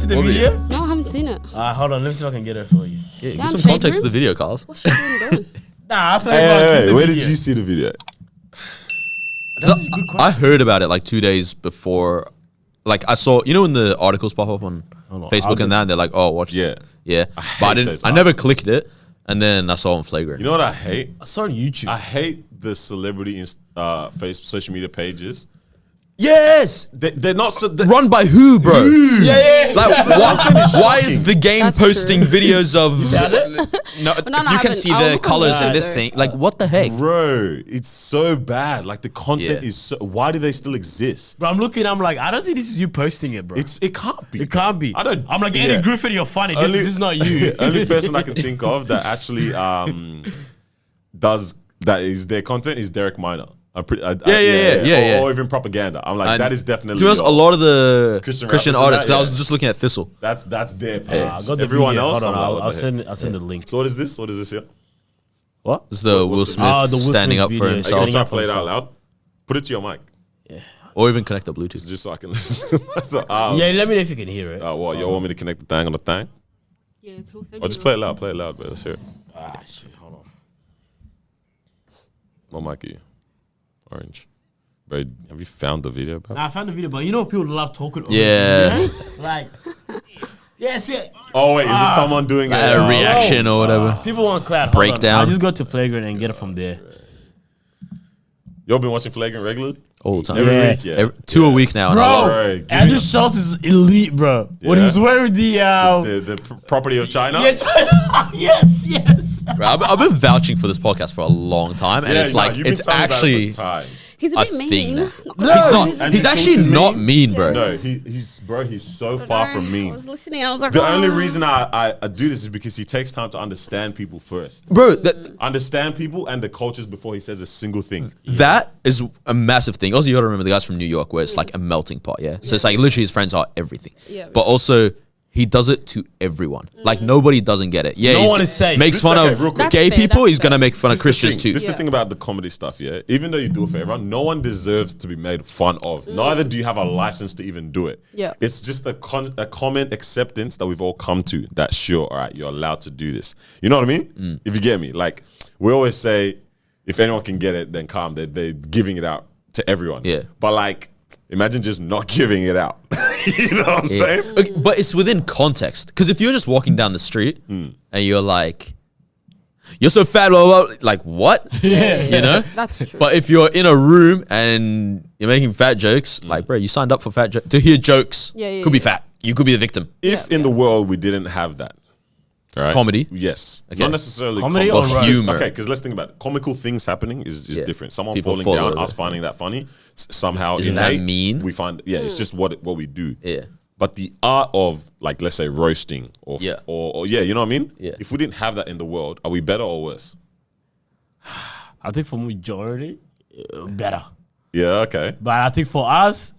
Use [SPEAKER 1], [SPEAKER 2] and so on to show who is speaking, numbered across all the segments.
[SPEAKER 1] see the video?
[SPEAKER 2] No, I haven't seen it.
[SPEAKER 1] Hold on, let me see if I can get it for you.
[SPEAKER 3] Yeah,
[SPEAKER 2] Down
[SPEAKER 3] give some
[SPEAKER 2] shade
[SPEAKER 3] context
[SPEAKER 2] room?
[SPEAKER 3] to the video, Carlos.
[SPEAKER 2] What's she doing?
[SPEAKER 1] Nah, I thought
[SPEAKER 4] Hey, where did you see the video?
[SPEAKER 1] That's a good
[SPEAKER 3] I
[SPEAKER 1] question.
[SPEAKER 3] heard about it like 2 days before. Like I saw, when the articles pop up on
[SPEAKER 1] Hold on,
[SPEAKER 3] Facebook and that, and they're like, "Oh, watch."
[SPEAKER 4] Yeah.
[SPEAKER 3] yeah.
[SPEAKER 4] I
[SPEAKER 3] But I
[SPEAKER 4] hate
[SPEAKER 3] didn't.
[SPEAKER 4] those
[SPEAKER 3] I never
[SPEAKER 4] articles.
[SPEAKER 3] clicked it, and then I saw it on Flagrant.
[SPEAKER 4] You know what I hate?
[SPEAKER 1] I saw it on YouTube.
[SPEAKER 4] I hate the celebrity social media pages.
[SPEAKER 3] Yes.
[SPEAKER 4] They're not so.
[SPEAKER 3] Run by who, bro?
[SPEAKER 1] yeah.
[SPEAKER 3] Like, why is the game
[SPEAKER 2] That's
[SPEAKER 3] posting
[SPEAKER 2] true.
[SPEAKER 3] videos of? No,
[SPEAKER 2] no,
[SPEAKER 3] if
[SPEAKER 2] I
[SPEAKER 3] you can
[SPEAKER 2] haven't.
[SPEAKER 3] see
[SPEAKER 2] I'll
[SPEAKER 3] the
[SPEAKER 2] look on
[SPEAKER 3] colors
[SPEAKER 2] the
[SPEAKER 3] in this
[SPEAKER 2] other.
[SPEAKER 3] thing, like what the heck?
[SPEAKER 4] Bro, it's so bad. Like the content
[SPEAKER 3] Yeah.
[SPEAKER 4] is so. Why do they still exist?
[SPEAKER 1] Bro, I'm looking, I'm like, I don't think this is you posting it, bro.
[SPEAKER 4] It can't be.
[SPEAKER 1] It can't be.
[SPEAKER 4] I don't.
[SPEAKER 1] I'm like,
[SPEAKER 4] yeah.
[SPEAKER 1] Eddie Griffin, you're funny. This is not you.
[SPEAKER 4] Only person I can think of that actually does that is their content is Derek Minor. I'm pretty.
[SPEAKER 3] Yeah.
[SPEAKER 4] Or even propaganda. I'm like, that is definitely.
[SPEAKER 3] To be honest, a lot of the
[SPEAKER 4] Christian
[SPEAKER 3] Christian
[SPEAKER 4] rappers and
[SPEAKER 3] artists.
[SPEAKER 4] that,
[SPEAKER 3] 'cause I was
[SPEAKER 4] yeah.
[SPEAKER 3] just looking at Thistle.
[SPEAKER 4] That's their page.
[SPEAKER 1] I got the
[SPEAKER 4] Everyone
[SPEAKER 1] video.
[SPEAKER 4] else.
[SPEAKER 1] Hold on,
[SPEAKER 4] I'm like,
[SPEAKER 1] I'll
[SPEAKER 4] what the heck?
[SPEAKER 1] send the link.
[SPEAKER 4] So what is this? What is this here?
[SPEAKER 1] What?
[SPEAKER 3] It's the Will
[SPEAKER 4] what's
[SPEAKER 3] Smith
[SPEAKER 1] the- the Will
[SPEAKER 3] standing
[SPEAKER 1] Smith
[SPEAKER 3] up for
[SPEAKER 1] video.
[SPEAKER 4] Are you
[SPEAKER 3] himself,
[SPEAKER 4] gonna try
[SPEAKER 1] up
[SPEAKER 4] to play it
[SPEAKER 1] for
[SPEAKER 4] out loud? Put it to your mic,
[SPEAKER 3] or even connect the Bluetooth.
[SPEAKER 4] just so I can listen. So,
[SPEAKER 1] Yeah, let me know if you can hear it.
[SPEAKER 4] what? You want me to connect the thing on the thing?
[SPEAKER 2] Yeah, he'll send
[SPEAKER 4] Or just play it loud. Play it loud, bro. Let's hear it.
[SPEAKER 1] Shit, hold on.
[SPEAKER 4] What mic are you? Orange. Bro, have you found the video, bro?
[SPEAKER 1] Nah, I found the video, but you know people love talking over
[SPEAKER 3] Yeah.
[SPEAKER 1] it, like, yes, yeah.
[SPEAKER 4] Oh wait, is this someone doing
[SPEAKER 3] A reaction or whatever.
[SPEAKER 1] People want cloud. Hold
[SPEAKER 3] Breakdown.
[SPEAKER 1] on. I'll just go to Flagrant and get it from there.
[SPEAKER 4] Y'all been watching Flagrant regularly?
[SPEAKER 3] All the time.
[SPEAKER 4] Every
[SPEAKER 1] Yeah.
[SPEAKER 4] week, yeah.
[SPEAKER 3] Two a week now. And I love it.
[SPEAKER 4] Bro, give
[SPEAKER 1] Andrew
[SPEAKER 4] me
[SPEAKER 1] Schultz is elite, bro. When
[SPEAKER 4] Yeah.
[SPEAKER 1] he's wearing the
[SPEAKER 4] property of China.
[SPEAKER 1] yeah, China. yes.
[SPEAKER 3] Bro, I've been vouching for this podcast for a long time, and
[SPEAKER 4] Yeah,
[SPEAKER 3] it's
[SPEAKER 4] no,
[SPEAKER 3] like
[SPEAKER 4] you've been
[SPEAKER 3] it's
[SPEAKER 4] telling me about it
[SPEAKER 3] actually.
[SPEAKER 4] for time.
[SPEAKER 2] He's a
[SPEAKER 3] I
[SPEAKER 2] bit
[SPEAKER 3] think
[SPEAKER 2] mean.
[SPEAKER 3] that-
[SPEAKER 2] Not
[SPEAKER 1] No,
[SPEAKER 2] gonna
[SPEAKER 3] He's
[SPEAKER 2] lie.
[SPEAKER 3] not.
[SPEAKER 4] And
[SPEAKER 3] He's
[SPEAKER 4] he
[SPEAKER 3] actually
[SPEAKER 4] thinks he's
[SPEAKER 3] not
[SPEAKER 4] mean?
[SPEAKER 3] mean, bro.
[SPEAKER 4] No, he's so far from
[SPEAKER 2] I
[SPEAKER 4] mean.
[SPEAKER 2] was listening. I was like,
[SPEAKER 4] The only
[SPEAKER 2] "Oh."
[SPEAKER 4] reason I do this is because he takes time to understand people first.
[SPEAKER 3] Bro,
[SPEAKER 4] Understand people and the cultures before he says a single thing.
[SPEAKER 3] that is a massive thing. Also, you gotta remember the guys from New York, where it's like a melting pot. Yeah, so it's like literally his friends are everything.
[SPEAKER 2] Yeah.
[SPEAKER 3] But also, he does it to everyone. Like nobody doesn't get it. Yeah,
[SPEAKER 1] No
[SPEAKER 3] he's
[SPEAKER 1] one is safe.
[SPEAKER 3] makes
[SPEAKER 4] This-
[SPEAKER 3] fun
[SPEAKER 4] okay,
[SPEAKER 3] of
[SPEAKER 4] real quick.
[SPEAKER 2] That's
[SPEAKER 3] gay
[SPEAKER 2] fair,
[SPEAKER 3] people.
[SPEAKER 2] that's
[SPEAKER 3] He's gonna
[SPEAKER 2] fair.
[SPEAKER 3] make fun of
[SPEAKER 4] This is the
[SPEAKER 3] Christians
[SPEAKER 4] thing.
[SPEAKER 3] too.
[SPEAKER 4] This is the thing about the comedy stuff, yeah. Even though you do it for everyone, no one deserves to be made fun of. Neither do you have a license to even do it.
[SPEAKER 2] Yeah.
[SPEAKER 4] It's just a common acceptance that we've all come to that sure, all right, you're allowed to do this. You know what I mean? If you get me. Like, we always say, if anyone can get it, then come. They're giving it out to everyone.
[SPEAKER 3] Yeah.
[SPEAKER 4] But like, imagine just not giving it out. You know what I'm saying?
[SPEAKER 3] Okay, but it's within context. Because if you're just walking down the street
[SPEAKER 4] Hmm.
[SPEAKER 3] and you're like, "You're so fat," blah, blah, blah, like what? You know.
[SPEAKER 2] That's true.
[SPEAKER 3] But if you're in a room and you're making fat jokes, like, bro, you signed up for to hear jokes.
[SPEAKER 2] Yeah,
[SPEAKER 3] could be fat. You could be the victim.
[SPEAKER 4] If in the world we didn't have that, all right?
[SPEAKER 3] Comedy?
[SPEAKER 4] Yes.
[SPEAKER 3] Okay.
[SPEAKER 4] Not necessarily
[SPEAKER 1] Comedy
[SPEAKER 4] comedy.
[SPEAKER 1] or
[SPEAKER 3] humor?
[SPEAKER 4] Okay, because let's think about it. Comical things happening is
[SPEAKER 3] Yeah.
[SPEAKER 4] different. Someone
[SPEAKER 3] People
[SPEAKER 4] falling
[SPEAKER 3] follow
[SPEAKER 4] down,
[SPEAKER 3] it.
[SPEAKER 4] us finding that funny, somehow
[SPEAKER 3] Isn't that
[SPEAKER 4] innate,
[SPEAKER 3] mean?
[SPEAKER 4] We find, it's just what we do.
[SPEAKER 3] Yeah.
[SPEAKER 4] But the art of, like, let's say roasting or,
[SPEAKER 3] Yeah.
[SPEAKER 4] or you know what I mean?
[SPEAKER 3] Yeah.
[SPEAKER 4] If we didn't have that in the world, are we better or worse?
[SPEAKER 1] I think for majority, better.
[SPEAKER 4] Yeah, okay.
[SPEAKER 1] But I think for us,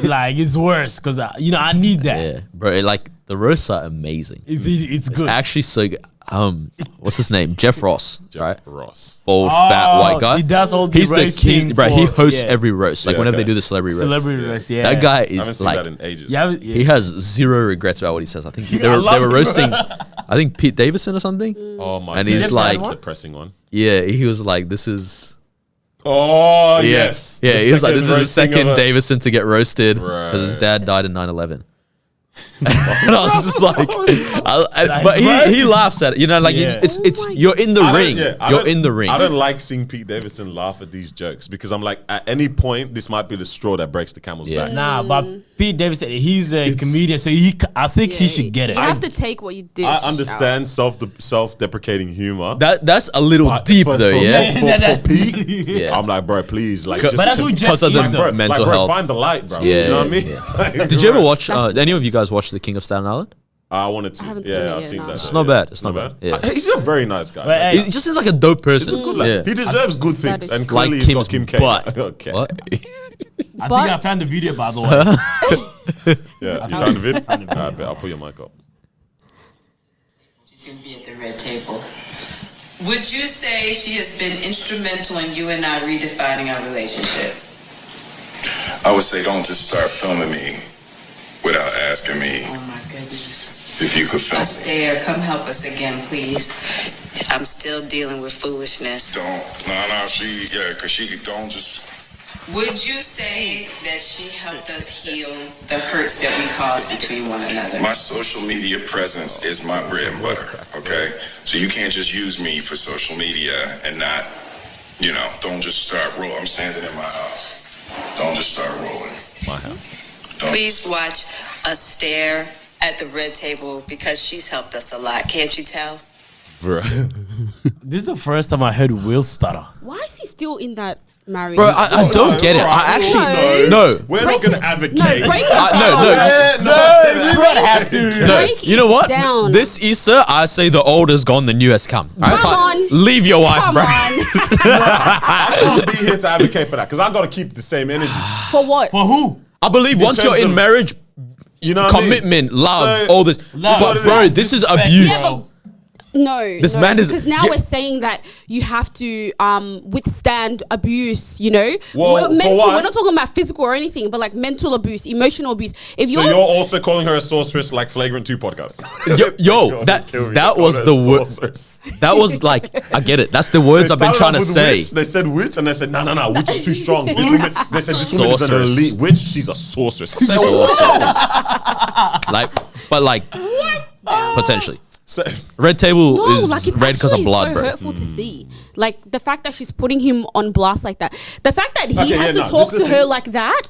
[SPEAKER 1] like it's worse because I need that.
[SPEAKER 3] Yeah, bro. Like the roasts are amazing.
[SPEAKER 1] It's
[SPEAKER 3] It's
[SPEAKER 1] good.
[SPEAKER 3] actually so good. What's his name? Jeff Ross, right?
[SPEAKER 4] Ross.
[SPEAKER 3] Bald, fat white guy.
[SPEAKER 1] He does all the
[SPEAKER 3] He's the
[SPEAKER 1] roasting
[SPEAKER 3] king, bro. He
[SPEAKER 1] for-
[SPEAKER 3] hosts
[SPEAKER 1] yeah.
[SPEAKER 3] every roast. Like
[SPEAKER 4] Yeah,
[SPEAKER 3] whenever
[SPEAKER 4] okay.
[SPEAKER 3] they do the celebrity roast,
[SPEAKER 1] Celebrity roast, yeah.
[SPEAKER 3] that guy
[SPEAKER 4] I haven't
[SPEAKER 3] is
[SPEAKER 4] seen
[SPEAKER 3] like
[SPEAKER 4] that in ages.
[SPEAKER 1] Yeah,
[SPEAKER 3] he has zero regrets about what he says. I think they
[SPEAKER 1] I
[SPEAKER 3] were
[SPEAKER 1] love it,
[SPEAKER 3] roasting. I think Pete Davidson or something.
[SPEAKER 4] Oh my
[SPEAKER 3] And
[SPEAKER 4] God.
[SPEAKER 3] he's
[SPEAKER 1] That's
[SPEAKER 3] like,
[SPEAKER 1] one?
[SPEAKER 4] the pressing one.
[SPEAKER 3] yeah, he was like, this is.
[SPEAKER 4] Oh,
[SPEAKER 3] Yeah.
[SPEAKER 4] yes.
[SPEAKER 3] Yeah,
[SPEAKER 4] The
[SPEAKER 3] he was like, this is the
[SPEAKER 4] roasting
[SPEAKER 3] second
[SPEAKER 4] of a-
[SPEAKER 3] Davison to get roasted because his
[SPEAKER 4] Right.
[SPEAKER 3] dad died in 9/11. And I was just like,
[SPEAKER 1] Like,
[SPEAKER 3] but
[SPEAKER 1] his
[SPEAKER 3] he
[SPEAKER 1] verse
[SPEAKER 3] laughs at it, you know, like
[SPEAKER 1] Yeah.
[SPEAKER 3] it's
[SPEAKER 2] Oh my
[SPEAKER 3] you're in the
[SPEAKER 4] I don't-
[SPEAKER 3] ring,
[SPEAKER 4] yeah, I
[SPEAKER 3] you're
[SPEAKER 4] don't-
[SPEAKER 3] in the ring.
[SPEAKER 4] I don't like seeing Pete Davidson laugh at these jokes because I'm like, at any point, this might be the straw that breaks the camel's
[SPEAKER 3] Yeah.
[SPEAKER 4] back.
[SPEAKER 1] Nah, but Pete Davidson, he's a comedian, so I think he should get it.
[SPEAKER 2] You have to take what you did.
[SPEAKER 4] I understand self-deprecating humor.
[SPEAKER 3] That's a little
[SPEAKER 4] but
[SPEAKER 3] deep
[SPEAKER 4] for-
[SPEAKER 3] though,
[SPEAKER 4] for-
[SPEAKER 3] yeah.
[SPEAKER 4] For Pete,
[SPEAKER 3] Yeah.
[SPEAKER 4] I'm like, bro, please, like,
[SPEAKER 3] But
[SPEAKER 1] that's who
[SPEAKER 3] because of
[SPEAKER 1] Jet
[SPEAKER 3] the
[SPEAKER 1] is, though.
[SPEAKER 3] mental
[SPEAKER 4] bro,
[SPEAKER 3] health.
[SPEAKER 4] find the light, bro.
[SPEAKER 3] Yeah,
[SPEAKER 4] You know what I mean?
[SPEAKER 3] yeah.
[SPEAKER 4] Like,
[SPEAKER 3] Did you ever
[SPEAKER 4] bro,
[SPEAKER 3] watch? Any of you guys watch The King of Staten Island?
[SPEAKER 4] I wanted to.
[SPEAKER 2] haven't seen
[SPEAKER 4] Yeah,
[SPEAKER 2] it
[SPEAKER 4] I've
[SPEAKER 2] yet,
[SPEAKER 4] seen
[SPEAKER 2] no.
[SPEAKER 4] that.
[SPEAKER 3] It's not bad. It's not bad. Yeah.
[SPEAKER 4] He's a very nice guy.
[SPEAKER 1] But, hey,
[SPEAKER 3] He just seems like a dope person.
[SPEAKER 4] He's a good lad.
[SPEAKER 3] Yeah.
[SPEAKER 4] He deserves good things,
[SPEAKER 2] is
[SPEAKER 4] and
[SPEAKER 2] true.
[SPEAKER 4] clearly
[SPEAKER 3] Like
[SPEAKER 4] he's
[SPEAKER 3] Kim's
[SPEAKER 4] got Kim K.
[SPEAKER 3] butt.
[SPEAKER 4] Okay.
[SPEAKER 3] What?
[SPEAKER 1] I think I found the video, by the way.
[SPEAKER 4] Yeah, you found the vid? I bet I'll put your mic up.
[SPEAKER 5] She's going to be at the red table. Would you say she has been instrumental in you and I redefining our relationship?
[SPEAKER 6] I would say don't just start filming me without asking me
[SPEAKER 5] Oh my
[SPEAKER 6] If you could film me.
[SPEAKER 5] Astaire, come help us again, please. I'm still dealing with foolishness.
[SPEAKER 6] Cause she don't just.
[SPEAKER 5] Would you say that she helped us heal the hurts that we caused between one another?
[SPEAKER 6] My social media presence is my bread and butter, okay? So you can't just use me for social media and not, don't just start rolling. I'm standing in my house. Don't just start rolling.
[SPEAKER 4] My house.
[SPEAKER 5] Please watch Astaire at the red table because she's helped us a lot. Can't you tell?
[SPEAKER 4] Bro.
[SPEAKER 1] This is the first time I heard Will stutter.
[SPEAKER 2] Why is he still in that marriage?
[SPEAKER 3] Bro, I don't get it. I actually no.
[SPEAKER 4] We're not going to advocate.
[SPEAKER 2] No, break it down.
[SPEAKER 1] You don't have to.
[SPEAKER 2] Break
[SPEAKER 3] You know
[SPEAKER 2] it
[SPEAKER 3] what?
[SPEAKER 2] down.
[SPEAKER 3] This Easter, I say the old is gone, the new has come.
[SPEAKER 2] Come on.
[SPEAKER 3] Leave your wife,
[SPEAKER 2] Come
[SPEAKER 3] bro.
[SPEAKER 2] on.
[SPEAKER 4] I can't be here to advocate for that because I got to keep the same energy.
[SPEAKER 2] For what?
[SPEAKER 1] For who?
[SPEAKER 3] I believe once you're
[SPEAKER 4] terms
[SPEAKER 3] in
[SPEAKER 4] of-
[SPEAKER 3] marriage,
[SPEAKER 4] You know what I mean?
[SPEAKER 3] commitment, love,
[SPEAKER 4] So-
[SPEAKER 3] all this.
[SPEAKER 1] Love.
[SPEAKER 3] But, bro, this is
[SPEAKER 1] Respect.
[SPEAKER 3] abuse.
[SPEAKER 2] Yeah, but no,
[SPEAKER 3] This man is-
[SPEAKER 2] because now
[SPEAKER 3] yeah.
[SPEAKER 2] we're saying that you have to withstand abuse.
[SPEAKER 4] Well,
[SPEAKER 2] mental.
[SPEAKER 4] for what?
[SPEAKER 2] We're not talking about physical or anything, but like mental abuse, emotional abuse. If
[SPEAKER 4] So
[SPEAKER 2] you're,
[SPEAKER 4] you're also calling her a sorceress like Flagrant 2 podcast?
[SPEAKER 3] Yo, that was the word. That was like, I get it. That's the words I've been trying to say.
[SPEAKER 4] Witch. They said witch, and they said, no, witch is too strong. This woman, they said, this woman is an
[SPEAKER 3] Sorceress.
[SPEAKER 4] elite witch. She's a sorceress. I said,
[SPEAKER 3] Like, but like, potentially.
[SPEAKER 4] So,
[SPEAKER 3] Red table
[SPEAKER 2] no,
[SPEAKER 3] is
[SPEAKER 2] like it's
[SPEAKER 3] red because of
[SPEAKER 2] actually
[SPEAKER 3] blood,
[SPEAKER 2] so
[SPEAKER 3] bro.
[SPEAKER 2] hurtful to see. Like the fact that she's putting him on blast like that. The fact that he
[SPEAKER 4] Okay,
[SPEAKER 2] has
[SPEAKER 4] yeah,
[SPEAKER 2] to
[SPEAKER 4] no,
[SPEAKER 2] talk
[SPEAKER 4] this is
[SPEAKER 2] to
[SPEAKER 4] the
[SPEAKER 2] her
[SPEAKER 4] thing.
[SPEAKER 2] like that,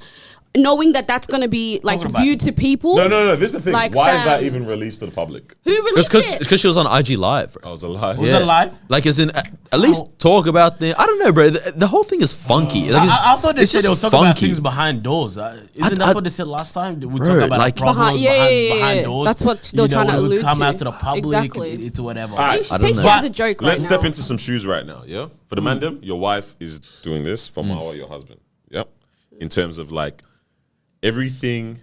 [SPEAKER 2] knowing that that's gonna be like
[SPEAKER 1] Talking about-
[SPEAKER 2] viewed to people.
[SPEAKER 4] no. This is the thing.
[SPEAKER 2] Like,
[SPEAKER 4] Why is that
[SPEAKER 2] fam.
[SPEAKER 4] even released to the public?
[SPEAKER 2] Who released it?
[SPEAKER 3] Because she was on IG Live, bro.
[SPEAKER 4] I was alive.
[SPEAKER 1] Was it live?
[SPEAKER 3] Like, as in, at least talk about the. I don't know, bro. The whole thing is funky. Like,
[SPEAKER 1] I thought they
[SPEAKER 3] it's
[SPEAKER 1] said
[SPEAKER 3] just
[SPEAKER 1] they were talking about
[SPEAKER 3] funky.
[SPEAKER 1] things behind doors. Isn't that
[SPEAKER 3] I-
[SPEAKER 1] what they said last time? We
[SPEAKER 3] Bro,
[SPEAKER 1] talk about
[SPEAKER 3] like-
[SPEAKER 1] problems behind doors.
[SPEAKER 2] That's what they were trying to
[SPEAKER 1] when it would
[SPEAKER 2] allude
[SPEAKER 1] come
[SPEAKER 2] to.
[SPEAKER 1] out to the public.
[SPEAKER 2] Exactly.
[SPEAKER 1] It's whatever.
[SPEAKER 4] Alright.
[SPEAKER 2] She's
[SPEAKER 3] I don't
[SPEAKER 2] taking
[SPEAKER 3] know.
[SPEAKER 2] it as a joke.
[SPEAKER 4] Let's
[SPEAKER 2] right
[SPEAKER 4] step
[SPEAKER 2] now.
[SPEAKER 4] into some shoes right now, yeah? For the mandem, your wife is doing this for Mawa, your husband. Yep. In terms of like everything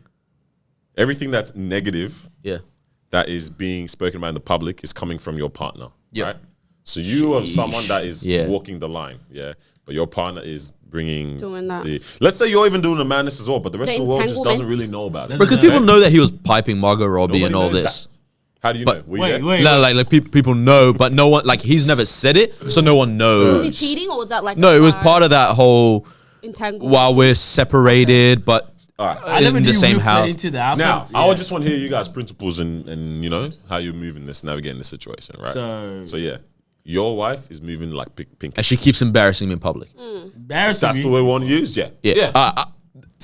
[SPEAKER 4] that's negative
[SPEAKER 3] Yeah.
[SPEAKER 4] that is being spoken about in the public is coming from your partner.
[SPEAKER 3] Yeah.
[SPEAKER 4] Right? So you are someone that is
[SPEAKER 3] Yeah.
[SPEAKER 4] walking the line, yeah. But your partner is bringing
[SPEAKER 2] Doing that.
[SPEAKER 4] let's say you're even doing the madness as well, but the rest
[SPEAKER 2] The
[SPEAKER 4] of the world just doesn't
[SPEAKER 2] entanglement.
[SPEAKER 4] really know about it.
[SPEAKER 3] Because people know that he was piping Margot Robbie
[SPEAKER 4] Nobody
[SPEAKER 3] and all
[SPEAKER 4] knows
[SPEAKER 3] this.
[SPEAKER 4] that. How do you
[SPEAKER 3] But-
[SPEAKER 4] know? Were you there?
[SPEAKER 1] Wait.
[SPEAKER 3] No, like people know, but no one, like, he's never said it, so no one knows.
[SPEAKER 2] Was he cheating or was that like
[SPEAKER 3] No, it was part of that whole
[SPEAKER 2] entanglement?
[SPEAKER 3] while we're separated, but
[SPEAKER 4] All right.
[SPEAKER 1] I never
[SPEAKER 3] in
[SPEAKER 1] knew
[SPEAKER 3] the same
[SPEAKER 1] Will played
[SPEAKER 3] house.
[SPEAKER 1] into that.
[SPEAKER 4] Now,
[SPEAKER 1] Yeah.
[SPEAKER 4] I would just want to hear you guys' principles and you know how you're moving this, navigating this situation, right?
[SPEAKER 1] So-
[SPEAKER 4] yeah, your wife is moving like pink.
[SPEAKER 3] and she keeps embarrassing me in public.
[SPEAKER 1] Embarrassing
[SPEAKER 4] That's
[SPEAKER 1] me.
[SPEAKER 4] the way we want to use. Yeah,
[SPEAKER 3] Yeah.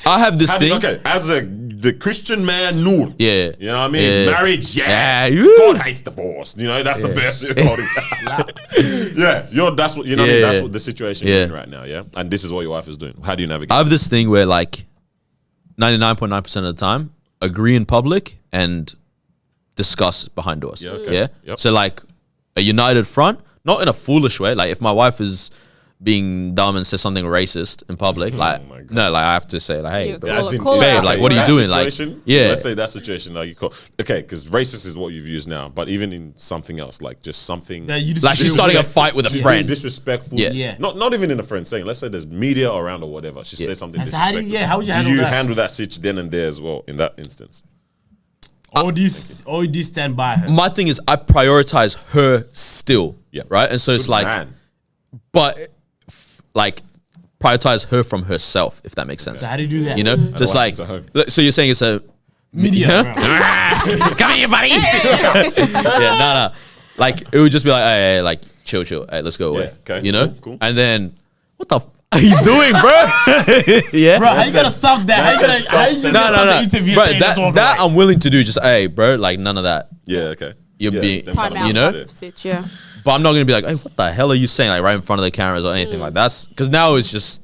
[SPEAKER 3] I have this
[SPEAKER 4] How do
[SPEAKER 3] thing.
[SPEAKER 4] you- okay, as the Christian man, Noor.
[SPEAKER 3] Yeah.
[SPEAKER 4] You know what I mean?
[SPEAKER 3] Yeah.
[SPEAKER 4] Marriage, yeah.
[SPEAKER 3] Yeah, woo.
[SPEAKER 4] God hates divorce. You know, that's the best shit about it. Yeah, that's what you know. What I mean?
[SPEAKER 3] Yeah.
[SPEAKER 4] That's what the situation
[SPEAKER 3] Yeah.
[SPEAKER 4] you're in right now. Yeah, and this is what your wife is doing. How do you navigate?
[SPEAKER 3] I have this thing where like 99.9% of the time, agree in public and discuss behind doors.
[SPEAKER 4] Yeah, okay.
[SPEAKER 3] Yeah.
[SPEAKER 4] Yep.
[SPEAKER 3] So like a united front, not in a foolish way. Like if my wife is being dumb and says something racist in public, like
[SPEAKER 4] my God.
[SPEAKER 3] no, like I have to say like, hey,
[SPEAKER 2] Yeah,
[SPEAKER 3] bro,
[SPEAKER 2] call
[SPEAKER 4] As
[SPEAKER 2] it-
[SPEAKER 4] in-
[SPEAKER 2] call it
[SPEAKER 3] babe,
[SPEAKER 2] out.
[SPEAKER 3] like, what are you
[SPEAKER 4] that
[SPEAKER 3] doing? Like,
[SPEAKER 4] situation,
[SPEAKER 3] yeah.
[SPEAKER 4] Let's say that situation, like you call. Okay, because racist is what you've used now, but even in something else, like just something.
[SPEAKER 1] That you just
[SPEAKER 3] like she's
[SPEAKER 1] feel
[SPEAKER 3] starting a
[SPEAKER 1] weird.
[SPEAKER 3] fight with a
[SPEAKER 4] She's
[SPEAKER 3] friend.
[SPEAKER 4] being disrespectful.
[SPEAKER 3] Yeah.
[SPEAKER 1] Yeah.
[SPEAKER 4] Not even in a friend saying. Let's say there's media around or whatever. She says something
[SPEAKER 1] And so how do
[SPEAKER 4] disrespectful.
[SPEAKER 1] you- how would you
[SPEAKER 4] do
[SPEAKER 1] handle
[SPEAKER 4] you
[SPEAKER 1] that?
[SPEAKER 4] handle that situation then and there as well in that instance?
[SPEAKER 1] All these stand by her.
[SPEAKER 3] My thing is I prioritize her still.
[SPEAKER 4] Yeah.
[SPEAKER 3] Right. And so it's
[SPEAKER 4] Good
[SPEAKER 3] like,
[SPEAKER 4] man.
[SPEAKER 3] but like prioritize her from herself, if that makes sense.
[SPEAKER 1] So how do you do that?
[SPEAKER 3] You know, just
[SPEAKER 4] why
[SPEAKER 3] like
[SPEAKER 4] it's at home.
[SPEAKER 3] so you're saying it's a
[SPEAKER 1] Media.
[SPEAKER 3] Huh? Come here, buddy. Yeah, no. Like it would just be like, hey, like chill. Hey, let's go away.
[SPEAKER 4] okay,
[SPEAKER 3] You know,
[SPEAKER 4] cool.
[SPEAKER 3] and then what the are you doing, bro? Yeah.
[SPEAKER 1] Bro, how you gonna stop that? How you gonna
[SPEAKER 4] that's
[SPEAKER 1] just
[SPEAKER 3] No,
[SPEAKER 1] stop the
[SPEAKER 3] no.
[SPEAKER 1] interview
[SPEAKER 3] Bro,
[SPEAKER 1] saying that's
[SPEAKER 3] that
[SPEAKER 1] all
[SPEAKER 3] that
[SPEAKER 1] right?
[SPEAKER 3] I'm willing to do. Just hey, bro, like none of that.
[SPEAKER 4] Yeah. Okay.
[SPEAKER 3] You're
[SPEAKER 4] yeah,
[SPEAKER 3] being-
[SPEAKER 4] them
[SPEAKER 2] Time
[SPEAKER 4] kind of
[SPEAKER 2] out.
[SPEAKER 3] You know?
[SPEAKER 4] yeah.
[SPEAKER 2] Sit, yeah.
[SPEAKER 3] But I'm not gonna be like, hey, what the hell are you saying? Like right in front of the cameras or anything like that's because now it's just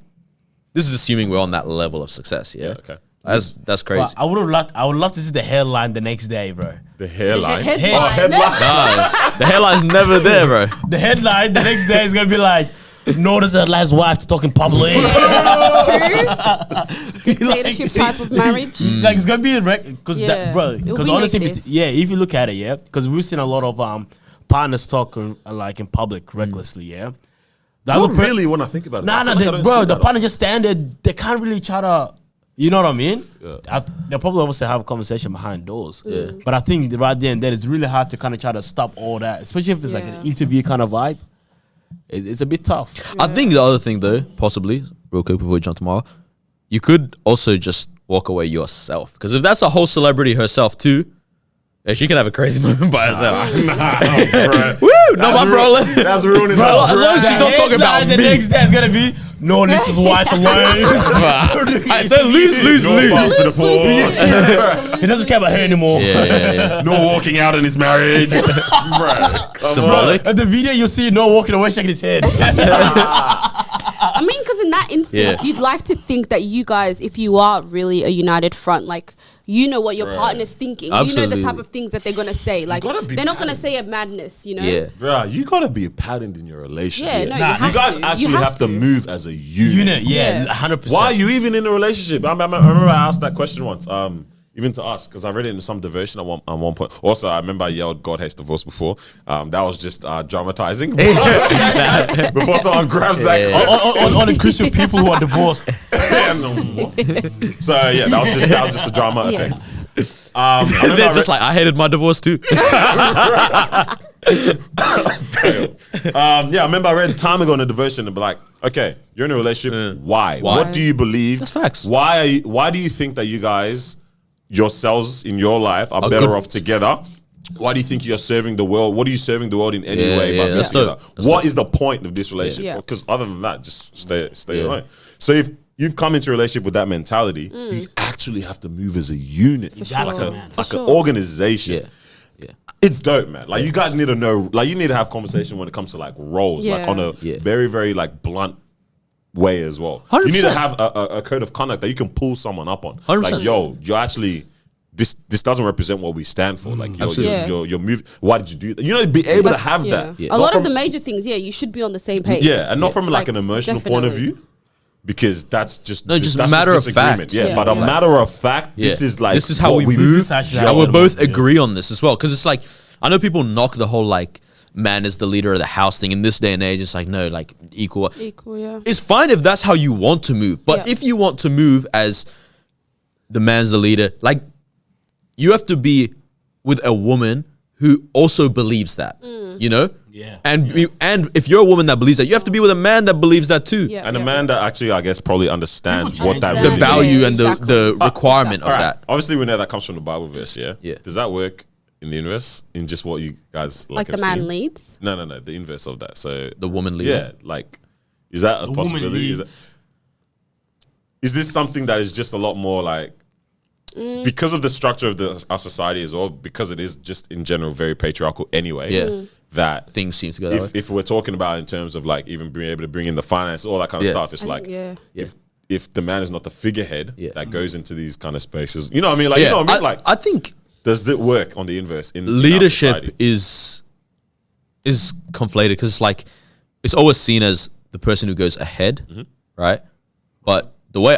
[SPEAKER 3] this is assuming we're on that level of success. Yeah.
[SPEAKER 4] okay.
[SPEAKER 3] That's crazy.
[SPEAKER 1] Bro, I would love to see the headline the next day, bro.
[SPEAKER 4] The hairline.
[SPEAKER 2] Headline.
[SPEAKER 4] Oh, headline.
[SPEAKER 3] Nah, the hairline's never there, bro.
[SPEAKER 1] The headline the next day is gonna be like, notice that last wife to talk in public.
[SPEAKER 2] Dictatorship type of marriage.
[SPEAKER 1] Like it's gonna be because
[SPEAKER 2] Yeah.
[SPEAKER 1] that, bro.
[SPEAKER 2] It'll
[SPEAKER 1] Because
[SPEAKER 2] be
[SPEAKER 1] honestly,
[SPEAKER 2] negative.
[SPEAKER 1] if you look at it, yeah, because we've seen a lot of partners talk like in public recklessly, yeah. The
[SPEAKER 4] Not
[SPEAKER 1] other per-
[SPEAKER 4] really when I think about it.
[SPEAKER 1] Nah,
[SPEAKER 4] I feel like I don't
[SPEAKER 1] bro.
[SPEAKER 4] see
[SPEAKER 1] The
[SPEAKER 4] that
[SPEAKER 1] partner just stand there. They can't really try to You know what I mean? They'll probably obviously have a conversation behind doors. But I think right there and then it's really hard to kind of try to stop all that, especially if it's like an interview kind of vibe. It's a bit tough.
[SPEAKER 3] I think the other thing though, possibly, real quick before we jump tomorrow, you could also just walk away yourself. Because if that's a whole celebrity herself too, yeah, she can have a crazy moment by herself.
[SPEAKER 4] Bro.
[SPEAKER 3] Woo! No, my problem.
[SPEAKER 4] That's ruining
[SPEAKER 3] Bro,
[SPEAKER 4] that.
[SPEAKER 3] as long as she's not talking about
[SPEAKER 1] the
[SPEAKER 3] me.
[SPEAKER 1] next day it's gonna be no, this is wife alone.
[SPEAKER 3] I said lose.
[SPEAKER 4] No fast to the force.
[SPEAKER 1] He doesn't care about her anymore.
[SPEAKER 3] Yeah.
[SPEAKER 4] No walking out in his marriage. Bro,
[SPEAKER 3] Symbolic.
[SPEAKER 1] At the video you see no walking away shaking his head.
[SPEAKER 2] I mean, because in that instance, you'd like to think that you guys, if you are really a united front, like, you know what your partner's thinking.
[SPEAKER 3] Absolutely.
[SPEAKER 2] You know the type of things that they're going to say. Like,
[SPEAKER 4] gotta be
[SPEAKER 2] they're not going to say a madness, you know?
[SPEAKER 3] Yeah.
[SPEAKER 4] Bro, you gotta be patterned in your relationship.
[SPEAKER 2] Yeah, no,
[SPEAKER 1] Nah,
[SPEAKER 2] you
[SPEAKER 4] You guys
[SPEAKER 2] have to.
[SPEAKER 4] actually
[SPEAKER 2] You
[SPEAKER 4] have to move as a unit.
[SPEAKER 1] Yeah, 100%.
[SPEAKER 4] Why are you even in a relationship? I remember I asked that question once, even to us, because I read it in some devotion at one point. Also, I remember I yelled "God hates divorce" before. That was just dramatizing. Before someone grabs that.
[SPEAKER 1] on the Christian people who are divorced.
[SPEAKER 4] So yeah, that was just the drama effect.
[SPEAKER 2] Yes.
[SPEAKER 3] They're just like, I hated my divorce too.
[SPEAKER 4] Yeah, I remember I read time ago in a devotion and be like, okay, you're in a relationship. Why? What do you believe?
[SPEAKER 3] That's facts.
[SPEAKER 4] Why do you think that you guys yourselves in your life are better
[SPEAKER 3] good.
[SPEAKER 4] off together? Why do you think you're serving the world? What are you serving the world in any way?
[SPEAKER 3] Yeah,
[SPEAKER 4] by being
[SPEAKER 3] that's
[SPEAKER 4] together?
[SPEAKER 3] dope. That's
[SPEAKER 4] What
[SPEAKER 3] dope.
[SPEAKER 4] is the point of this relationship?
[SPEAKER 2] Yeah.
[SPEAKER 4] Because other than that, just stay alone. So if you've come into a relationship with that mentality, you actually have to move as a unit, like
[SPEAKER 2] sure.
[SPEAKER 4] an organization.
[SPEAKER 3] Yeah.
[SPEAKER 4] It's dope, man. Like you guys need to know, like you need to have conversation when it comes to like roles, like
[SPEAKER 2] Yeah.
[SPEAKER 4] on a very, very like blunt way as well.
[SPEAKER 3] 100%.
[SPEAKER 4] You need to have a code of conduct that you can pull someone up on.
[SPEAKER 3] 100%.
[SPEAKER 4] Like, yo, you're actually this doesn't represent what we stand for. Like
[SPEAKER 3] Absolutely.
[SPEAKER 4] you're moving. Why did you do that? You know, be able to have that.
[SPEAKER 2] A
[SPEAKER 4] Not
[SPEAKER 2] lot
[SPEAKER 4] from-
[SPEAKER 2] of the major things, you should be on the same page.
[SPEAKER 4] yeah, and not from like an emotional point of
[SPEAKER 2] definitely.
[SPEAKER 4] view. Because that's just
[SPEAKER 3] just
[SPEAKER 4] that's
[SPEAKER 3] matter of
[SPEAKER 4] disagreement.
[SPEAKER 3] fact.
[SPEAKER 4] Yeah,
[SPEAKER 2] Yeah.
[SPEAKER 4] but a
[SPEAKER 2] Yeah.
[SPEAKER 4] matter of fact, this
[SPEAKER 3] Yeah.
[SPEAKER 4] is like
[SPEAKER 3] this is how
[SPEAKER 4] what
[SPEAKER 3] we
[SPEAKER 4] do.
[SPEAKER 3] move,
[SPEAKER 1] This is actually how
[SPEAKER 3] and
[SPEAKER 1] we
[SPEAKER 3] we both
[SPEAKER 1] move, yeah.
[SPEAKER 3] agree on this as well. Because it's like, I know people knock the whole like man is the leader of the house thing in this day and age. It's like, no, like equal.
[SPEAKER 2] Equal, yeah.
[SPEAKER 3] It's fine if that's how you want to move, but
[SPEAKER 2] Yeah.
[SPEAKER 3] if you want to move as the man's the leader, like you have to be with a woman who also believes that, you know.
[SPEAKER 1] Yeah.
[SPEAKER 3] And if you're a woman that believes that, you have to be with a man that believes that too.
[SPEAKER 2] Yeah.
[SPEAKER 4] And a man that actually, I guess, probably understands
[SPEAKER 1] People
[SPEAKER 4] what
[SPEAKER 1] change
[SPEAKER 4] that
[SPEAKER 1] that.
[SPEAKER 3] The
[SPEAKER 4] really
[SPEAKER 3] value
[SPEAKER 2] Yeah,
[SPEAKER 3] and
[SPEAKER 2] exactly.
[SPEAKER 3] the requirement of
[SPEAKER 4] All right.
[SPEAKER 3] that.
[SPEAKER 4] Obviously, we know that comes from the Bible verse, yeah?
[SPEAKER 3] Yeah.
[SPEAKER 4] Does that work in the inverse? In just what you guys
[SPEAKER 2] Like
[SPEAKER 4] have
[SPEAKER 2] the man
[SPEAKER 4] seen?
[SPEAKER 2] leads.
[SPEAKER 4] No, the inverse of that. So
[SPEAKER 3] The woman leader.
[SPEAKER 4] yeah, like, is that a
[SPEAKER 1] The woman
[SPEAKER 4] possibility?
[SPEAKER 1] leads.
[SPEAKER 4] Is this something that is just a lot more like, because of the structure of our society as well, because it is just in general very patriarchal anyway,
[SPEAKER 3] Yeah.
[SPEAKER 4] that
[SPEAKER 3] Things seem to go that way.
[SPEAKER 4] if we're talking about in terms of like even being able to bring in the finance, all that kind of
[SPEAKER 3] Yeah.
[SPEAKER 4] stuff, it's like,
[SPEAKER 2] Yeah.
[SPEAKER 4] if the man is not the figurehead
[SPEAKER 3] Yeah.
[SPEAKER 4] that goes into these kind of spaces, you know what I mean? Like, you know what I mean? Like,
[SPEAKER 3] I think
[SPEAKER 4] does it work on the inverse in our
[SPEAKER 3] leadership
[SPEAKER 4] society?
[SPEAKER 3] is conflated because it's like it's always seen as the person who goes ahead, right? But the way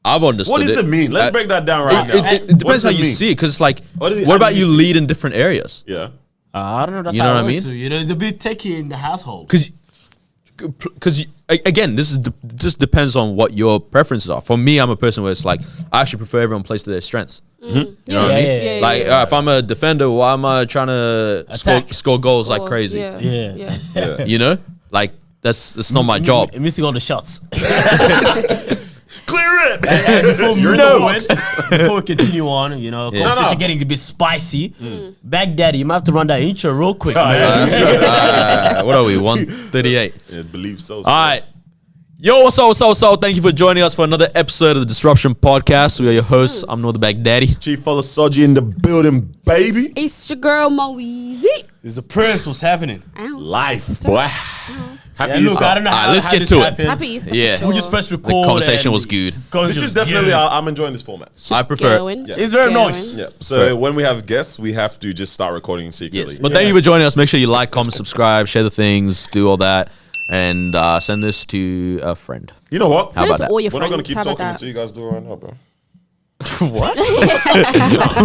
[SPEAKER 3] I've understood
[SPEAKER 4] What does it mean? Let's break that down right now.
[SPEAKER 3] It
[SPEAKER 4] What
[SPEAKER 3] depends
[SPEAKER 4] does
[SPEAKER 3] how
[SPEAKER 4] it
[SPEAKER 3] you
[SPEAKER 4] mean?
[SPEAKER 3] see it because it's like,
[SPEAKER 4] What does it-
[SPEAKER 3] what
[SPEAKER 4] how
[SPEAKER 3] about
[SPEAKER 4] do
[SPEAKER 3] you
[SPEAKER 4] you see
[SPEAKER 3] lead in different areas?
[SPEAKER 4] Yeah.
[SPEAKER 1] I don't know. That's
[SPEAKER 3] You
[SPEAKER 1] how
[SPEAKER 3] know
[SPEAKER 1] it
[SPEAKER 3] what I
[SPEAKER 1] works.
[SPEAKER 3] mean?
[SPEAKER 1] You know, it's a bit techie in the household.
[SPEAKER 3] Because again, this is just depends on what your preferences are. For me, I'm a person where it's like I actually prefer everyone plays to their strengths. You know what I mean?
[SPEAKER 1] Yeah.
[SPEAKER 3] Like if I'm a defender, why am I trying to
[SPEAKER 1] Attack.
[SPEAKER 3] score goals like crazy?
[SPEAKER 1] Yeah.
[SPEAKER 3] You know, like that's not my job.
[SPEAKER 1] Missing all the shots.
[SPEAKER 4] Clear it!
[SPEAKER 1] Before we move forward, before we continue on, you know, conversation
[SPEAKER 4] No.
[SPEAKER 1] getting a bit spicy. Baghdaddy, you might have to run that intro real quick, man.
[SPEAKER 3] What are we? 138.
[SPEAKER 4] Yeah, believe so.
[SPEAKER 3] All right. Yo, so. Thank you for joining us for another episode of the Disruption Podcast. We are your hosts. I'm Noah the Baghdaddy.
[SPEAKER 4] Chief Olasoji in the building, baby.
[SPEAKER 2] It's your girl Moeezy.
[SPEAKER 1] There's a prince. What's happening?
[SPEAKER 4] Life, boy.
[SPEAKER 1] Yeah, look, I don't know how,
[SPEAKER 3] let's
[SPEAKER 1] how
[SPEAKER 3] get
[SPEAKER 1] this
[SPEAKER 3] to it.
[SPEAKER 1] happened.
[SPEAKER 2] Happy Easter.
[SPEAKER 3] Yeah.
[SPEAKER 2] For sure.
[SPEAKER 1] We just pressed
[SPEAKER 3] The
[SPEAKER 1] record.
[SPEAKER 3] conversation
[SPEAKER 1] and
[SPEAKER 3] was good.
[SPEAKER 4] This is definitely, I'm enjoying this format.
[SPEAKER 3] I prefer it.
[SPEAKER 2] Going.
[SPEAKER 4] Yeah.
[SPEAKER 1] It's very
[SPEAKER 2] Going.
[SPEAKER 1] nice.
[SPEAKER 4] Yeah. So when we have guests, we have to just start recording secretly.
[SPEAKER 3] Yes. But thank you for joining us. Make sure you like, comment, subscribe, share the things, do all that, and send this to a friend.
[SPEAKER 4] You know what?
[SPEAKER 3] How about
[SPEAKER 2] Send it to
[SPEAKER 3] that?
[SPEAKER 2] all your
[SPEAKER 4] We're not
[SPEAKER 2] friends.
[SPEAKER 4] gonna keep
[SPEAKER 2] How about
[SPEAKER 4] talking
[SPEAKER 2] that?
[SPEAKER 4] until you guys do it right now, bro.
[SPEAKER 3] What?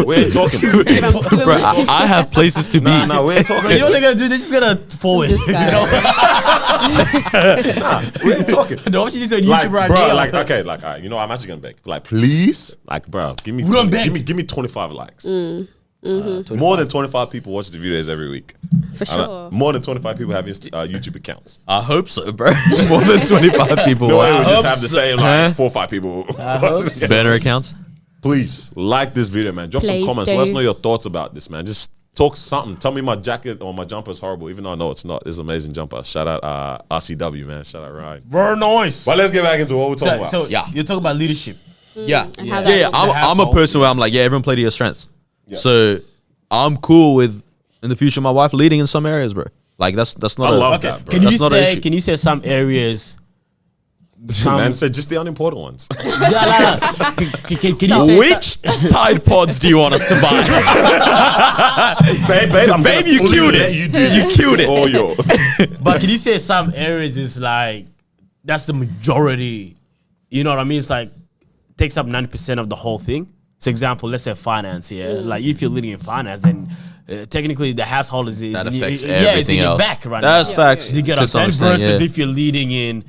[SPEAKER 4] We ain't talking.
[SPEAKER 2] Give him
[SPEAKER 3] Bro,
[SPEAKER 2] a-
[SPEAKER 3] I have places to be.
[SPEAKER 4] Nah, we ain't talking.
[SPEAKER 1] You know what they're gonna do? They're just gonna forward.
[SPEAKER 2] This guy.
[SPEAKER 4] What are you talking?
[SPEAKER 1] No, what you say on YouTube
[SPEAKER 4] Like,
[SPEAKER 1] right
[SPEAKER 4] bro,
[SPEAKER 1] now.
[SPEAKER 4] like, okay, like, all right, you know, I'm actually gonna beg. Like, please, like, bro, give me,
[SPEAKER 1] We don't
[SPEAKER 4] 20,
[SPEAKER 1] beg.
[SPEAKER 4] give me 25 likes. More than 25 people watch the videos every week.
[SPEAKER 2] For sure.
[SPEAKER 4] More than 25 people have YouTube accounts.
[SPEAKER 3] I hope so, bro. More than 25 people.
[SPEAKER 4] No way we
[SPEAKER 3] watch.
[SPEAKER 4] just have the same like 4 or 5 people.
[SPEAKER 3] Better accounts.
[SPEAKER 4] Please like this video, man. Drop
[SPEAKER 2] Please
[SPEAKER 4] some comments.
[SPEAKER 2] do.
[SPEAKER 4] Let us know your thoughts about this, man. Just talk something. Tell me my jacket or my jumper is horrible, even though I know it's not. It's an amazing jumper. Shout out RCW, man. Shout out Ryan.
[SPEAKER 1] Very nice.
[SPEAKER 4] But let's get back into what we're talking
[SPEAKER 1] So,
[SPEAKER 4] about.
[SPEAKER 1] yeah, you're talking about leadership.
[SPEAKER 3] Yeah.
[SPEAKER 2] And how
[SPEAKER 3] Yeah,
[SPEAKER 2] that
[SPEAKER 3] yeah.
[SPEAKER 2] looks.
[SPEAKER 3] I'm a
[SPEAKER 1] household.
[SPEAKER 3] person where I'm like, yeah, everyone play to your strengths. So I'm cool with in the future my wife leading in some areas, bro. Like that's not.
[SPEAKER 4] I
[SPEAKER 3] a,
[SPEAKER 4] love
[SPEAKER 1] Okay,
[SPEAKER 4] that, bro.
[SPEAKER 1] can you
[SPEAKER 3] That's not an
[SPEAKER 1] say?
[SPEAKER 3] issue.
[SPEAKER 1] Can you say some areas?
[SPEAKER 4] Man said just the unimportant ones.
[SPEAKER 1] Nah. Can you say
[SPEAKER 3] Which Tide Pods do you want us to buy?
[SPEAKER 4] babe, I'm
[SPEAKER 3] Babe,
[SPEAKER 4] gonna
[SPEAKER 3] you
[SPEAKER 4] fully
[SPEAKER 3] killed
[SPEAKER 4] let
[SPEAKER 3] it.
[SPEAKER 4] You do this.
[SPEAKER 3] killed
[SPEAKER 4] It's
[SPEAKER 3] it.
[SPEAKER 4] all yours.
[SPEAKER 1] But can you say some areas is like that's the majority? You know what I mean? It's like takes up 90% of the whole thing. So example, let's say finance. Yeah, like if you're leading in finance, then technically the household is
[SPEAKER 3] That
[SPEAKER 1] in,
[SPEAKER 3] affects
[SPEAKER 1] yeah, it's
[SPEAKER 3] everything
[SPEAKER 1] in your
[SPEAKER 3] else.
[SPEAKER 1] back right
[SPEAKER 3] That's
[SPEAKER 1] now.
[SPEAKER 3] facts.
[SPEAKER 1] You get
[SPEAKER 3] To
[SPEAKER 1] what I'm
[SPEAKER 3] some
[SPEAKER 1] saying?
[SPEAKER 3] extent,
[SPEAKER 1] Versus
[SPEAKER 3] yeah.
[SPEAKER 1] if you're leading in,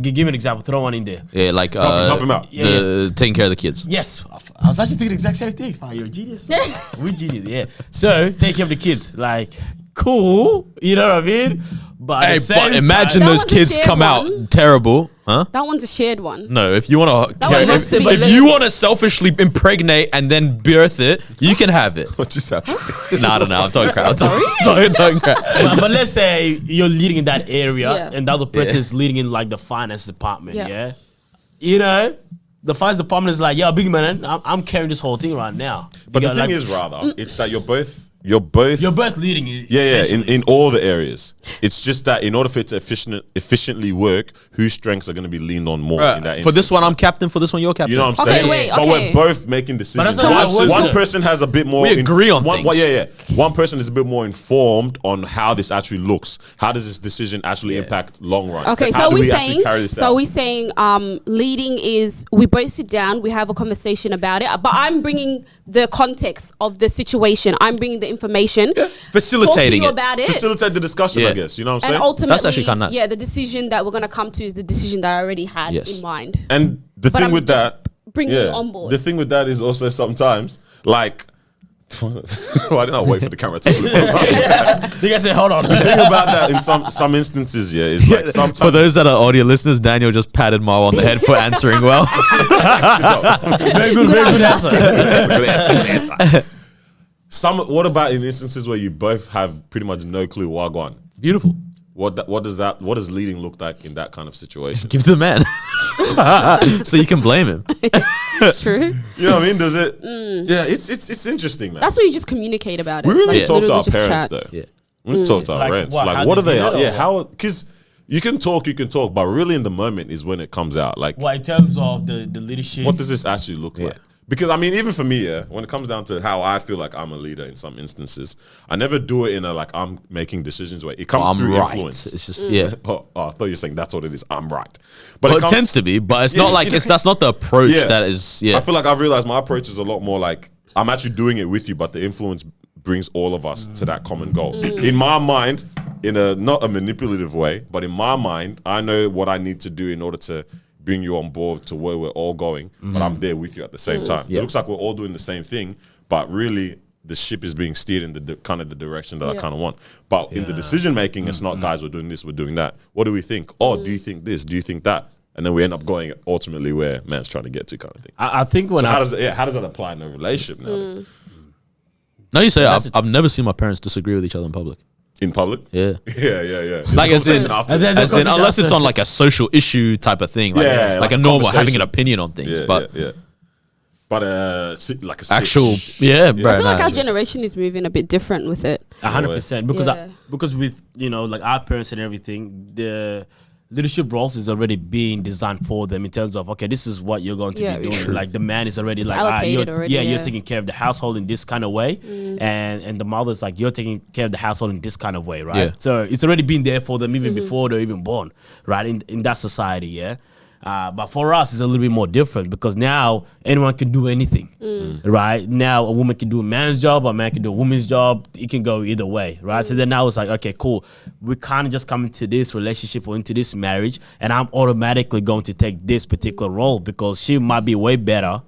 [SPEAKER 1] give me an example. Throw one in there.
[SPEAKER 3] Yeah, like
[SPEAKER 4] help him out.
[SPEAKER 3] taking care of the kids.
[SPEAKER 1] Yes, I was actually thinking the exact same thing. Wow, you're a genius. Man. We're genius, yeah. So take care of the kids, like cool. You know what I mean? But, at
[SPEAKER 3] Hey,
[SPEAKER 1] the same
[SPEAKER 3] but imagine
[SPEAKER 2] That
[SPEAKER 3] those
[SPEAKER 2] was a
[SPEAKER 3] kids
[SPEAKER 2] shared
[SPEAKER 3] come
[SPEAKER 2] one.
[SPEAKER 3] out terrible, huh?
[SPEAKER 2] That one's a shared one.
[SPEAKER 3] No, if you want to,
[SPEAKER 2] one has to be
[SPEAKER 3] if
[SPEAKER 2] shared.
[SPEAKER 3] you want to selfishly impregnate and then birth it, you can have it.
[SPEAKER 4] What just happened?
[SPEAKER 3] Nah, I don't know. I'm talking crap. I'm talking crap.
[SPEAKER 1] but let's say you're leading in that area,
[SPEAKER 2] Yeah.
[SPEAKER 1] and the other person is leading in like the finance department.
[SPEAKER 2] Yeah.
[SPEAKER 1] Yeah, you know, the finance department is like, "Yo, big man, I'm carrying this whole thing right now."
[SPEAKER 4] But
[SPEAKER 1] You
[SPEAKER 4] the
[SPEAKER 1] got,
[SPEAKER 4] thing
[SPEAKER 1] like,
[SPEAKER 4] is, rather, it's that you're both
[SPEAKER 1] you're both leading it.
[SPEAKER 4] Yeah,
[SPEAKER 1] essentially.
[SPEAKER 4] in all the areas. It's just that in order for it to efficiently work, whose strengths are going to be leaned on more in that
[SPEAKER 3] For this
[SPEAKER 4] instance.
[SPEAKER 3] one, I'm captain. For this one, you're captain.
[SPEAKER 4] You know what I'm
[SPEAKER 2] Okay,
[SPEAKER 4] saying?
[SPEAKER 2] wait,
[SPEAKER 4] But
[SPEAKER 2] okay.
[SPEAKER 4] we're both making decisions.
[SPEAKER 1] that's not how it works,
[SPEAKER 4] One
[SPEAKER 1] though.
[SPEAKER 4] person has a bit more.
[SPEAKER 3] We agree on
[SPEAKER 4] one,
[SPEAKER 3] things.
[SPEAKER 4] Yeah. One person is a bit more informed on how this actually looks. How does this decision actually impact long run?
[SPEAKER 2] Okay,
[SPEAKER 4] How
[SPEAKER 2] so
[SPEAKER 4] do
[SPEAKER 2] we're
[SPEAKER 4] we actually
[SPEAKER 2] saying,
[SPEAKER 4] carry this out?
[SPEAKER 2] leading is we both sit down, we have a conversation about it, but I'm bringing the context of the situation. I'm bringing the information,
[SPEAKER 3] Facilitating
[SPEAKER 2] talk to you
[SPEAKER 3] it.
[SPEAKER 2] about it,
[SPEAKER 4] Facilitate the discussion,
[SPEAKER 3] Yeah.
[SPEAKER 4] I guess. You know what I'm
[SPEAKER 2] and
[SPEAKER 4] saying?
[SPEAKER 2] ultimately,
[SPEAKER 3] That's actually kinda nice.
[SPEAKER 2] yeah, the decision that we're gonna come to is the decision that I already had
[SPEAKER 3] Yes.
[SPEAKER 2] in mind.
[SPEAKER 4] And the
[SPEAKER 2] But
[SPEAKER 4] thing
[SPEAKER 2] I'm
[SPEAKER 4] with
[SPEAKER 2] just
[SPEAKER 4] that,
[SPEAKER 2] bringing you on board.
[SPEAKER 4] The thing with that is also sometimes like. Why didn't I wait for the camera to move?
[SPEAKER 1] You guys say, hold on.
[SPEAKER 4] The thing about that in some instances, yeah, is like sometimes
[SPEAKER 3] For those that are audio listeners, Daniel just patted Marwa on the head for answering well.
[SPEAKER 1] Very good answer.
[SPEAKER 4] That's a good answer. What about in instances where you both have pretty much no clue wagwan?
[SPEAKER 3] Beautiful.
[SPEAKER 4] What does leading look like in that kind of situation?
[SPEAKER 3] Give it to the man. So you can blame him.
[SPEAKER 2] True.
[SPEAKER 4] You know what I mean? Does it? Yeah, it's interesting, man.
[SPEAKER 2] That's where you just communicate about it.
[SPEAKER 4] We really
[SPEAKER 2] Like,
[SPEAKER 4] talk to
[SPEAKER 2] literally
[SPEAKER 4] our
[SPEAKER 2] just
[SPEAKER 4] parents
[SPEAKER 2] chat.
[SPEAKER 4] though.
[SPEAKER 3] Yeah.
[SPEAKER 4] We talk to our
[SPEAKER 1] Like
[SPEAKER 4] parents.
[SPEAKER 1] what,
[SPEAKER 4] Like
[SPEAKER 1] how
[SPEAKER 4] what are
[SPEAKER 1] they
[SPEAKER 4] they?
[SPEAKER 1] do it,
[SPEAKER 4] Yeah,
[SPEAKER 1] or
[SPEAKER 4] how? Because you can talk, but really in the moment is when it comes out. Like
[SPEAKER 1] Well, in terms of the leadership,
[SPEAKER 4] what does this actually look like? Because I mean, even for me, yeah, when it comes down to how I feel like I'm a leader in some instances, I never do it in a like I'm making decisions way. It comes
[SPEAKER 3] I'm
[SPEAKER 4] through
[SPEAKER 3] right.
[SPEAKER 4] influence.
[SPEAKER 3] It's just yeah.
[SPEAKER 4] Oh, I thought you were saying that's what it is. I'm right, but
[SPEAKER 3] Well, it
[SPEAKER 4] comes-
[SPEAKER 3] tends to be, but it's not like that's not the approach
[SPEAKER 4] Yeah.
[SPEAKER 3] that is. Yeah.
[SPEAKER 4] I feel like I've realized my approach is a lot more like I'm actually doing it with you, but the influence brings all of us to that common goal. In my mind, in a not a manipulative way, but in my mind, I know what I need to do in order to bring you on board to where we're all going, but I'm there with you at the same time. It looks like we're all doing the same thing, but really the ship is being steered in the kind of the direction that I kind of want. But in the decision making, it's not guys, we're doing this, we're doing that. What do we think? Oh, do you think this? Do you think that? And then we end up going ultimately where man's trying to get to, kind of thing.
[SPEAKER 1] I think when
[SPEAKER 4] So how does that apply in a relationship now?
[SPEAKER 3] No, you say I've never seen my parents disagree with each other in public.
[SPEAKER 4] In public?
[SPEAKER 3] Yeah.
[SPEAKER 4] Yeah.
[SPEAKER 3] Like as in,
[SPEAKER 4] Conversation after.
[SPEAKER 1] And then the
[SPEAKER 3] as in
[SPEAKER 1] conversation
[SPEAKER 3] unless it's
[SPEAKER 1] after.
[SPEAKER 3] on like a social issue type of thing, like,
[SPEAKER 4] Yeah,
[SPEAKER 3] like
[SPEAKER 4] like
[SPEAKER 3] a
[SPEAKER 4] a
[SPEAKER 3] normal having
[SPEAKER 4] conversation.
[SPEAKER 3] an opinion on things,
[SPEAKER 4] Yeah,
[SPEAKER 3] but
[SPEAKER 4] yeah. But like a
[SPEAKER 3] actual,
[SPEAKER 4] sitch.
[SPEAKER 3] yeah, bro.
[SPEAKER 2] I feel like
[SPEAKER 3] nah.
[SPEAKER 2] our generation is moving a bit different with it.
[SPEAKER 1] 100% because
[SPEAKER 2] Yeah.
[SPEAKER 1] because with like our parents and everything, the leadership roles is already being designed for them in terms of okay, this is what you're going to
[SPEAKER 2] Yeah,
[SPEAKER 1] be doing.
[SPEAKER 2] true.
[SPEAKER 1] Like the man is already like
[SPEAKER 2] allocated
[SPEAKER 1] you're,
[SPEAKER 2] already,
[SPEAKER 1] you're
[SPEAKER 2] yeah.
[SPEAKER 1] taking care of the household in this kind of way, and the mother's like you're taking care of the household in this kind of way, right?
[SPEAKER 3] Yeah.
[SPEAKER 1] So it's already been there for them even before they're even born, right? In that society, yeah. But for us, it's a little bit more different because now anyone can do anything, right? Now a woman can do a man's job, a man can do a woman's job. It can go either way, right? So then now it's like, okay, cool. We kind of just come into this relationship or into this marriage, and I'm automatically going to take this particular role because she might be way better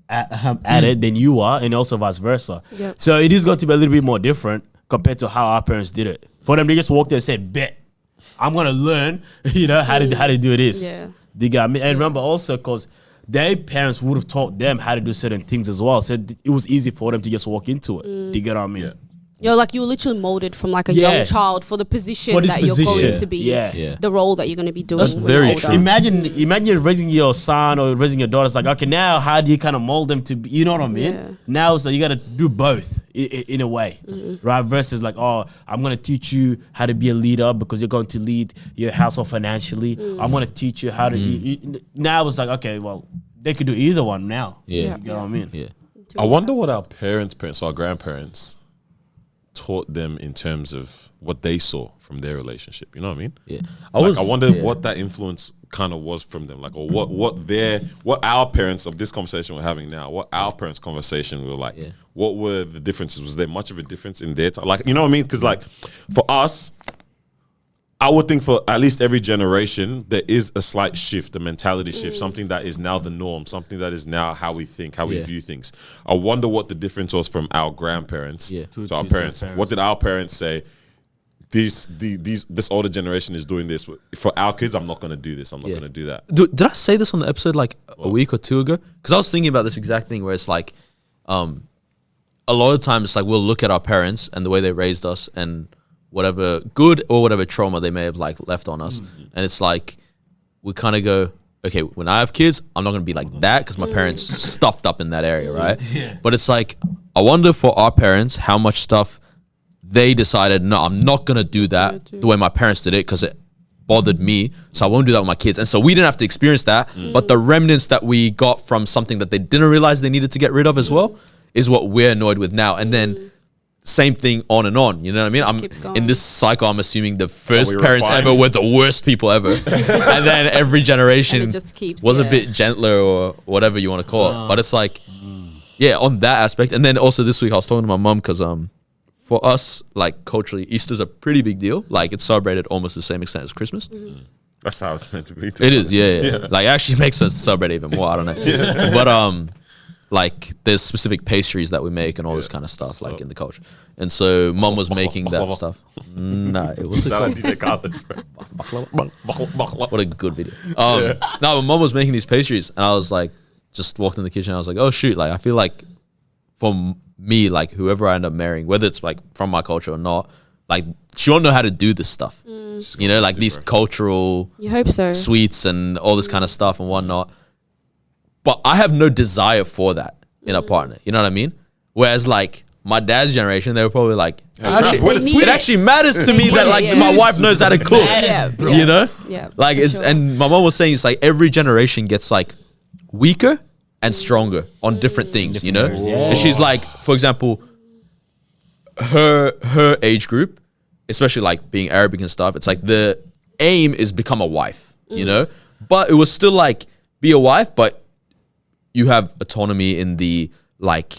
[SPEAKER 1] at it than you are, and also vice versa.
[SPEAKER 2] Yep.
[SPEAKER 1] So it is going to be a little bit more different compared to how our parents did it. For them, they just walked there and said, bet. I'm gonna learn, how to do this.
[SPEAKER 2] Yeah.
[SPEAKER 1] Do you get me? And remember also, because their parents would have taught them how to do certain things as well, so it was easy for them to just walk into it. Do you get what I mean?
[SPEAKER 4] Yeah.
[SPEAKER 2] You're like, you were literally molded from like a
[SPEAKER 1] Yeah.
[SPEAKER 2] young child for the position
[SPEAKER 1] For this
[SPEAKER 2] that you're
[SPEAKER 1] position.
[SPEAKER 2] going to be,
[SPEAKER 1] Yeah.
[SPEAKER 2] the role that you're going to be doing.
[SPEAKER 3] That's
[SPEAKER 2] when
[SPEAKER 3] very
[SPEAKER 2] you're older.
[SPEAKER 3] true.
[SPEAKER 1] Imagine you're raising your son or raising your daughter. It's like, okay, now how do you kind of mold them to be, you know what I mean?
[SPEAKER 2] Yeah.
[SPEAKER 1] Now it's like you got to do both in a way, right? Versus like, oh, I'm going to teach you how to be a leader because you're going to lead your household financially. I'm going to teach you how to, now it's like, okay, well, they could do either one now.
[SPEAKER 3] Yeah.
[SPEAKER 1] You know what I mean?
[SPEAKER 3] Yeah.
[SPEAKER 4] I wonder what our parents, our grandparents taught them in terms of what they saw from their relationship. You know what I mean?
[SPEAKER 3] Yeah.
[SPEAKER 4] I wonder what that influence kind of was from them, like, or what our parents of this conversation we're having now, what our parents' conversation were like.
[SPEAKER 3] Yeah.
[SPEAKER 4] What were the differences? Was there much of a difference in their time? Like, you know what I mean? Because like for us, I would think for at least every generation, there is a slight shift, a mentality shift, something that is now the norm, something that is now how we think, how we view things. I wonder what the difference was from our grandparents to our parents. What did our parents say? This older generation is doing this. For our kids, I'm not going to do this. I'm not going to do that.
[SPEAKER 3] Did I say this on the episode like a week or two ago? Because I was thinking about this exact thing where it's like, a lot of times, like we'll look at our parents and the way they raised us and whatever good or whatever trauma they may have like left on us, and it's like we kind of go, okay, when I have kids, I'm not gonna be like that because my parents stuffed up in that area, right? But it's like, I wonder for our parents how much stuff they decided, no, I'm not gonna do that the way my parents did it because it bothered me, so I won't do that with my kids. And so we didn't have to experience that, but the remnants that we got from something that they didn't realize they needed to get rid of as well is what we're annoyed with now. And then same thing on and on, you know what I mean?
[SPEAKER 2] Just keeps going.
[SPEAKER 3] In this cycle, I'm assuming the first
[SPEAKER 4] we
[SPEAKER 3] parents
[SPEAKER 4] refine.
[SPEAKER 3] ever were the worst people ever. And then every generation
[SPEAKER 2] And it just keeps,
[SPEAKER 3] was a
[SPEAKER 2] yeah.
[SPEAKER 3] bit gentler or whatever you want to call it. But it's like, yeah, on that aspect. And then also this week I was talking to my mum because for us, like culturally, Easter's a pretty big deal. Like it's celebrated almost the same extent as Christmas.
[SPEAKER 4] That's how it's meant to be.
[SPEAKER 3] It is, yeah. Like it actually makes us celebrate even more. I don't know. But like there's specific pastries that we make and all this kind of stuff, like in the culture. And so mum was making that
[SPEAKER 4] baklava.
[SPEAKER 3] stuff. Nah, it was
[SPEAKER 4] Shout out DJ Khaled.
[SPEAKER 3] what a good video. No, but mum was making these pastries, and I was like, just walked in the kitchen. I was like, oh shoot, like I feel like for me, like whoever I end up marrying, whether it's like from my culture or not, like she won't know how to do this stuff. You know, like these cultural
[SPEAKER 2] You hope so.
[SPEAKER 3] sweets and all this kind of stuff and whatnot. But I have no desire for that in a partner. You know what I mean? Whereas like my dad's generation, they were probably like, actually,
[SPEAKER 4] where the
[SPEAKER 2] sweets?
[SPEAKER 3] it actually matters to me that like
[SPEAKER 2] Yeah.
[SPEAKER 3] my wife knows how to cook.
[SPEAKER 2] Yeah,
[SPEAKER 3] You know?
[SPEAKER 2] Yeah,
[SPEAKER 3] Like
[SPEAKER 2] for
[SPEAKER 3] it's
[SPEAKER 2] sure.
[SPEAKER 3] and my mom was saying it's like every generation gets like weaker and stronger on different things, you know? And she's like, for example, her age group, especially like being Arabic and stuff, it's like the aim is become a wife, you know? But it was still like be a wife, but you have autonomy in the like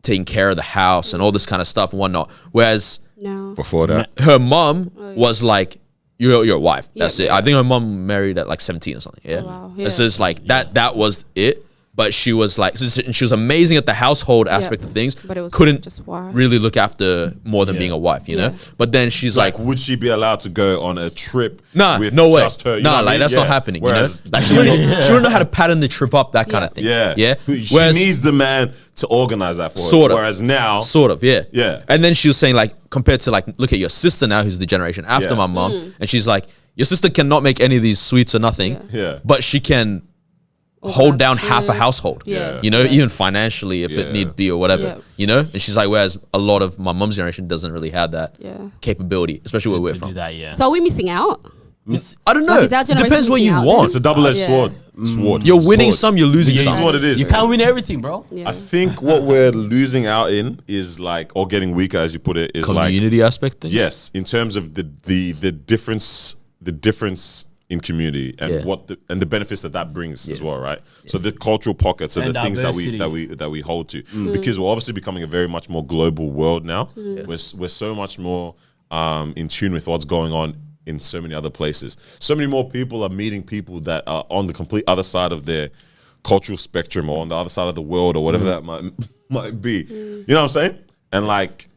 [SPEAKER 3] taking care of the house and all this kind of stuff and whatnot. Whereas
[SPEAKER 2] No.
[SPEAKER 4] Before that,
[SPEAKER 3] her mom was like, you're a wife. That's
[SPEAKER 2] Yeah.
[SPEAKER 3] it. I think her mom married at like 17 or something. Yeah.
[SPEAKER 2] Oh, wow.
[SPEAKER 3] And so it's like that was it. But she was like, she was amazing at the household aspect of things.
[SPEAKER 2] But it was
[SPEAKER 3] couldn't
[SPEAKER 2] just wife.
[SPEAKER 3] really look after more than being a wife, you know?
[SPEAKER 2] Yeah.
[SPEAKER 3] But then she's like,
[SPEAKER 4] would she be allowed to go on a trip?
[SPEAKER 3] nah,
[SPEAKER 4] with
[SPEAKER 3] no way.
[SPEAKER 4] just her? You know
[SPEAKER 3] Nah,
[SPEAKER 4] what I
[SPEAKER 3] like
[SPEAKER 4] mean?
[SPEAKER 3] that's
[SPEAKER 4] Yeah.
[SPEAKER 3] not happening,
[SPEAKER 4] Whereas,
[SPEAKER 3] you know? Like she wouldn't know how to pattern the trip up, that kind of thing.
[SPEAKER 4] yeah,
[SPEAKER 3] Yeah.
[SPEAKER 4] She
[SPEAKER 3] Whereas,
[SPEAKER 4] needs the man to organize that for
[SPEAKER 3] Sort
[SPEAKER 4] her.
[SPEAKER 3] of.
[SPEAKER 4] Whereas now,
[SPEAKER 3] Sort of, yeah.
[SPEAKER 4] Yeah.
[SPEAKER 3] And then she was saying, like, compared to, like, look at your sister now, who's the generation after
[SPEAKER 4] Yeah.
[SPEAKER 3] my mom. And she's like, your sister cannot make any of these sweets or nothing.
[SPEAKER 4] Yeah.
[SPEAKER 3] But she can hold
[SPEAKER 2] Organize
[SPEAKER 3] down half a
[SPEAKER 2] food.
[SPEAKER 3] household.
[SPEAKER 2] Yeah.
[SPEAKER 3] You know, even financially, if
[SPEAKER 4] Yeah.
[SPEAKER 3] it need be or whatever.
[SPEAKER 2] Yeah.
[SPEAKER 3] You know? And she's like, whereas a lot of my mom's generation doesn't really have that
[SPEAKER 2] Yeah.
[SPEAKER 3] capability, especially where we're
[SPEAKER 1] to do
[SPEAKER 3] from.
[SPEAKER 1] that, yeah.
[SPEAKER 2] So are we missing out?
[SPEAKER 3] I don't know.
[SPEAKER 2] Like, is our generation
[SPEAKER 3] Depends what you
[SPEAKER 2] missing out
[SPEAKER 3] want.
[SPEAKER 4] it's a double-edged
[SPEAKER 2] Yeah.
[SPEAKER 4] sword. Sword.
[SPEAKER 3] You're winning
[SPEAKER 4] Sword.
[SPEAKER 3] some, you're losing
[SPEAKER 4] This
[SPEAKER 3] some.
[SPEAKER 4] is what it is.
[SPEAKER 1] You can't win everything, bro.
[SPEAKER 2] Yeah.
[SPEAKER 4] I think what we're losing out in is like, or getting weaker, as you put it, is like
[SPEAKER 3] Community aspect thing?
[SPEAKER 4] yes, in terms of the difference in community and the benefits that brings as well, right? So the cultural pockets are
[SPEAKER 1] And
[SPEAKER 4] the things
[SPEAKER 1] diversity.
[SPEAKER 4] that we hold to because we're obviously becoming a very much more global world now. We're so much more in tune with what's going on in so many other places. So many more people are meeting people that are on the complete other side of their cultural spectrum or on the other side of the world or whatever that might be. You know what I'm saying? And like,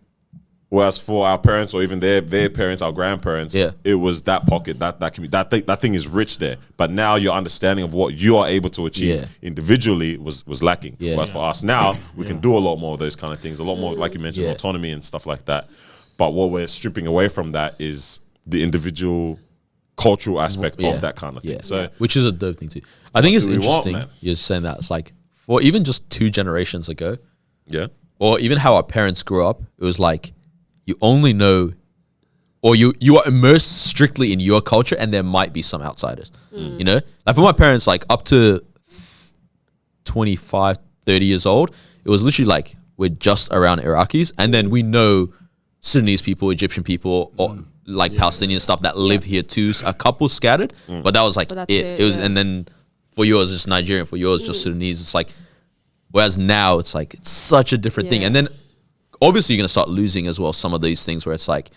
[SPEAKER 4] whereas for our parents or even their parents, our grandparents, it was that pocket, that thing is rich there. But now your understanding of what you are able to achieve individually was lacking. Whereas for us now, we can do a lot more of those kind of things, a lot more, like you mentioned, autonomy and stuff like that. But what we're stripping away from that is the individual cultural aspect of that kind of thing. So,
[SPEAKER 3] which is a dope thing too. I think it's interesting you're saying that. It's like for even just 2 generations ago, or even how our parents grew up, it was like you only know, or you are immersed strictly in your culture, and there might be some outsiders. You know, like for my parents, like up to 25, 30 years old, it was literally like we're just around Iraqis, and then we know Sudanese people, Egyptian people, or like Palestinian stuff that live here too. A couple scattered, but that was like it. It was, and then for yours, it's Nigerian. For yours, just Sudanese. It's like, whereas now it's like it's such a different thing. And then obviously you're gonna start losing as well some of these things where it's like,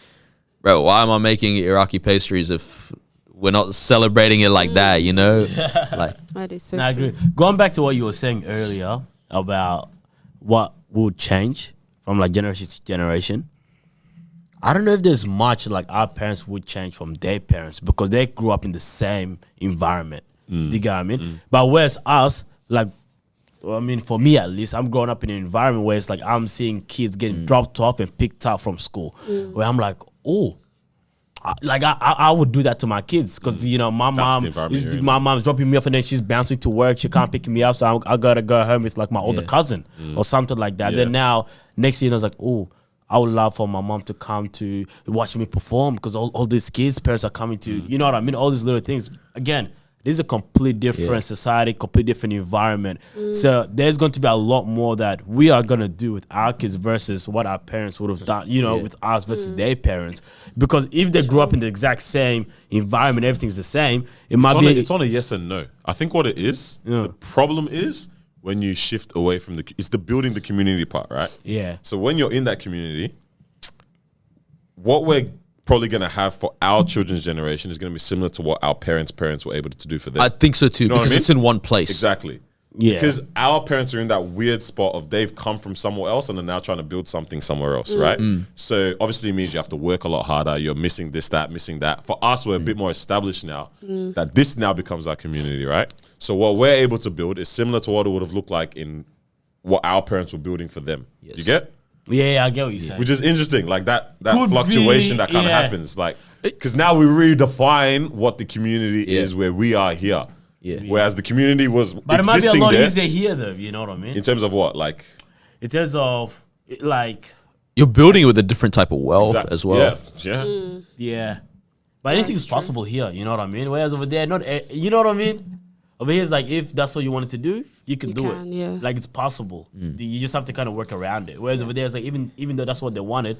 [SPEAKER 3] bro, why am I making Iraqi pastries if we're not celebrating it like that? You know, like
[SPEAKER 2] That is so
[SPEAKER 1] I
[SPEAKER 2] true.
[SPEAKER 1] agree. Going back to what you were saying earlier about what would change from like generation to generation, I don't know if there's much like our parents would change from their parents because they grew up in the same environment. Do you get what I mean? But whereas us, like, well, I mean, for me at least, I'm growing up in an environment where it's like I'm seeing kids getting dropped off and picked up from school. Where I'm like, oh, I would do that to my kids because you know my mom's dropping me off and then she's bouncing to work. She can't pick me up, so I gotta go home with like my older cousin or something like that. Then now next year I was like, oh, I would love for my mom to come to watch me perform because all these kids' parents are coming to, you know what I mean? All these little things. Again, this is a complete different society, complete different environment. So there's going to be a lot more that we are going to do with our kids versus what our parents would have done, you know, with us versus their parents. Because if they grew up in the exact same environment, everything's the same, it's
[SPEAKER 4] on a yes and no. I think what it is, the problem is, when you shift away from it's the building the community part, right?
[SPEAKER 1] Yeah.
[SPEAKER 4] So when you're in that community, what we're probably going to have for our children's generation is going to be similar to what our parents' parents were able to do for them.
[SPEAKER 3] I think so too,
[SPEAKER 4] You know what
[SPEAKER 3] because
[SPEAKER 4] I mean?
[SPEAKER 3] it's in one place.
[SPEAKER 4] Exactly.
[SPEAKER 1] Yeah.
[SPEAKER 4] Because our parents are in that weird spot of they've come from somewhere else and are now trying to build something somewhere else, right? So obviously it means you have to work a lot harder. You're missing this, that, missing that. For us, we're a bit more established now that this now becomes our community, right? So what we're able to build is similar to what it would have looked like in what our parents were building for them. You get?
[SPEAKER 1] Yeah, I get what you're saying.
[SPEAKER 4] Which is interesting, like that
[SPEAKER 1] Could
[SPEAKER 4] fluctuation
[SPEAKER 1] be,
[SPEAKER 4] that kind of happens. Like, because now we redefine what the community is where we are here. Whereas the community was
[SPEAKER 1] But it might be a
[SPEAKER 4] existing
[SPEAKER 1] lot
[SPEAKER 4] there.
[SPEAKER 1] easier here though, you know what I mean?
[SPEAKER 4] In terms of what? Like,
[SPEAKER 1] In terms of like,
[SPEAKER 3] You're building it with a different type of wealth as well.
[SPEAKER 1] yeah. But anything's possible here, you know what I mean? Whereas over there, you know what I mean? Over here, it's like if that's what you wanted to do, you can do it.
[SPEAKER 2] Yeah.
[SPEAKER 1] Like it's possible. You just have to kind of work around it. Whereas over there, it's like even though that's what they wanted,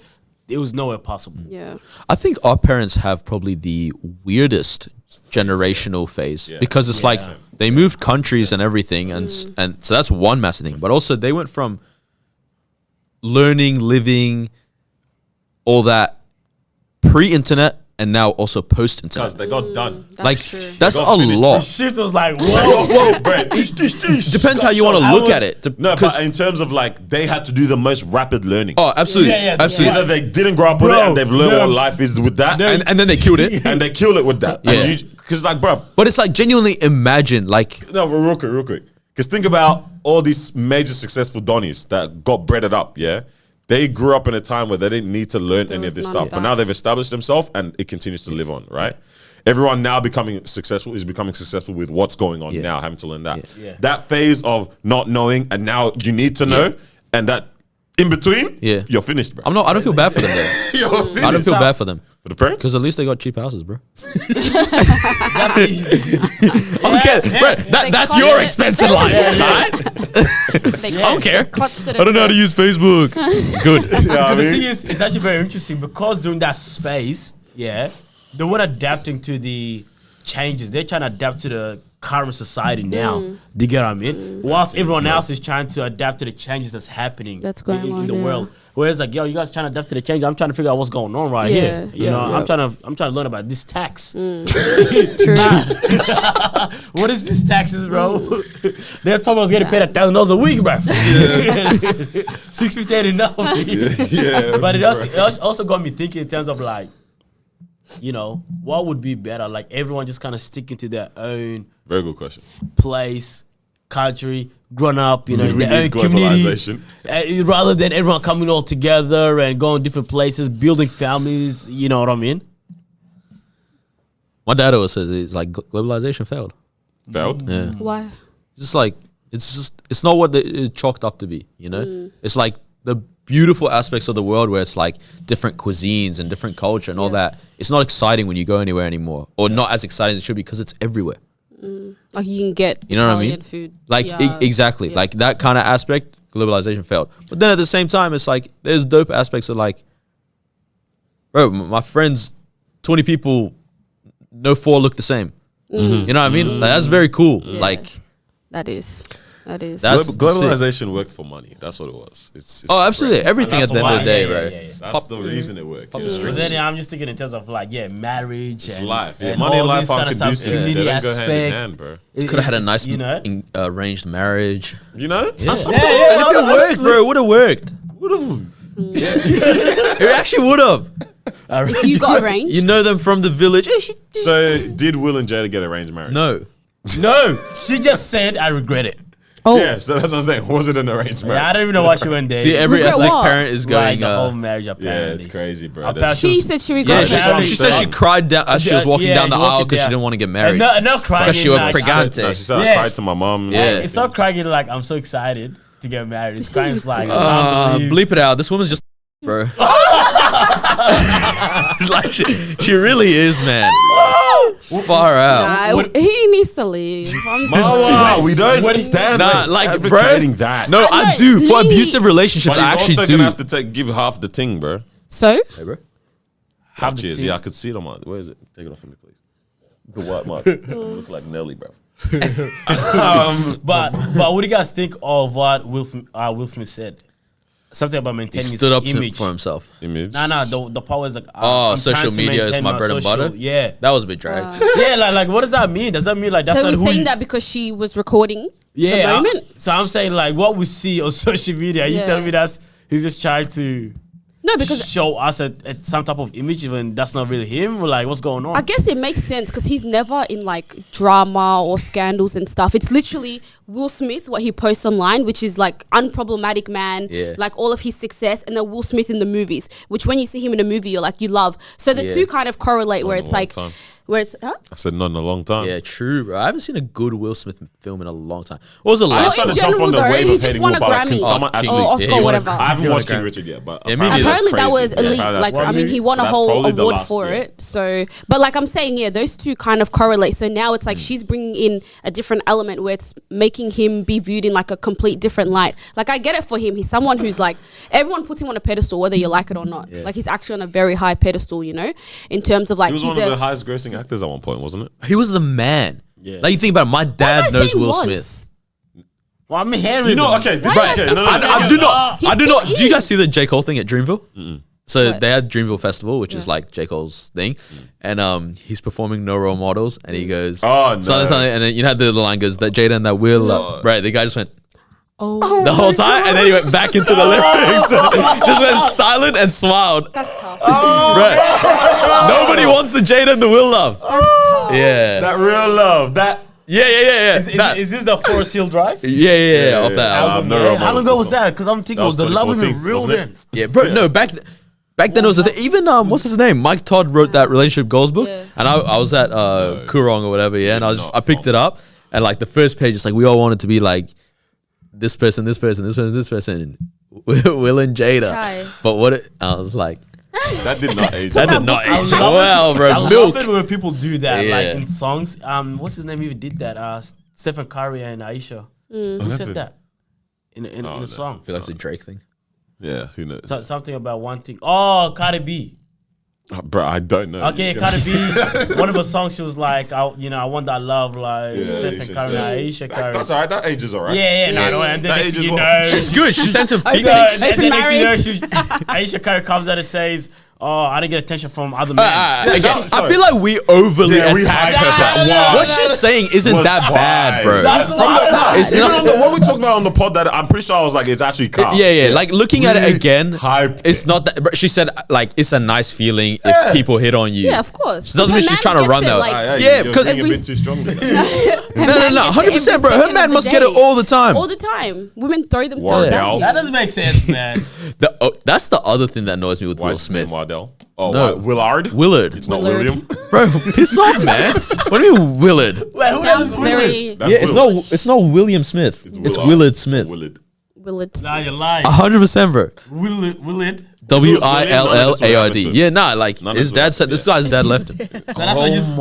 [SPEAKER 1] it was nowhere possible.
[SPEAKER 2] Yeah.
[SPEAKER 3] I think our parents have probably the weirdest generational phase because it's like they moved countries and everything, and so that's one massive thing. But also they went from learning, living, all that pre-internet and now also post-internet.
[SPEAKER 4] Because they got done.
[SPEAKER 3] That's a lot.
[SPEAKER 1] Shit was like, whoa,
[SPEAKER 4] bro.
[SPEAKER 3] Depends how you want to look at it.
[SPEAKER 4] No, but in terms of like, they had to do the most rapid learning.
[SPEAKER 3] Oh, absolutely. Absolutely.
[SPEAKER 4] Either they didn't grow up with it and they've learned what life is with that.
[SPEAKER 3] And then they killed it.
[SPEAKER 4] And they killed it with that. Because like, bro.
[SPEAKER 3] But it's like genuinely imagine like.
[SPEAKER 4] No, real quick. Because think about all these major successful Donnies that got breaded up, They grew up in a time where they didn't need to learn any of this stuff. But now they've established themselves and it continues to live on, right? Everyone now becoming successful with what's going on now, having to learn that. That phase of not knowing and now you need to know and that in between, you're finised, bro.
[SPEAKER 3] I don't feel bad for them though.
[SPEAKER 4] You're finished.
[SPEAKER 3] I don't feel bad for them.
[SPEAKER 4] For the parents?
[SPEAKER 3] Because at least they got cheap houses, bro. That's your expense in life, right? I don't care. I don't know how to use Facebook. Good.
[SPEAKER 1] The thing is, it's actually very interesting because during that space, they weren't adapting to the changes. They're trying to adapt to the current society now. Do you get what I mean? Whilst everyone else is trying to adapt to the changes that's happening
[SPEAKER 2] That's going
[SPEAKER 1] in
[SPEAKER 2] on,
[SPEAKER 1] the
[SPEAKER 2] yeah.
[SPEAKER 1] world. Whereas like, yo, you guys trying to adapt to the change. I'm trying to figure out what's going on right
[SPEAKER 2] Yeah,
[SPEAKER 1] here. You know,
[SPEAKER 2] yeah.
[SPEAKER 1] I'm trying to learn about this tax.
[SPEAKER 2] True.
[SPEAKER 1] What is this taxes, bro? They're talking about I was getting paid $1,000 a week, bro. $650 enough.
[SPEAKER 4] Yeah.
[SPEAKER 1] But it also got me thinking in terms of like, you know, what would be better? Like everyone just kind of sticking to their own
[SPEAKER 4] Very good question.
[SPEAKER 1] place, country, grown up, you know,
[SPEAKER 4] Did we
[SPEAKER 1] their own
[SPEAKER 4] need
[SPEAKER 1] community,
[SPEAKER 4] globalization?
[SPEAKER 1] rather than everyone coming all together and going different places, building families. You know what I mean?
[SPEAKER 3] My dad always says it's like globalization failed.
[SPEAKER 4] Failed?
[SPEAKER 3] Yeah.
[SPEAKER 2] Why?
[SPEAKER 3] Just like it's not what it's chalked up to be, you know. It's like the beautiful aspects of the world where it's like different cuisines and different culture and all that. It's not exciting when you go anywhere anymore, or not as exciting as it should be because it's everywhere.
[SPEAKER 2] Like you can get
[SPEAKER 3] You know what I
[SPEAKER 2] Italian
[SPEAKER 3] mean?
[SPEAKER 2] food.
[SPEAKER 3] Like
[SPEAKER 2] Yeah.
[SPEAKER 3] exactly,
[SPEAKER 2] Yeah.
[SPEAKER 3] like that kind of aspect, globalization failed. But then at the same time, it's like there's dope aspects of like, bro, my friends, 20 people, no 4 look the same. You know what I mean? Like, that's very cool. Like.
[SPEAKER 2] That is.
[SPEAKER 3] That's
[SPEAKER 4] Globalization worked for money. That's what it was. It's
[SPEAKER 3] Oh, absolutely. Everything at
[SPEAKER 1] That's
[SPEAKER 3] the end of
[SPEAKER 1] why-
[SPEAKER 3] the day,
[SPEAKER 1] yeah,
[SPEAKER 3] right?
[SPEAKER 1] yeah, yeah.
[SPEAKER 4] That's the reason it worked. Yeah.
[SPEAKER 1] But then I'm just thinking in terms of like, marriage
[SPEAKER 4] It's
[SPEAKER 1] and
[SPEAKER 4] life. Yeah,
[SPEAKER 1] and
[SPEAKER 4] money and
[SPEAKER 1] all
[SPEAKER 4] life
[SPEAKER 1] this
[SPEAKER 4] aren't
[SPEAKER 1] kind of stuff,
[SPEAKER 4] conducive. They
[SPEAKER 1] community
[SPEAKER 4] don't go hand in
[SPEAKER 1] aspect.
[SPEAKER 4] hand, bro.
[SPEAKER 3] Could have had a nice,
[SPEAKER 1] you know.
[SPEAKER 3] arranged marriage.
[SPEAKER 4] You know?
[SPEAKER 3] Yeah, if it worked, bro, it would have worked. It actually would have.
[SPEAKER 2] If you got arranged.
[SPEAKER 3] You know them from the village.
[SPEAKER 4] So did Will and Jada get arranged marriage?
[SPEAKER 3] No.
[SPEAKER 1] No, she just said I regret it.
[SPEAKER 2] Oh,
[SPEAKER 4] Yeah, so that's what I'm saying. Was it an arranged marriage?
[SPEAKER 1] Yeah, I don't even know why she went there.
[SPEAKER 3] See, every
[SPEAKER 2] Regret
[SPEAKER 3] ethnic
[SPEAKER 2] what?
[SPEAKER 3] parent is
[SPEAKER 1] like
[SPEAKER 3] going.
[SPEAKER 1] the whole marriage
[SPEAKER 4] Yeah,
[SPEAKER 1] apparently.
[SPEAKER 4] it's crazy, bro.
[SPEAKER 1] Apparently
[SPEAKER 4] That's-
[SPEAKER 2] she said she
[SPEAKER 3] Yeah,
[SPEAKER 2] regretted
[SPEAKER 1] Apparently-
[SPEAKER 3] she said she cried down as she was walking
[SPEAKER 1] Yeah,
[SPEAKER 3] down the
[SPEAKER 1] she
[SPEAKER 3] aisle
[SPEAKER 1] walking
[SPEAKER 3] because she
[SPEAKER 1] down.
[SPEAKER 3] didn't want to get married.
[SPEAKER 1] no crying.
[SPEAKER 3] Because she was
[SPEAKER 1] like,
[SPEAKER 3] pregnant.
[SPEAKER 4] No, she said I
[SPEAKER 1] Yeah.
[SPEAKER 4] cried to my mom.
[SPEAKER 1] Yeah,
[SPEAKER 3] Yeah.
[SPEAKER 1] it's not crying like I'm so excited to get married. It's crying like
[SPEAKER 3] Bleep it out. This woman's just bro. Like she really is, man. Far out.
[SPEAKER 2] Nah, he needs to leave. I'm
[SPEAKER 4] Mama, we don't
[SPEAKER 1] What-
[SPEAKER 4] stand
[SPEAKER 3] Nah,
[SPEAKER 4] for
[SPEAKER 3] like,
[SPEAKER 4] advocating
[SPEAKER 3] bro.
[SPEAKER 4] that.
[SPEAKER 3] No, I do. For
[SPEAKER 2] leave.
[SPEAKER 3] abusive relationships,
[SPEAKER 4] But
[SPEAKER 3] I
[SPEAKER 4] he's
[SPEAKER 3] actually
[SPEAKER 4] also
[SPEAKER 3] do.
[SPEAKER 4] gonna have to give half the thing, bro.
[SPEAKER 2] So
[SPEAKER 3] Hey, bro.
[SPEAKER 1] Have the
[SPEAKER 4] Cheers.
[SPEAKER 1] team.
[SPEAKER 4] Yeah, I could see it on my. Where is it? Take it off for me, please. The white mark. Look like Nelly, bro.
[SPEAKER 1] But what do you guys think of what Will Smith said? Something about
[SPEAKER 3] He
[SPEAKER 1] maintaining
[SPEAKER 3] stood up
[SPEAKER 1] his image.
[SPEAKER 3] for himself.
[SPEAKER 4] Image.
[SPEAKER 1] No, the power is like
[SPEAKER 3] Oh,
[SPEAKER 1] I'm
[SPEAKER 3] social
[SPEAKER 1] trying to
[SPEAKER 3] media is
[SPEAKER 1] maintain
[SPEAKER 3] my bread and
[SPEAKER 1] social-
[SPEAKER 3] butter?
[SPEAKER 1] Yeah,
[SPEAKER 3] That was a bit drag.
[SPEAKER 1] yeah. Like what does that mean? Does that mean like that's
[SPEAKER 2] so
[SPEAKER 1] not
[SPEAKER 2] he
[SPEAKER 1] who?
[SPEAKER 2] was saying
[SPEAKER 1] you-
[SPEAKER 2] that because she was recording
[SPEAKER 1] yeah,
[SPEAKER 2] the moment.
[SPEAKER 1] so I'm saying like what we see on social media. You
[SPEAKER 2] Yeah.
[SPEAKER 1] telling me that's he's just trying to
[SPEAKER 2] No, because
[SPEAKER 1] show us some type of image when that's not really him? Like what's going on?
[SPEAKER 2] I guess it makes sense because he's never in like drama or scandals and stuff. It's literally Will Smith, what he posts online, which is like unproblematic man,
[SPEAKER 3] Yeah.
[SPEAKER 2] like all of his success, and then Will Smith in the movies, which when you see him in a movie, you're like, you love. So the
[SPEAKER 3] Yeah.
[SPEAKER 2] two kind of correlate where
[SPEAKER 4] in a
[SPEAKER 2] it's
[SPEAKER 4] long
[SPEAKER 2] like,
[SPEAKER 4] time.
[SPEAKER 2] where it's, huh?
[SPEAKER 4] I said not in a long time.
[SPEAKER 3] Yeah, true, bro. I haven't seen a good Will Smith film in a long time. What was the
[SPEAKER 4] I'm
[SPEAKER 3] last
[SPEAKER 4] trying
[SPEAKER 2] in
[SPEAKER 4] to jump
[SPEAKER 2] general
[SPEAKER 4] on the
[SPEAKER 2] though,
[SPEAKER 4] wave
[SPEAKER 2] he
[SPEAKER 4] of
[SPEAKER 2] just
[SPEAKER 4] hating
[SPEAKER 2] won
[SPEAKER 4] Will,
[SPEAKER 2] a
[SPEAKER 4] but
[SPEAKER 2] Grammy.
[SPEAKER 4] can someone
[SPEAKER 3] Oh,
[SPEAKER 4] actually?
[SPEAKER 2] Or Oscar,
[SPEAKER 3] Yeah, he won a
[SPEAKER 2] whatever.
[SPEAKER 3] Grammy.
[SPEAKER 4] I haven't
[SPEAKER 3] He won a
[SPEAKER 4] watched King
[SPEAKER 3] Grammy.
[SPEAKER 4] Richard yet, but
[SPEAKER 3] Yeah, me neither.
[SPEAKER 2] Apparently that was
[SPEAKER 4] crazy.
[SPEAKER 2] elite.
[SPEAKER 4] Yeah, that's
[SPEAKER 2] Like
[SPEAKER 4] what
[SPEAKER 2] I mean, he won a
[SPEAKER 4] that's
[SPEAKER 2] whole
[SPEAKER 4] probably the
[SPEAKER 2] award
[SPEAKER 4] last,
[SPEAKER 2] for
[SPEAKER 4] yeah.
[SPEAKER 2] it. So, but like I'm saying, yeah, those two kind of correlate. So now it's like she's bringing in a different element where it's making him be viewed in like a complete different light. Like I get it for him. He's someone who's like everyone puts him on a pedestal, whether you like it or not.
[SPEAKER 3] Yeah.
[SPEAKER 2] Like he's actually on a very high pedestal, you know, in terms of like
[SPEAKER 4] He was
[SPEAKER 2] he's
[SPEAKER 4] one of
[SPEAKER 2] a.
[SPEAKER 4] the highest grossing actors at one point, wasn't it?
[SPEAKER 3] He was the man.
[SPEAKER 1] Yeah.
[SPEAKER 3] Like you think about it, my
[SPEAKER 2] Why
[SPEAKER 3] dad
[SPEAKER 2] am I
[SPEAKER 3] knows
[SPEAKER 2] saying
[SPEAKER 3] Will
[SPEAKER 2] was?
[SPEAKER 3] Smith.
[SPEAKER 1] Well, I'm hearing
[SPEAKER 4] You know,
[SPEAKER 1] them.
[SPEAKER 4] okay, this
[SPEAKER 2] Why
[SPEAKER 4] okay,
[SPEAKER 2] is
[SPEAKER 4] no,
[SPEAKER 2] it
[SPEAKER 4] no,
[SPEAKER 2] so
[SPEAKER 4] no.
[SPEAKER 3] I do not.
[SPEAKER 2] He
[SPEAKER 3] I do
[SPEAKER 2] still
[SPEAKER 3] not. Do you
[SPEAKER 2] is.
[SPEAKER 3] guys see the J Cole thing at Dreamville? So
[SPEAKER 2] What?
[SPEAKER 3] they had Dreamville Festival, which is like J Cole's thing, and he's performing No Role Models, and he goes,
[SPEAKER 4] Oh, no.
[SPEAKER 3] something, and then you know how the line goes that Jada and that Will, right? The guy just went
[SPEAKER 2] Oh,
[SPEAKER 3] the whole time, and then he went back into the lyrics, just went silent and smiled.
[SPEAKER 2] that's tough.
[SPEAKER 3] Right? Nobody wants the Jada and the Will love. Yeah,
[SPEAKER 4] That real love. That
[SPEAKER 3] yeah. That-
[SPEAKER 1] Is this the Forest Hill Drive?
[SPEAKER 3] yeah, off that album.
[SPEAKER 4] No
[SPEAKER 1] Yeah,
[SPEAKER 4] Role
[SPEAKER 1] how long
[SPEAKER 4] Models
[SPEAKER 1] ago
[SPEAKER 4] was
[SPEAKER 1] was
[SPEAKER 4] the
[SPEAKER 1] that? Because I'm thinking
[SPEAKER 4] That was
[SPEAKER 1] was the love even
[SPEAKER 4] 2014,
[SPEAKER 1] real
[SPEAKER 4] wasn't it?
[SPEAKER 1] then?
[SPEAKER 3] Yeah, bro. No, back then it was the thing. Even what's his name? Mike Todd wrote that relationship goals book,
[SPEAKER 2] Yeah.
[SPEAKER 3] and I was at Kurong or whatever, yeah, and I picked it up, and like the first page, it's like we all wanted to be like this person, this person, this person, this person, Will and Jada.
[SPEAKER 2] Chai.
[SPEAKER 3] But I was like,
[SPEAKER 4] That did not age.
[SPEAKER 3] that did not
[SPEAKER 1] I
[SPEAKER 3] age
[SPEAKER 1] love
[SPEAKER 3] well,
[SPEAKER 1] I
[SPEAKER 3] bro.
[SPEAKER 1] love
[SPEAKER 3] Milk.
[SPEAKER 1] it when people do that,
[SPEAKER 3] Yeah.
[SPEAKER 1] like in songs. What's his name even did that? Stephen Curry and Aisha. Who said that in a song?
[SPEAKER 3] I feel like it's a Drake thing.
[SPEAKER 4] Yeah, who knows?
[SPEAKER 1] Something about one thing. Oh, Cardi B.
[SPEAKER 4] Bro, I don't know.
[SPEAKER 1] Okay, Cardi B. One of her songs, she was like, I want that love, like Stephen Curry, Aisha Curry.
[SPEAKER 4] That's alright. That age is alright.
[SPEAKER 1] Yeah, no, and then
[SPEAKER 4] That
[SPEAKER 1] next
[SPEAKER 4] age
[SPEAKER 1] thing
[SPEAKER 4] is
[SPEAKER 1] you
[SPEAKER 4] what-
[SPEAKER 1] know,
[SPEAKER 3] She's good. She sends some feet
[SPEAKER 1] and
[SPEAKER 3] pics.
[SPEAKER 1] then
[SPEAKER 2] Open
[SPEAKER 1] next thing you know,
[SPEAKER 2] marriage.
[SPEAKER 1] Aisha Curry comes out and says, "Oh, I didn't get attention from other men."
[SPEAKER 3] Again, I feel like we overly
[SPEAKER 4] we
[SPEAKER 3] attack
[SPEAKER 4] hype
[SPEAKER 3] her.
[SPEAKER 4] her.
[SPEAKER 3] for-
[SPEAKER 4] Wow.
[SPEAKER 3] What she's saying isn't
[SPEAKER 4] Was
[SPEAKER 3] that bad, bro.
[SPEAKER 1] That's
[SPEAKER 3] It's
[SPEAKER 4] Even
[SPEAKER 3] not-
[SPEAKER 4] on the, what we talked about on the pod, that I'm pretty sure I was like, it's actually calm.
[SPEAKER 3] Yeah. Like looking at it
[SPEAKER 4] We
[SPEAKER 3] again,
[SPEAKER 4] hyped
[SPEAKER 3] it's
[SPEAKER 4] it.
[SPEAKER 3] not that. But she said like it's a nice feeling if people hit on you.
[SPEAKER 2] Yeah, of course.
[SPEAKER 3] It doesn't mean
[SPEAKER 2] Her
[SPEAKER 3] she's
[SPEAKER 2] man
[SPEAKER 3] trying to
[SPEAKER 2] gets
[SPEAKER 3] run
[SPEAKER 2] it,
[SPEAKER 3] that.
[SPEAKER 2] like-
[SPEAKER 3] Yeah,
[SPEAKER 4] you're
[SPEAKER 3] because
[SPEAKER 4] being a
[SPEAKER 2] every-
[SPEAKER 4] bit too strong with that.
[SPEAKER 2] Her
[SPEAKER 3] No,
[SPEAKER 2] man gets it
[SPEAKER 3] 100%, bro.
[SPEAKER 2] every
[SPEAKER 3] Her
[SPEAKER 2] second
[SPEAKER 3] man
[SPEAKER 2] of the
[SPEAKER 3] must get it
[SPEAKER 2] day.
[SPEAKER 3] all the time.
[SPEAKER 2] All the time. Women throw themselves
[SPEAKER 4] Wardell.
[SPEAKER 2] at
[SPEAKER 1] That
[SPEAKER 2] you.
[SPEAKER 1] doesn't make sense, man.
[SPEAKER 3] That's the other thing that annoys me with
[SPEAKER 4] Why
[SPEAKER 3] Will
[SPEAKER 4] is his name
[SPEAKER 3] Smith.
[SPEAKER 4] Wardell? Oh,
[SPEAKER 3] No.
[SPEAKER 4] Willard?
[SPEAKER 3] Willard.
[SPEAKER 4] It's not
[SPEAKER 2] Willard.
[SPEAKER 4] William.
[SPEAKER 3] Bro, piss off, man. What do you mean Willard?
[SPEAKER 1] Wait, who
[SPEAKER 2] Sounds
[SPEAKER 1] else is Willard?
[SPEAKER 2] very
[SPEAKER 4] That's
[SPEAKER 3] Yeah, it's not William Smith. It's
[SPEAKER 4] Willard.
[SPEAKER 3] Willard Smith.
[SPEAKER 4] Willard.
[SPEAKER 2] Willard.
[SPEAKER 1] Nah, you're lying.
[SPEAKER 3] 100%, bro.
[SPEAKER 1] Willard.
[SPEAKER 3] WILLARD. Yeah, nah, like
[SPEAKER 4] None of
[SPEAKER 3] his
[SPEAKER 4] us
[SPEAKER 3] dad
[SPEAKER 4] would
[SPEAKER 3] said
[SPEAKER 4] have
[SPEAKER 3] this guy's dad left him.
[SPEAKER 1] So that's what just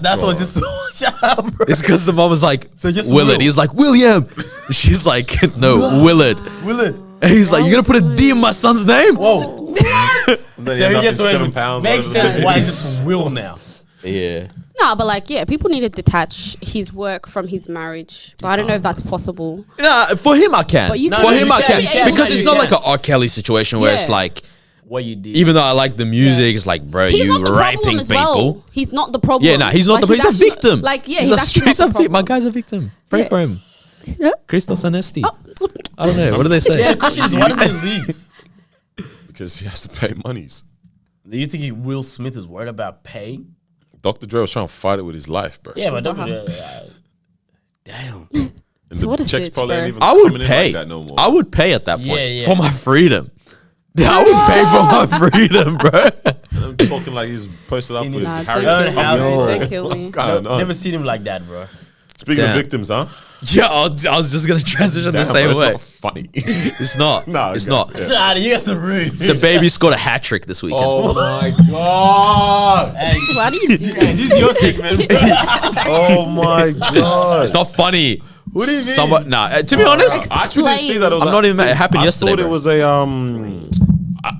[SPEAKER 1] that's what just shut up, bro.
[SPEAKER 3] It's because the mom was like,
[SPEAKER 1] just
[SPEAKER 3] Willard.
[SPEAKER 1] Will.
[SPEAKER 3] He's like, William. She's like, no, Willard.
[SPEAKER 1] Willard.
[SPEAKER 3] And he's like, you're going to put a D in my son's name?
[SPEAKER 1] Whoa.
[SPEAKER 4] And then
[SPEAKER 1] So
[SPEAKER 4] he
[SPEAKER 1] he
[SPEAKER 4] ended
[SPEAKER 1] just
[SPEAKER 4] up in
[SPEAKER 1] went
[SPEAKER 4] 7 pounds.
[SPEAKER 1] makes
[SPEAKER 4] whatever.
[SPEAKER 1] sense why it's just Will now.
[SPEAKER 3] Yeah.
[SPEAKER 2] Nah, but like, yeah, people need to detach his work from his marriage. But I don't know if that's possible.
[SPEAKER 3] Nah, for him, I can.
[SPEAKER 2] But you
[SPEAKER 3] For
[SPEAKER 2] can-
[SPEAKER 3] him,
[SPEAKER 2] you
[SPEAKER 3] I
[SPEAKER 2] can.
[SPEAKER 3] can.
[SPEAKER 2] Yeah,
[SPEAKER 3] Because
[SPEAKER 2] you
[SPEAKER 3] it's not
[SPEAKER 1] can.
[SPEAKER 3] like an R. Kelly situation where it's
[SPEAKER 2] Yeah.
[SPEAKER 3] like,
[SPEAKER 1] What you did.
[SPEAKER 3] even though I like the music, it's like, bro,
[SPEAKER 2] He's
[SPEAKER 3] you
[SPEAKER 2] not the
[SPEAKER 3] raping
[SPEAKER 2] problem as
[SPEAKER 3] people.
[SPEAKER 2] well. He's not the problem.
[SPEAKER 3] Yeah, nah, he's not
[SPEAKER 2] Like,
[SPEAKER 3] the. He's a
[SPEAKER 2] actually not-
[SPEAKER 3] victim.
[SPEAKER 2] Like, yeah,
[SPEAKER 3] he's
[SPEAKER 2] he's actually
[SPEAKER 3] he's
[SPEAKER 2] not
[SPEAKER 3] a
[SPEAKER 2] the
[SPEAKER 3] victim. My
[SPEAKER 2] problem.
[SPEAKER 3] guy's a victim. Pray
[SPEAKER 2] Yeah.
[SPEAKER 3] for him.
[SPEAKER 2] Yeah.
[SPEAKER 3] Christos Anesti.
[SPEAKER 2] Oh.
[SPEAKER 3] I don't know. What do they say?
[SPEAKER 1] Yeah, the question is, why does he leave?
[SPEAKER 4] Because he has to pay monies.
[SPEAKER 1] Do you think Will Smith is worried about paying?
[SPEAKER 4] Dr. Dre was trying to fight it with his life, bro.
[SPEAKER 1] Yeah, but don't damn.
[SPEAKER 4] And
[SPEAKER 2] So
[SPEAKER 4] the
[SPEAKER 2] what is
[SPEAKER 4] checks
[SPEAKER 2] it,
[SPEAKER 4] probably
[SPEAKER 2] bro?
[SPEAKER 4] ain't even
[SPEAKER 3] I would
[SPEAKER 4] coming in
[SPEAKER 3] pay.
[SPEAKER 4] like that no more.
[SPEAKER 3] I would pay at that point
[SPEAKER 1] Yeah.
[SPEAKER 3] for my freedom. Yeah, I would pay for my freedom, bro.
[SPEAKER 4] I'm talking like he's posted up
[SPEAKER 1] He
[SPEAKER 4] with
[SPEAKER 1] needs-
[SPEAKER 2] Nah,
[SPEAKER 4] Harry
[SPEAKER 2] don't
[SPEAKER 1] Potter.
[SPEAKER 2] kill me.
[SPEAKER 1] Yo.
[SPEAKER 2] Don't kill
[SPEAKER 4] What's
[SPEAKER 2] me.
[SPEAKER 4] going on?
[SPEAKER 1] Never seen him like that, bro.
[SPEAKER 4] Speaking
[SPEAKER 3] Damn.
[SPEAKER 4] of victims, huh?
[SPEAKER 3] Yeah, I was just gonna transition the
[SPEAKER 4] Damn,
[SPEAKER 3] same
[SPEAKER 4] bro, it's
[SPEAKER 3] way.
[SPEAKER 4] not funny.
[SPEAKER 3] It's not.
[SPEAKER 4] No,
[SPEAKER 3] it's
[SPEAKER 4] okay,
[SPEAKER 3] not.
[SPEAKER 4] yeah.
[SPEAKER 1] Nah, you guys are rude.
[SPEAKER 3] The baby scored a hat trick this weekend.
[SPEAKER 4] Oh my god!
[SPEAKER 1] Hey,
[SPEAKER 2] Why do you do that?
[SPEAKER 1] this is your segment.
[SPEAKER 4] Oh my god!
[SPEAKER 3] It's not funny.
[SPEAKER 1] What do you mean?
[SPEAKER 3] Somewhat, nah. To be honest,
[SPEAKER 4] I actually didn't see that. It was
[SPEAKER 3] I'm not even mad. It happened
[SPEAKER 4] I
[SPEAKER 3] yesterday.
[SPEAKER 4] thought it
[SPEAKER 3] bro.
[SPEAKER 4] was a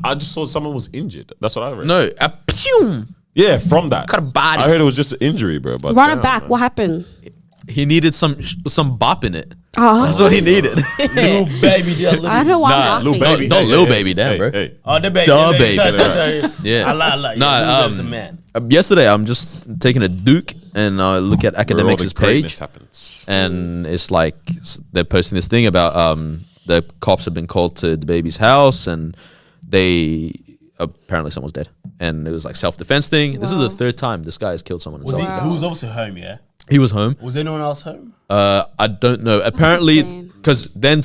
[SPEAKER 4] I just thought someone was injured. That's what I read.
[SPEAKER 3] No, a pew.
[SPEAKER 4] Yeah, from that.
[SPEAKER 3] Got a body.
[SPEAKER 4] I heard it was just an injury, bro. But
[SPEAKER 2] Run
[SPEAKER 4] damn,
[SPEAKER 2] it back.
[SPEAKER 4] man.
[SPEAKER 2] What happened?
[SPEAKER 3] He needed some bop in it.
[SPEAKER 2] Oh,
[SPEAKER 3] That's what he needed.
[SPEAKER 1] Little baby, dear little.
[SPEAKER 2] I don't know why
[SPEAKER 3] Nah,
[SPEAKER 2] I'm
[SPEAKER 4] Little
[SPEAKER 2] laughing.
[SPEAKER 4] baby.
[SPEAKER 3] No, Lil Baby, damn, bro.
[SPEAKER 4] Hey.
[SPEAKER 1] Oh, the baby.
[SPEAKER 3] The
[SPEAKER 1] the
[SPEAKER 3] baby.
[SPEAKER 1] Sorry.
[SPEAKER 3] Yeah.
[SPEAKER 1] I lie.
[SPEAKER 3] Nah,
[SPEAKER 1] Nah, a man.
[SPEAKER 3] Yesterday, I'm just taking a Duke and look at
[SPEAKER 4] Where all the
[SPEAKER 3] Academics'
[SPEAKER 4] greatness
[SPEAKER 3] page,
[SPEAKER 4] happens.
[SPEAKER 3] and it's like they're posting this thing about the cops have been called to the baby's house, and they apparently someone's dead, and it was like self-defense thing. This is the
[SPEAKER 2] Wow.
[SPEAKER 3] third time this guy has killed someone. in
[SPEAKER 1] Was he?
[SPEAKER 3] self-defense.
[SPEAKER 1] He was obviously home. Yeah.
[SPEAKER 3] He was home.
[SPEAKER 1] Was anyone else home?
[SPEAKER 3] I don't know. Apparently,
[SPEAKER 2] insane.
[SPEAKER 3] because then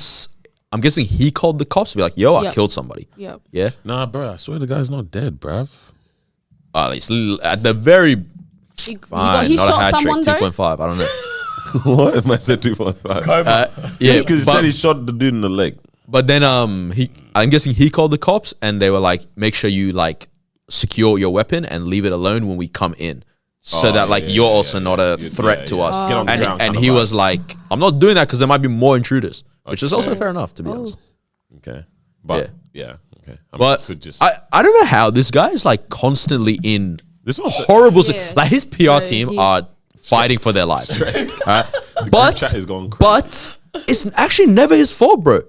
[SPEAKER 3] I'm guessing he called the cops to be like, "Yo, I
[SPEAKER 2] Yep.
[SPEAKER 3] killed somebody."
[SPEAKER 2] Yep.
[SPEAKER 3] Yeah.
[SPEAKER 4] Nah, bro. I swear the guy's not dead, bruv.
[SPEAKER 3] It's at the very fine.
[SPEAKER 2] He
[SPEAKER 3] Not a
[SPEAKER 2] shot
[SPEAKER 3] hat trick.
[SPEAKER 2] someone though.
[SPEAKER 3] 2.5. I don't know.
[SPEAKER 4] What? If I said 2.5.
[SPEAKER 1] Cobra.
[SPEAKER 3] Yeah,
[SPEAKER 4] Because he
[SPEAKER 3] but,
[SPEAKER 4] said he shot the dude in the leg.
[SPEAKER 3] but then I'm guessing he called the cops and they were like, "Make sure you like secure your weapon and leave it alone when we come in." So that like you're also not a threat to us.
[SPEAKER 4] Get on the
[SPEAKER 3] And
[SPEAKER 4] ground
[SPEAKER 3] and
[SPEAKER 4] kind
[SPEAKER 3] he
[SPEAKER 4] of
[SPEAKER 3] was
[SPEAKER 4] vibes.
[SPEAKER 3] like, "I'm not doing that because there might be more intruders," which is also fair enough to be honest.
[SPEAKER 4] Okay. But, yeah. Okay. I mean,
[SPEAKER 3] But
[SPEAKER 4] could just.
[SPEAKER 3] I don't know how this guy is like constantly in
[SPEAKER 4] This one's
[SPEAKER 3] horrible.
[SPEAKER 2] Yeah.
[SPEAKER 3] Like his PR
[SPEAKER 2] So
[SPEAKER 3] team
[SPEAKER 2] he-
[SPEAKER 3] are fighting for their lives. Alright? But
[SPEAKER 4] chat is going crazy.
[SPEAKER 3] but it's actually never his fault, bro.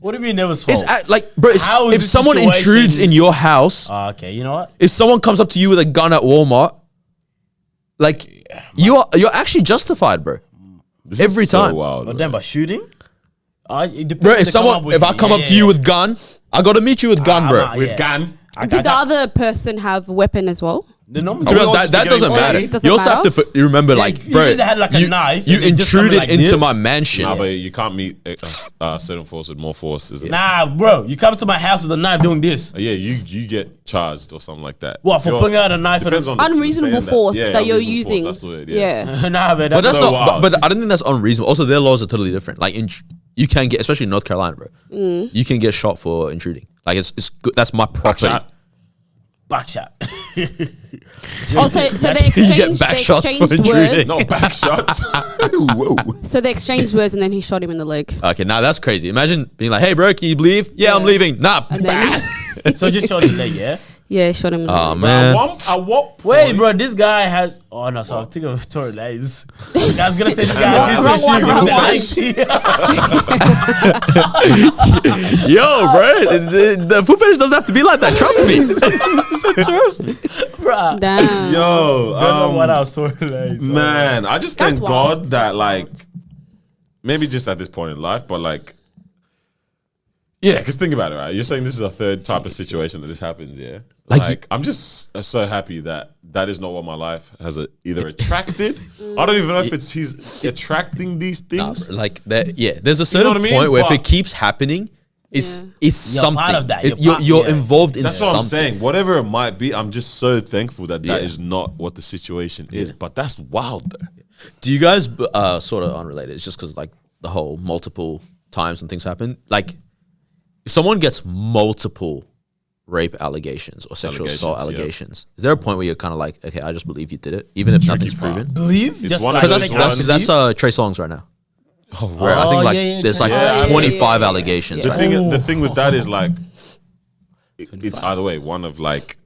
[SPEAKER 1] What do you mean never was fault?
[SPEAKER 3] It's like, bro,
[SPEAKER 1] How is
[SPEAKER 3] if
[SPEAKER 1] the
[SPEAKER 3] someone
[SPEAKER 1] situation-
[SPEAKER 3] intrudes in your house,
[SPEAKER 1] Okay, you know what?
[SPEAKER 3] if someone comes up to you with a gun at Walmart, like you're actually justified, bro.
[SPEAKER 4] This
[SPEAKER 3] every
[SPEAKER 4] is so
[SPEAKER 3] time.
[SPEAKER 4] wild,
[SPEAKER 1] But
[SPEAKER 4] bro.
[SPEAKER 1] then by shooting? It depends
[SPEAKER 3] Bro,
[SPEAKER 1] if
[SPEAKER 3] if
[SPEAKER 1] they
[SPEAKER 3] someone,
[SPEAKER 1] come up with
[SPEAKER 3] if I come up to you with gun, I gotta meet you with gun, bro.
[SPEAKER 1] I'm
[SPEAKER 4] With
[SPEAKER 1] yeah.
[SPEAKER 4] gun.
[SPEAKER 2] Did the other person have a weapon as well?
[SPEAKER 1] The normal
[SPEAKER 3] To be honest,
[SPEAKER 4] all just
[SPEAKER 3] that
[SPEAKER 4] together
[SPEAKER 3] doesn't
[SPEAKER 4] in
[SPEAKER 3] matter.
[SPEAKER 2] It doesn't
[SPEAKER 3] You also have to
[SPEAKER 2] matter?
[SPEAKER 3] remember,
[SPEAKER 1] Yeah,
[SPEAKER 3] like,
[SPEAKER 1] you
[SPEAKER 3] bro,
[SPEAKER 1] either had, like, a knife
[SPEAKER 3] you
[SPEAKER 1] and they just come
[SPEAKER 3] intruded
[SPEAKER 1] like
[SPEAKER 3] into
[SPEAKER 1] this.
[SPEAKER 3] my mansion.
[SPEAKER 4] Nah, but you can't meet certain force with more force, is it?
[SPEAKER 1] Nah, bro, you come to my house with a knife doing this.
[SPEAKER 4] Yeah, you get charged or something like that.
[SPEAKER 1] What, for
[SPEAKER 4] You're-
[SPEAKER 1] pulling out a knife?
[SPEAKER 4] Depends on the
[SPEAKER 2] Unreasonable
[SPEAKER 4] standard.
[SPEAKER 2] force
[SPEAKER 4] Yeah,
[SPEAKER 2] that you're
[SPEAKER 4] unreasonable
[SPEAKER 2] using.
[SPEAKER 4] force, that's the word,
[SPEAKER 2] Yeah.
[SPEAKER 1] Nah, man,
[SPEAKER 3] But that's
[SPEAKER 4] so
[SPEAKER 3] not.
[SPEAKER 4] wild.
[SPEAKER 3] But I don't think that's unreasonable. Also, their laws are totally different. Like, you can get, especially in North Carolina, bro. You can get shot for intruding. Like, it's good. That's my property.
[SPEAKER 4] Shot.
[SPEAKER 1] back shot.
[SPEAKER 2] Also, so they
[SPEAKER 3] You get
[SPEAKER 2] exchanged,
[SPEAKER 3] back
[SPEAKER 2] they
[SPEAKER 3] shots for
[SPEAKER 2] exchanged
[SPEAKER 3] intruding.
[SPEAKER 2] words.
[SPEAKER 4] No back shots. Whoa.
[SPEAKER 2] So they exchanged words, and then he shot him in the leg.
[SPEAKER 3] Okay, now that's crazy. Imagine being like, "Hey, bro, can you leave? Yeah, I'm
[SPEAKER 2] Yeah.
[SPEAKER 3] leaving." Nah.
[SPEAKER 2] And then,
[SPEAKER 1] So just shot the leg, yeah?
[SPEAKER 2] Yeah, shot him in the
[SPEAKER 3] Oh
[SPEAKER 2] leg.
[SPEAKER 3] man.
[SPEAKER 4] At what
[SPEAKER 1] Wait,
[SPEAKER 4] point-
[SPEAKER 1] bro, this guy has. Oh no, so I'm thinking of Tory Lanez. I was gonna say this guy has
[SPEAKER 2] Wrong
[SPEAKER 1] history
[SPEAKER 2] one,
[SPEAKER 1] with
[SPEAKER 2] wrong
[SPEAKER 1] the
[SPEAKER 2] one.
[SPEAKER 1] Nike.
[SPEAKER 3] Yo, bro, the foot fetish doesn't have to be like that. Trust me. Trust me.
[SPEAKER 1] Bruh.
[SPEAKER 2] Damn.
[SPEAKER 4] Yo,
[SPEAKER 1] Don't know what else Tory Lanez.
[SPEAKER 4] man, I just
[SPEAKER 2] That's
[SPEAKER 4] thank
[SPEAKER 2] wild.
[SPEAKER 4] God that like maybe just at this point in life, but like yeah, because think about it, right? You're saying this is a third type of situation that this happens, yeah?
[SPEAKER 3] Like
[SPEAKER 4] I'm just so happy that that is not what my life has either attracted. I don't even know if it's he's attracting these
[SPEAKER 3] Nah,
[SPEAKER 4] things.
[SPEAKER 3] bro, like that, yeah. There's a certain
[SPEAKER 4] what I mean?
[SPEAKER 3] point where if
[SPEAKER 4] But-
[SPEAKER 3] it keeps happening, it's it's
[SPEAKER 1] You're
[SPEAKER 3] something.
[SPEAKER 1] part of that.
[SPEAKER 3] You're
[SPEAKER 1] Yeah.
[SPEAKER 3] involved in
[SPEAKER 4] That's
[SPEAKER 3] something.
[SPEAKER 4] what I'm saying. Whatever it might be, I'm just so thankful that that
[SPEAKER 3] Yeah.
[SPEAKER 4] is not what the situation is. But that's wild though.
[SPEAKER 3] Do you guys sort of unrelated? It's just because like the whole multiple times and things happen. Like if someone gets multiple rape allegations or sexual assault
[SPEAKER 4] Allegations,
[SPEAKER 3] allegations, is there a point where you're kind of like, okay, I just believe you did it, even if nothing's
[SPEAKER 4] part.
[SPEAKER 3] proven?
[SPEAKER 1] Believe?
[SPEAKER 4] It's
[SPEAKER 1] Just
[SPEAKER 4] one of
[SPEAKER 3] Because
[SPEAKER 4] those
[SPEAKER 3] that's
[SPEAKER 4] ones-
[SPEAKER 3] Trey Songz right now.
[SPEAKER 4] Oh,
[SPEAKER 3] Where I
[SPEAKER 1] Oh,
[SPEAKER 3] think like
[SPEAKER 1] yeah, yeah,
[SPEAKER 3] there's like
[SPEAKER 4] yeah, yeah,
[SPEAKER 3] 25
[SPEAKER 2] yeah, yeah.
[SPEAKER 3] allegations.
[SPEAKER 4] The
[SPEAKER 3] right?
[SPEAKER 4] thing, the thing with that is like, it's either way. One of like,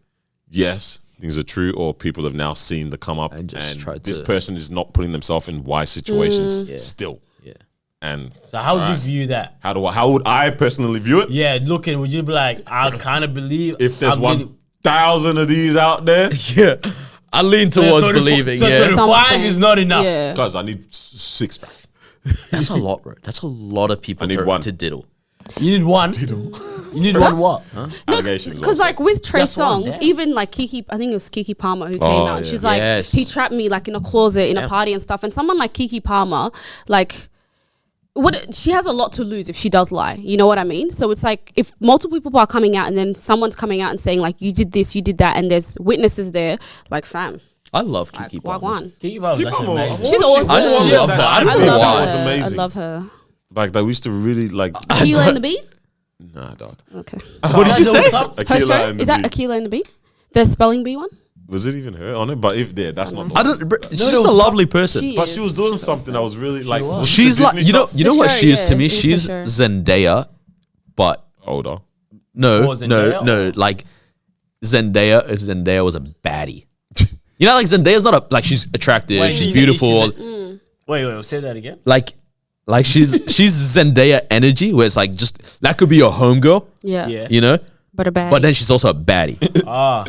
[SPEAKER 4] yes, things are true, or people have now seen the come up,
[SPEAKER 3] And
[SPEAKER 4] and,
[SPEAKER 3] just tried
[SPEAKER 4] this
[SPEAKER 3] to-
[SPEAKER 4] person is not putting themselves in wise situations
[SPEAKER 3] Yeah.
[SPEAKER 4] still.
[SPEAKER 3] Yeah.
[SPEAKER 4] And
[SPEAKER 1] So how would you
[SPEAKER 4] Alright.
[SPEAKER 1] view that?
[SPEAKER 4] how would I personally view it?
[SPEAKER 1] Yeah, looking, would you be like, I kind of believe
[SPEAKER 4] If there's
[SPEAKER 1] I'm
[SPEAKER 4] 1,000 of these out there,
[SPEAKER 3] Yeah. I lean towards believing.
[SPEAKER 1] So
[SPEAKER 3] yeah.
[SPEAKER 1] 25
[SPEAKER 2] Something.
[SPEAKER 1] is not enough.
[SPEAKER 2] Yeah.
[SPEAKER 4] because I need 6, bro.
[SPEAKER 3] That's a lot, bro. That's a lot of people
[SPEAKER 4] I need one.
[SPEAKER 3] to diddle.
[SPEAKER 1] You need one. You need one what?
[SPEAKER 4] Allegations.
[SPEAKER 2] Because like with Trey
[SPEAKER 1] Just one,
[SPEAKER 2] Songz,
[SPEAKER 1] damn.
[SPEAKER 2] even like Kiki, I think it was Kiki Palmer who came out. And
[SPEAKER 4] yeah.
[SPEAKER 2] she's like,
[SPEAKER 3] Yes.
[SPEAKER 2] he trapped me like in a closet in a party and stuff. And someone like Kiki Palmer, like, what she has a lot to lose if she does lie. You know what I mean? So it's like if multiple people are coming out and then someone's coming out and saying like you did this, you did that, and there's witnesses there, like fam,
[SPEAKER 3] I love
[SPEAKER 2] like
[SPEAKER 3] Kiki Palmer.
[SPEAKER 2] wagwan.
[SPEAKER 1] Kiki Palmer, that's
[SPEAKER 4] Palmer,
[SPEAKER 1] amazing.
[SPEAKER 2] She's awesome.
[SPEAKER 3] I just love her. I
[SPEAKER 2] I
[SPEAKER 3] don't know
[SPEAKER 2] love
[SPEAKER 3] why.
[SPEAKER 2] her.
[SPEAKER 4] was amazing.
[SPEAKER 2] I love her.
[SPEAKER 4] Like that we used to really like.
[SPEAKER 2] Aquila and the Bee.
[SPEAKER 4] Nah, dog.
[SPEAKER 2] Okay.
[SPEAKER 3] What did you say?
[SPEAKER 2] Her
[SPEAKER 4] Aquila
[SPEAKER 2] show
[SPEAKER 4] and
[SPEAKER 2] is
[SPEAKER 4] the
[SPEAKER 2] that
[SPEAKER 4] Bee.
[SPEAKER 2] Aquila and the Bee? The spelling bee one?
[SPEAKER 4] Was it even her on it? But if there, that's not. The
[SPEAKER 3] I
[SPEAKER 4] one.
[SPEAKER 3] don't. Bro, she's just a lovely person.
[SPEAKER 4] But she was doing something that was really like. was it
[SPEAKER 3] She's
[SPEAKER 4] the
[SPEAKER 3] like
[SPEAKER 4] Disney stuff?
[SPEAKER 3] you know
[SPEAKER 2] For
[SPEAKER 3] what
[SPEAKER 2] sure,
[SPEAKER 3] she is to
[SPEAKER 2] yeah.
[SPEAKER 3] me.
[SPEAKER 2] It is for
[SPEAKER 3] She's
[SPEAKER 2] sure.
[SPEAKER 3] Zendaya, but
[SPEAKER 4] Older.
[SPEAKER 3] no,
[SPEAKER 1] Oh, Zendaya?
[SPEAKER 3] no. Like Zendaya, if Zendaya was a baddie, you know, like Zendaya's not a like she's attractive,
[SPEAKER 1] Wait,
[SPEAKER 3] she's
[SPEAKER 1] she's-
[SPEAKER 3] beautiful.
[SPEAKER 1] she's Wait, say that again.
[SPEAKER 3] like she's Zendaya energy, where it's like just that could be your homegirl,
[SPEAKER 2] Yeah.
[SPEAKER 1] Yeah.
[SPEAKER 3] you know.
[SPEAKER 2] But a baddie.
[SPEAKER 3] But then she's also a baddie.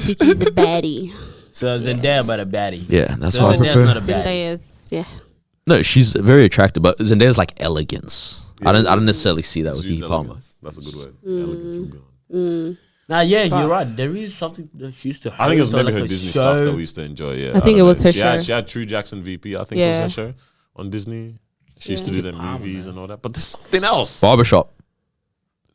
[SPEAKER 2] Kiki's a baddie.
[SPEAKER 1] So Zendaya, but a baddie.
[SPEAKER 3] Yeah, that's
[SPEAKER 1] So
[SPEAKER 3] what I
[SPEAKER 1] Zendaya's
[SPEAKER 3] prefer.
[SPEAKER 1] not a baddie.
[SPEAKER 2] Zendaya's, yeah.
[SPEAKER 3] No, she's very attractive, but Zendaya's like elegance. I don't necessarily see that with
[SPEAKER 4] She's
[SPEAKER 3] Kiki Palmer.
[SPEAKER 4] elegance. That's a good word. Elegance is good.
[SPEAKER 1] Nah, yeah, you're right. There is something that she used to.
[SPEAKER 4] I think it was
[SPEAKER 1] host,
[SPEAKER 4] maybe
[SPEAKER 1] like
[SPEAKER 4] her
[SPEAKER 1] a
[SPEAKER 4] Disney
[SPEAKER 1] show.
[SPEAKER 4] stuff that we used to enjoy. Yeah,
[SPEAKER 2] I think
[SPEAKER 4] don't
[SPEAKER 2] it was
[SPEAKER 4] know.
[SPEAKER 2] her
[SPEAKER 4] She had,
[SPEAKER 2] show.
[SPEAKER 4] she had True Jackson VP. I think
[SPEAKER 2] Yeah.
[SPEAKER 4] was her show on Disney. She used to do their movies and all that. But there's something else.
[SPEAKER 3] Barbershop.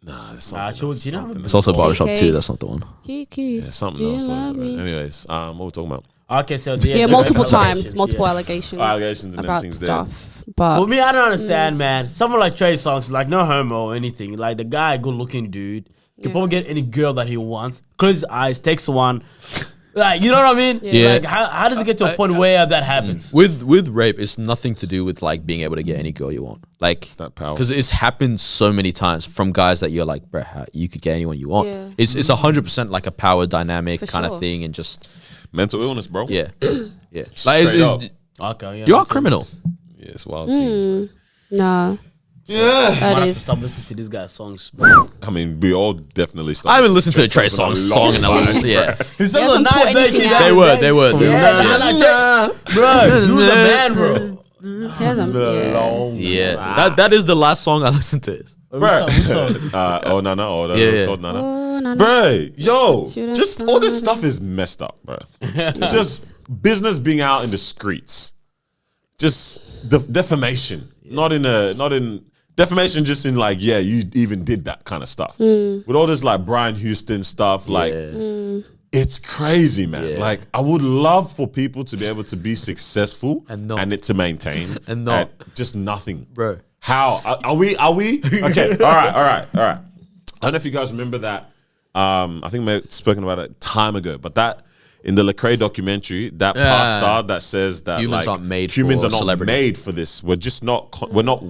[SPEAKER 4] Nah, there's
[SPEAKER 1] Nah,
[SPEAKER 4] something
[SPEAKER 1] she was-
[SPEAKER 4] else.
[SPEAKER 1] you know-
[SPEAKER 4] Something
[SPEAKER 3] It's also
[SPEAKER 4] else.
[SPEAKER 3] Barbershop
[SPEAKER 2] Okay.
[SPEAKER 3] too. That's not the one.
[SPEAKER 2] Kiki.
[SPEAKER 4] Yeah, something
[SPEAKER 2] You
[SPEAKER 4] else. What is
[SPEAKER 2] love
[SPEAKER 4] it?
[SPEAKER 2] me.
[SPEAKER 4] Anyways, what we talking about?
[SPEAKER 1] Okay, so
[SPEAKER 2] Yeah, multiple times, multiple allegations,
[SPEAKER 4] Allegations and
[SPEAKER 2] about
[SPEAKER 4] everything's there.
[SPEAKER 2] stuff. But
[SPEAKER 1] For me, I don't understand, man. Someone like Trey Songz, like no homo or anything. Like the guy, good looking dude, can probably get any girl that he wants. Close his eyes, takes one. Like, you know what I mean?
[SPEAKER 3] Yeah.
[SPEAKER 1] Like, how does it get to a point where that happens?
[SPEAKER 3] With rape, it's nothing to do with like being able to get any girl you want. Like
[SPEAKER 4] that power.
[SPEAKER 3] because it's happened so many times from guys that you're like, bro, you could get anyone you want.
[SPEAKER 2] Yeah.
[SPEAKER 3] It's 100% like a power dynamic
[SPEAKER 2] For
[SPEAKER 3] kind
[SPEAKER 2] sure.
[SPEAKER 3] of thing, and just
[SPEAKER 4] Mental illness, bro.
[SPEAKER 3] yeah, yeah. Like
[SPEAKER 4] Straight up.
[SPEAKER 1] Okay, yeah.
[SPEAKER 3] you are a criminal.
[SPEAKER 4] Yeah, it's wild scenes.
[SPEAKER 2] no,
[SPEAKER 4] Yeah.
[SPEAKER 2] that
[SPEAKER 1] I have to
[SPEAKER 2] is.
[SPEAKER 1] stop listening to this guy's songs. bro.
[SPEAKER 4] I mean, we all definitely started.
[SPEAKER 3] I haven't listened to a Trey
[SPEAKER 4] Songz
[SPEAKER 3] Songz song in a long time. Yeah,
[SPEAKER 1] His
[SPEAKER 2] He
[SPEAKER 1] songs are
[SPEAKER 2] hasn't put
[SPEAKER 1] nice, though,
[SPEAKER 2] anything
[SPEAKER 1] you
[SPEAKER 2] out.
[SPEAKER 1] know?
[SPEAKER 3] they were. They were.
[SPEAKER 1] Yeah,
[SPEAKER 3] Yeah,
[SPEAKER 1] like Trey, bro, he was a man, bro.
[SPEAKER 2] He hasn't- yeah.
[SPEAKER 3] yeah. That is the last song I listened to.
[SPEAKER 1] Which song?
[SPEAKER 4] Oh no, no, oh,
[SPEAKER 3] Yeah, yeah.
[SPEAKER 4] called Nana.
[SPEAKER 2] Oh, no, no.
[SPEAKER 4] Bro, yo,
[SPEAKER 2] Should've
[SPEAKER 4] just all this
[SPEAKER 2] done
[SPEAKER 4] stuff is messed up, bro. Just business being out in the streets, just the defamation, not in defamation, just in like, yeah, you even did that kind of stuff with all this like Brian Houston stuff, like. It's crazy, man.
[SPEAKER 3] Yeah.
[SPEAKER 4] Like, I would love for people to be able to be successful
[SPEAKER 3] And not.
[SPEAKER 4] it to maintain
[SPEAKER 3] And not.
[SPEAKER 4] just nothing,
[SPEAKER 3] Bro.
[SPEAKER 4] How are we? Okay, all right. I don't know if you guys remember that. I think we may have spoken about it time ago, but that in the Lecrae documentary, that part star that says that
[SPEAKER 3] Humans
[SPEAKER 4] like,
[SPEAKER 3] aren't made
[SPEAKER 4] humans
[SPEAKER 3] for
[SPEAKER 4] are not
[SPEAKER 3] celebrity.
[SPEAKER 4] made for this. We're just not. We're not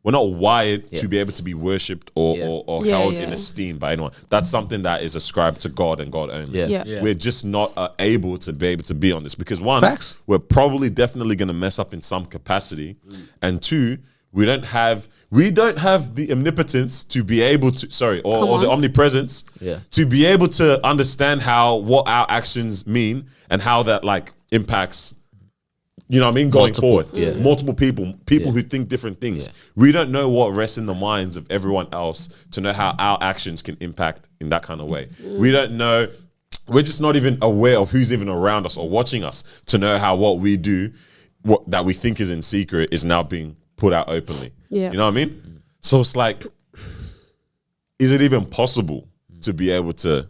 [SPEAKER 4] we're not wired to be able to be worshipped or held in
[SPEAKER 2] yeah.
[SPEAKER 4] esteem by anyone. That's something that is ascribed to God and God only.
[SPEAKER 2] Yeah.
[SPEAKER 4] We're just not able to be able to be on this because one,
[SPEAKER 3] Facts.
[SPEAKER 4] we're probably definitely going to mess up in some capacity, and two, we don't have the omnipotence to be able to or the omnipresence to be able to understand what our actions mean and how that like impacts, you know what I mean, going forward. Multiple people who think different things. We don't know what rests in the minds of everyone else to know how our actions can impact in that kind of way. We don't know. We're just not even aware of who's even around us or watching us to know how what we do, that we think is in secret, is now being put out openly. You know what I mean? So it's like, is it even possible to be able to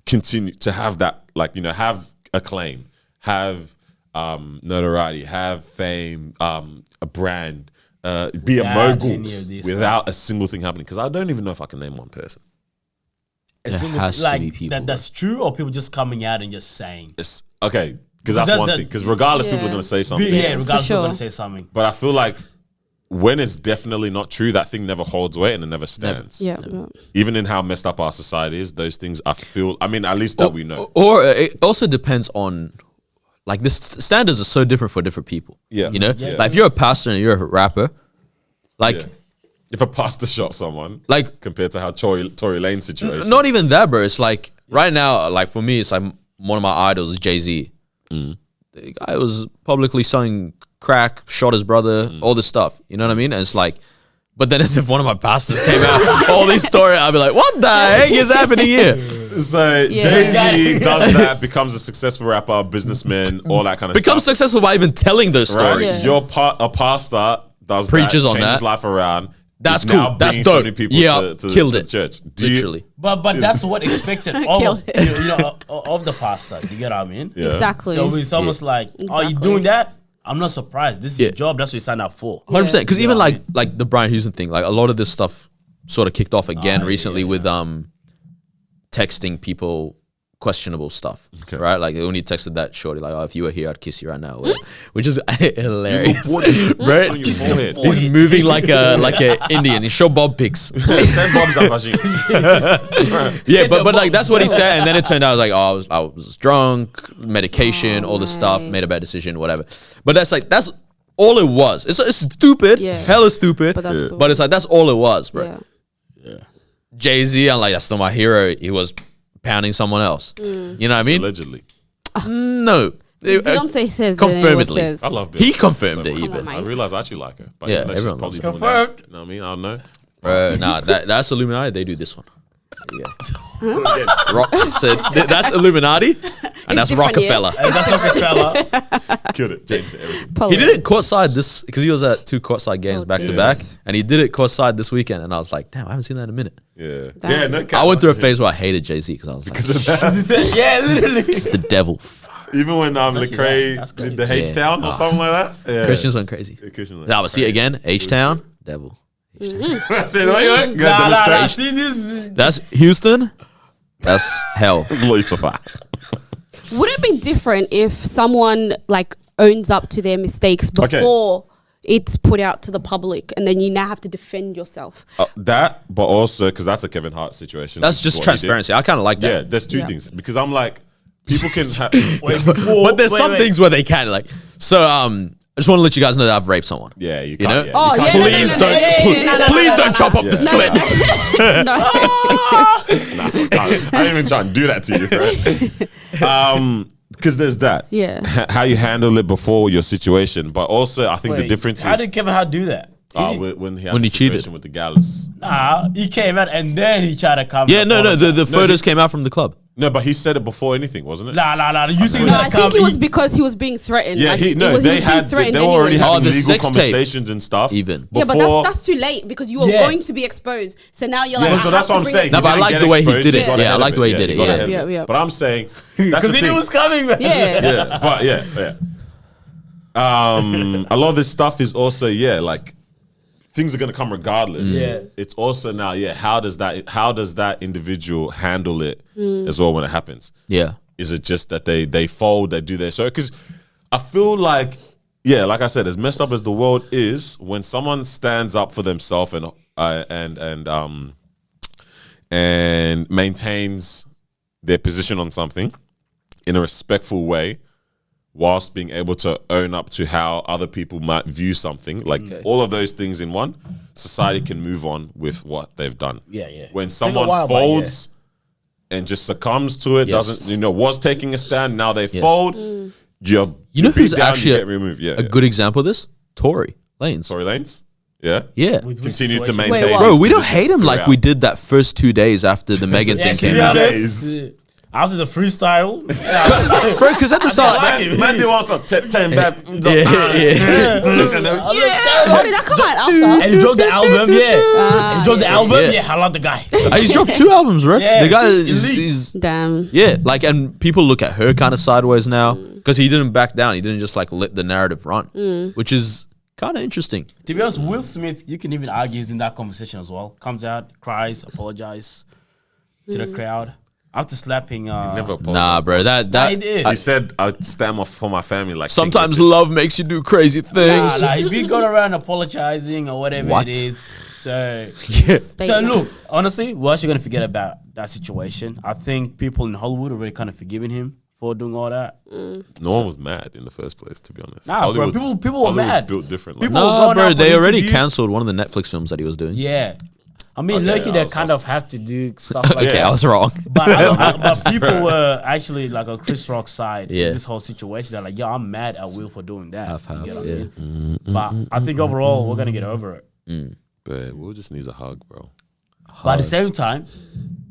[SPEAKER 4] continue to have that, like, you know, have acclaim, have notoriety, have fame, a brand, be a mogul without a single thing happening? Because I don't even know if I can name one person.
[SPEAKER 3] Has to be people.
[SPEAKER 1] That's true, or people just coming out and just saying.
[SPEAKER 4] It's okay, because that's one thing. Because regardless, people are going to say something.
[SPEAKER 1] Regardless,
[SPEAKER 2] sure.
[SPEAKER 1] people are going to say something.
[SPEAKER 4] But I feel like when it's definitely not true, that thing never holds weight and it never stands. Even in how messed up our society is, those things at least that we know.
[SPEAKER 3] Or it also depends on, like, the standards are so different for different people.
[SPEAKER 4] Yeah.
[SPEAKER 3] You know?
[SPEAKER 4] Yeah.
[SPEAKER 3] Like, if you're a pastor and you're a rapper, like...
[SPEAKER 4] Yeah. If a pastor shot someone,
[SPEAKER 3] like,
[SPEAKER 4] compared to how Tory Lanez situation.
[SPEAKER 3] Not even that, bro. It's like, right now, like, for me, it's like one of my idols is Jay-Z. The guy was publicly selling crack, shot his brother, all this stuff. You know what I mean? And it's like, but then as if one of my pastors came out, all these stories, I'd be like, what the heck is happening here?
[SPEAKER 4] So Jay-Z does that, becomes a successful rapper, businessman, all that kind of stuff.
[SPEAKER 3] Becomes successful by even telling those stories.
[SPEAKER 4] You're a pastor, does
[SPEAKER 3] Preaches
[SPEAKER 4] that,
[SPEAKER 3] on
[SPEAKER 4] changes
[SPEAKER 3] that.
[SPEAKER 4] life around.
[SPEAKER 3] That's
[SPEAKER 4] is
[SPEAKER 3] cool.
[SPEAKER 4] now
[SPEAKER 3] That's
[SPEAKER 4] bringing so
[SPEAKER 3] dope.
[SPEAKER 4] many people
[SPEAKER 3] Killed
[SPEAKER 4] to
[SPEAKER 3] it.
[SPEAKER 4] church.
[SPEAKER 3] Literally.
[SPEAKER 1] But that's what expected
[SPEAKER 2] Killed
[SPEAKER 1] of
[SPEAKER 2] it.
[SPEAKER 1] you know of the pastor. You get what I mean?
[SPEAKER 4] Yeah.
[SPEAKER 2] Exactly.
[SPEAKER 1] So it's almost like, oh, you doing that? I'm not surprised. This is your job. That's what you signed up for.
[SPEAKER 3] 100%. Because
[SPEAKER 1] You
[SPEAKER 3] even
[SPEAKER 1] know what I
[SPEAKER 3] like the Brian Houston thing, like a lot of this stuff sort of kicked off again recently with texting people questionable stuff, right? Like when he texted that shorty, like, oh, if you were here, I'd kiss you right now, which is hilarious.
[SPEAKER 4] Right? On your forehead.
[SPEAKER 3] He's moving like a Indian. He show Bob pics.
[SPEAKER 4] Send Bob's up, actually.
[SPEAKER 3] Yeah, but like that's what he said, and then it turned out like, oh, I was drunk, medication, all this stuff, made a bad decision, whatever. But that's all it was. It's stupid, hella stupid, but it's like that's all it was, bro. Jay-Z, I'm like, that's not my hero. He was pounding someone else. You know what I mean?
[SPEAKER 4] Allegedly.
[SPEAKER 3] No.
[SPEAKER 2] Beyonce says
[SPEAKER 3] confirmedly.
[SPEAKER 2] it.
[SPEAKER 4] I love Beyonce.
[SPEAKER 3] He confirmed
[SPEAKER 4] so
[SPEAKER 3] it
[SPEAKER 4] much.
[SPEAKER 3] even.
[SPEAKER 4] I realize I actually like her. But
[SPEAKER 3] Yeah,
[SPEAKER 4] you know, she's
[SPEAKER 3] everyone
[SPEAKER 4] probably
[SPEAKER 3] loves
[SPEAKER 4] doing
[SPEAKER 1] her.
[SPEAKER 4] that. You know what I mean? I don't know.
[SPEAKER 3] Nah, that's Illuminati. They do this one. Yeah. That's Illuminati, and that's
[SPEAKER 2] different,
[SPEAKER 3] Rockefeller.
[SPEAKER 1] And that's Rockefeller.
[SPEAKER 4] Killed it. Changed it. Everything.
[SPEAKER 3] He did it courtside because he was at 2 courtside games back to back, and he did it courtside this weekend. And I was like, damn, I haven't seen that in a minute.
[SPEAKER 4] Yeah.
[SPEAKER 2] Damn.
[SPEAKER 4] Yeah. No.
[SPEAKER 3] I went through a phase where I hated Jay-Z because I was like,
[SPEAKER 1] Yeah, literally.
[SPEAKER 3] it's the devil.
[SPEAKER 4] Even when
[SPEAKER 1] actually
[SPEAKER 4] Lecrae
[SPEAKER 1] that's
[SPEAKER 4] did
[SPEAKER 1] crazy.
[SPEAKER 4] the H-Town or something like that. Yeah.
[SPEAKER 3] Christians went crazy.
[SPEAKER 4] Christians
[SPEAKER 3] Now, but see it again, H-Town, devil.
[SPEAKER 4] That's it. Wait.
[SPEAKER 1] Nah, see this.
[SPEAKER 3] That's Houston. That's hell.
[SPEAKER 4] Lucifer.
[SPEAKER 2] Would it be different if someone like owns up to their mistakes before it's put out to the public, and then you now have to defend yourself?
[SPEAKER 4] That, but also because that's a Kevin Hart situation.
[SPEAKER 3] That's just transparency. I kind of like that.
[SPEAKER 4] Yeah, there's two things because I'm like, people can have.
[SPEAKER 3] But there's some things where they can like. So I just want to let you guys know that I've raped someone.
[SPEAKER 4] Yeah, you
[SPEAKER 3] You
[SPEAKER 4] can't.
[SPEAKER 3] know?
[SPEAKER 4] Yeah,
[SPEAKER 2] Oh,
[SPEAKER 4] you
[SPEAKER 2] yeah,
[SPEAKER 4] can't.
[SPEAKER 2] no, no, no, no,
[SPEAKER 3] Please don't chop up this clip.
[SPEAKER 2] No.
[SPEAKER 4] I ain't even trying to do that to you, right? Because there's that.
[SPEAKER 2] Yeah.
[SPEAKER 4] How you handle it before your situation, but also I think the difference
[SPEAKER 1] How
[SPEAKER 4] is
[SPEAKER 1] did Kevin Hart do that?
[SPEAKER 4] when he had
[SPEAKER 3] When
[SPEAKER 4] the
[SPEAKER 3] he cheated.
[SPEAKER 4] situation with the Gallus.
[SPEAKER 1] Nah, he came out and then he tried to come.
[SPEAKER 3] Yeah, no. The photos came out from the club.
[SPEAKER 4] No, but he said it before anything, wasn't it?
[SPEAKER 1] Nah. You think he's
[SPEAKER 2] No,
[SPEAKER 1] gonna
[SPEAKER 2] I
[SPEAKER 1] come?
[SPEAKER 2] think it was because he was being threatened.
[SPEAKER 4] Yeah,
[SPEAKER 2] Like,
[SPEAKER 4] they
[SPEAKER 2] was being threatened
[SPEAKER 4] were already
[SPEAKER 2] anyway.
[SPEAKER 3] Oh,
[SPEAKER 4] having
[SPEAKER 3] the
[SPEAKER 4] legal
[SPEAKER 3] sex tape.
[SPEAKER 4] conversations and stuff.
[SPEAKER 3] Even.
[SPEAKER 2] Yeah, but
[SPEAKER 4] before-
[SPEAKER 2] that's too late because you were
[SPEAKER 1] Yeah.
[SPEAKER 2] going to be exposed. So now you're like,
[SPEAKER 4] Yeah,
[SPEAKER 2] I
[SPEAKER 4] so
[SPEAKER 2] have
[SPEAKER 4] that's
[SPEAKER 2] to
[SPEAKER 4] what I'm
[SPEAKER 2] bring
[SPEAKER 4] saying.
[SPEAKER 2] it
[SPEAKER 3] No,
[SPEAKER 2] to
[SPEAKER 3] but I
[SPEAKER 2] the-
[SPEAKER 3] like
[SPEAKER 4] Get
[SPEAKER 3] the way he
[SPEAKER 4] exposed,
[SPEAKER 3] did
[SPEAKER 4] he
[SPEAKER 3] it.
[SPEAKER 4] got
[SPEAKER 3] Yeah, I
[SPEAKER 4] ahead
[SPEAKER 3] like
[SPEAKER 4] of
[SPEAKER 3] the way he
[SPEAKER 4] it.
[SPEAKER 3] did it.
[SPEAKER 4] He got
[SPEAKER 3] Yeah.
[SPEAKER 4] ahead of it.
[SPEAKER 2] Yeah.
[SPEAKER 4] But I'm saying that's
[SPEAKER 1] Because
[SPEAKER 4] the
[SPEAKER 1] he knew
[SPEAKER 4] thing.
[SPEAKER 1] it was coming, man.
[SPEAKER 2] Yeah.
[SPEAKER 4] Yeah, but yeah. A lot of this stuff is also like things are gonna come regardless.
[SPEAKER 1] Yeah.
[SPEAKER 4] It's also now how does that individual handle it as well when it happens?
[SPEAKER 3] Yeah.
[SPEAKER 4] Is it just that they fold, they do their show? Because I feel like Yeah, like I said, as messed up as the world is, when someone stands up for themselves and maintains their position on something in a respectful way, whilst being able to own up to how other people might view something, like all of those things in one, society can move on with what they've done.
[SPEAKER 1] Yeah.
[SPEAKER 4] When
[SPEAKER 1] Take a
[SPEAKER 4] someone
[SPEAKER 1] while, but
[SPEAKER 4] folds and just succumbs to it,
[SPEAKER 3] Yes.
[SPEAKER 4] doesn't, was taking a stand, now they fold, you're
[SPEAKER 3] You know
[SPEAKER 4] beat
[SPEAKER 3] who's
[SPEAKER 4] down,
[SPEAKER 3] actually
[SPEAKER 4] you get removed. Yeah,
[SPEAKER 3] a good example of this? Tory Lanez.
[SPEAKER 4] Tory Lanez. Yeah.
[SPEAKER 3] Yeah.
[SPEAKER 4] Continue to
[SPEAKER 1] situation?
[SPEAKER 4] maintain.
[SPEAKER 2] Wait, what?
[SPEAKER 3] Bro,
[SPEAKER 4] his
[SPEAKER 3] we don't
[SPEAKER 4] position
[SPEAKER 3] hate him like
[SPEAKER 4] throughout.
[SPEAKER 3] we did that first 2 days after the Megan thing came out.
[SPEAKER 1] After the freestyle,
[SPEAKER 3] Bro, because at the start,
[SPEAKER 4] Man, they want some 10 back.
[SPEAKER 2] Oh, did that come out after?
[SPEAKER 1] and he dropped the album. Yeah, he dropped the album.
[SPEAKER 3] Yeah.
[SPEAKER 1] Yeah, I love the guy.
[SPEAKER 3] he's dropped 2 albums, bro.
[SPEAKER 1] Yeah,
[SPEAKER 3] The guy
[SPEAKER 1] it's
[SPEAKER 3] is,
[SPEAKER 1] elite.
[SPEAKER 3] he's
[SPEAKER 2] Damn.
[SPEAKER 3] yeah, like, and people look at her kind of sideways now because he didn't back down. He didn't just like let the narrative run, which is kind of interesting.
[SPEAKER 1] To be honest, Will Smith, you can even argue he's in that conversation as well. Comes out, cries, apologizes to the crowd after slapping.
[SPEAKER 4] Never apologized.
[SPEAKER 3] Nah, bro, that
[SPEAKER 1] he did.
[SPEAKER 4] He said, "I stand up for my family." Like
[SPEAKER 3] sometimes
[SPEAKER 4] King
[SPEAKER 3] love makes you do crazy things.
[SPEAKER 1] Nah, if you go around apologizing or whatever
[SPEAKER 3] What?
[SPEAKER 1] it is, so
[SPEAKER 3] Yeah.
[SPEAKER 1] so look, honestly, we're actually gonna forget about that situation. I think people in Hollywood are already kind of forgiving him for doing all that.
[SPEAKER 4] No one was mad in the first place, to be honest.
[SPEAKER 1] Nah, bro, people were
[SPEAKER 4] Hollywood's
[SPEAKER 1] mad.
[SPEAKER 4] built differently.
[SPEAKER 1] People-
[SPEAKER 3] No,
[SPEAKER 1] going
[SPEAKER 3] bro,
[SPEAKER 1] out for
[SPEAKER 3] they already
[SPEAKER 1] interviews.
[SPEAKER 3] cancelled one of the Netflix films that he was doing.
[SPEAKER 1] Yeah, I mean,
[SPEAKER 4] Okay,
[SPEAKER 1] lucky
[SPEAKER 4] I
[SPEAKER 1] they
[SPEAKER 4] was
[SPEAKER 1] kind
[SPEAKER 4] so-
[SPEAKER 1] of have to do stuff like
[SPEAKER 3] Okay,
[SPEAKER 1] that.
[SPEAKER 3] I was wrong.
[SPEAKER 1] But people were actually like on Chris Rock's side
[SPEAKER 3] Yeah.
[SPEAKER 1] in this whole situation. They're like, "Yeah, I'm mad at Will for doing that."
[SPEAKER 3] Half,
[SPEAKER 1] You get what I
[SPEAKER 3] yeah.
[SPEAKER 1] mean? But I think overall we're gonna get over it.
[SPEAKER 4] But Will just needs a hug, bro.
[SPEAKER 1] But at the same time,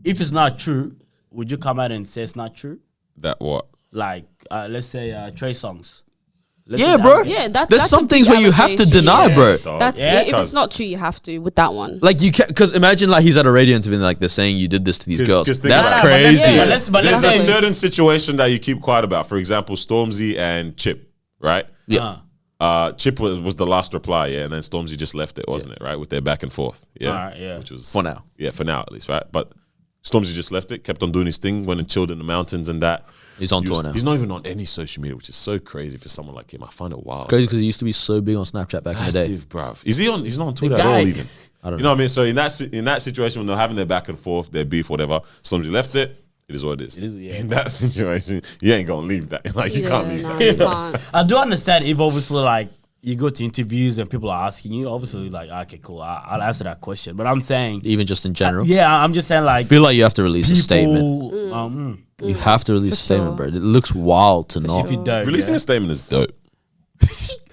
[SPEAKER 1] if it's not true, would you come out and say it's not true?
[SPEAKER 4] That what?
[SPEAKER 1] Like, let's say Trey Songz.
[SPEAKER 3] Yeah, bro.
[SPEAKER 2] Yeah, that's
[SPEAKER 3] There's
[SPEAKER 2] that's
[SPEAKER 3] some
[SPEAKER 2] a
[SPEAKER 3] things
[SPEAKER 2] big
[SPEAKER 3] where you have to
[SPEAKER 2] allegation.
[SPEAKER 3] deny,
[SPEAKER 2] Yeah.
[SPEAKER 3] bro.
[SPEAKER 4] Dog.
[SPEAKER 2] That's
[SPEAKER 1] Yeah,
[SPEAKER 2] if it's not true, you have to with that one.
[SPEAKER 3] Like you can't, because imagine like he's at a radio interview and like they're saying you did this to these
[SPEAKER 4] 'Cause-
[SPEAKER 3] girls.
[SPEAKER 4] 'cause think
[SPEAKER 3] That's
[SPEAKER 4] about it.
[SPEAKER 3] crazy.
[SPEAKER 1] But let's
[SPEAKER 4] There's a
[SPEAKER 1] say
[SPEAKER 4] certain situation that you keep quiet about. For example, Stormzy and Chip, right? Chip was the last reply, yeah, and then Stormzy just left it, wasn't it? Right, with their back and forth, yeah,
[SPEAKER 1] Alright, yeah.
[SPEAKER 4] which was
[SPEAKER 3] For now.
[SPEAKER 4] yeah, for now at least, right? But Stormzy just left it, kept on doing his thing, went and chilled in the mountains and that.
[SPEAKER 3] He's on tour now.
[SPEAKER 4] He's not even on any social media, which is so crazy for someone like him. I find it wild.
[SPEAKER 3] Crazy because he used to be so big on Snapchat back in the day.
[SPEAKER 4] Massive, bruv. Is he on? He's not on Twitter at
[SPEAKER 1] guy.
[SPEAKER 4] all, even.
[SPEAKER 3] I don't
[SPEAKER 4] You know what I mean? So in that situation when they're having their back and forth, their beef, whatever, Stormzy left it. It is what it is.
[SPEAKER 1] yeah.
[SPEAKER 4] In that situation, you ain't gonna leave that. Like you can't leave
[SPEAKER 2] no,
[SPEAKER 4] that.
[SPEAKER 2] you can't.
[SPEAKER 1] I do understand if obviously like you go to interviews and people are asking you, obviously like, okay, cool, I'll answer that question. But I'm saying,
[SPEAKER 3] Even just in general.
[SPEAKER 1] yeah, I'm just saying
[SPEAKER 3] I
[SPEAKER 1] like
[SPEAKER 3] feel like you have to release a statement.
[SPEAKER 1] people,
[SPEAKER 3] You have to release a statement,
[SPEAKER 2] sure.
[SPEAKER 3] bro. It looks wild to not.
[SPEAKER 1] if you don't,
[SPEAKER 4] Releasing
[SPEAKER 1] yeah.
[SPEAKER 4] a statement is dope.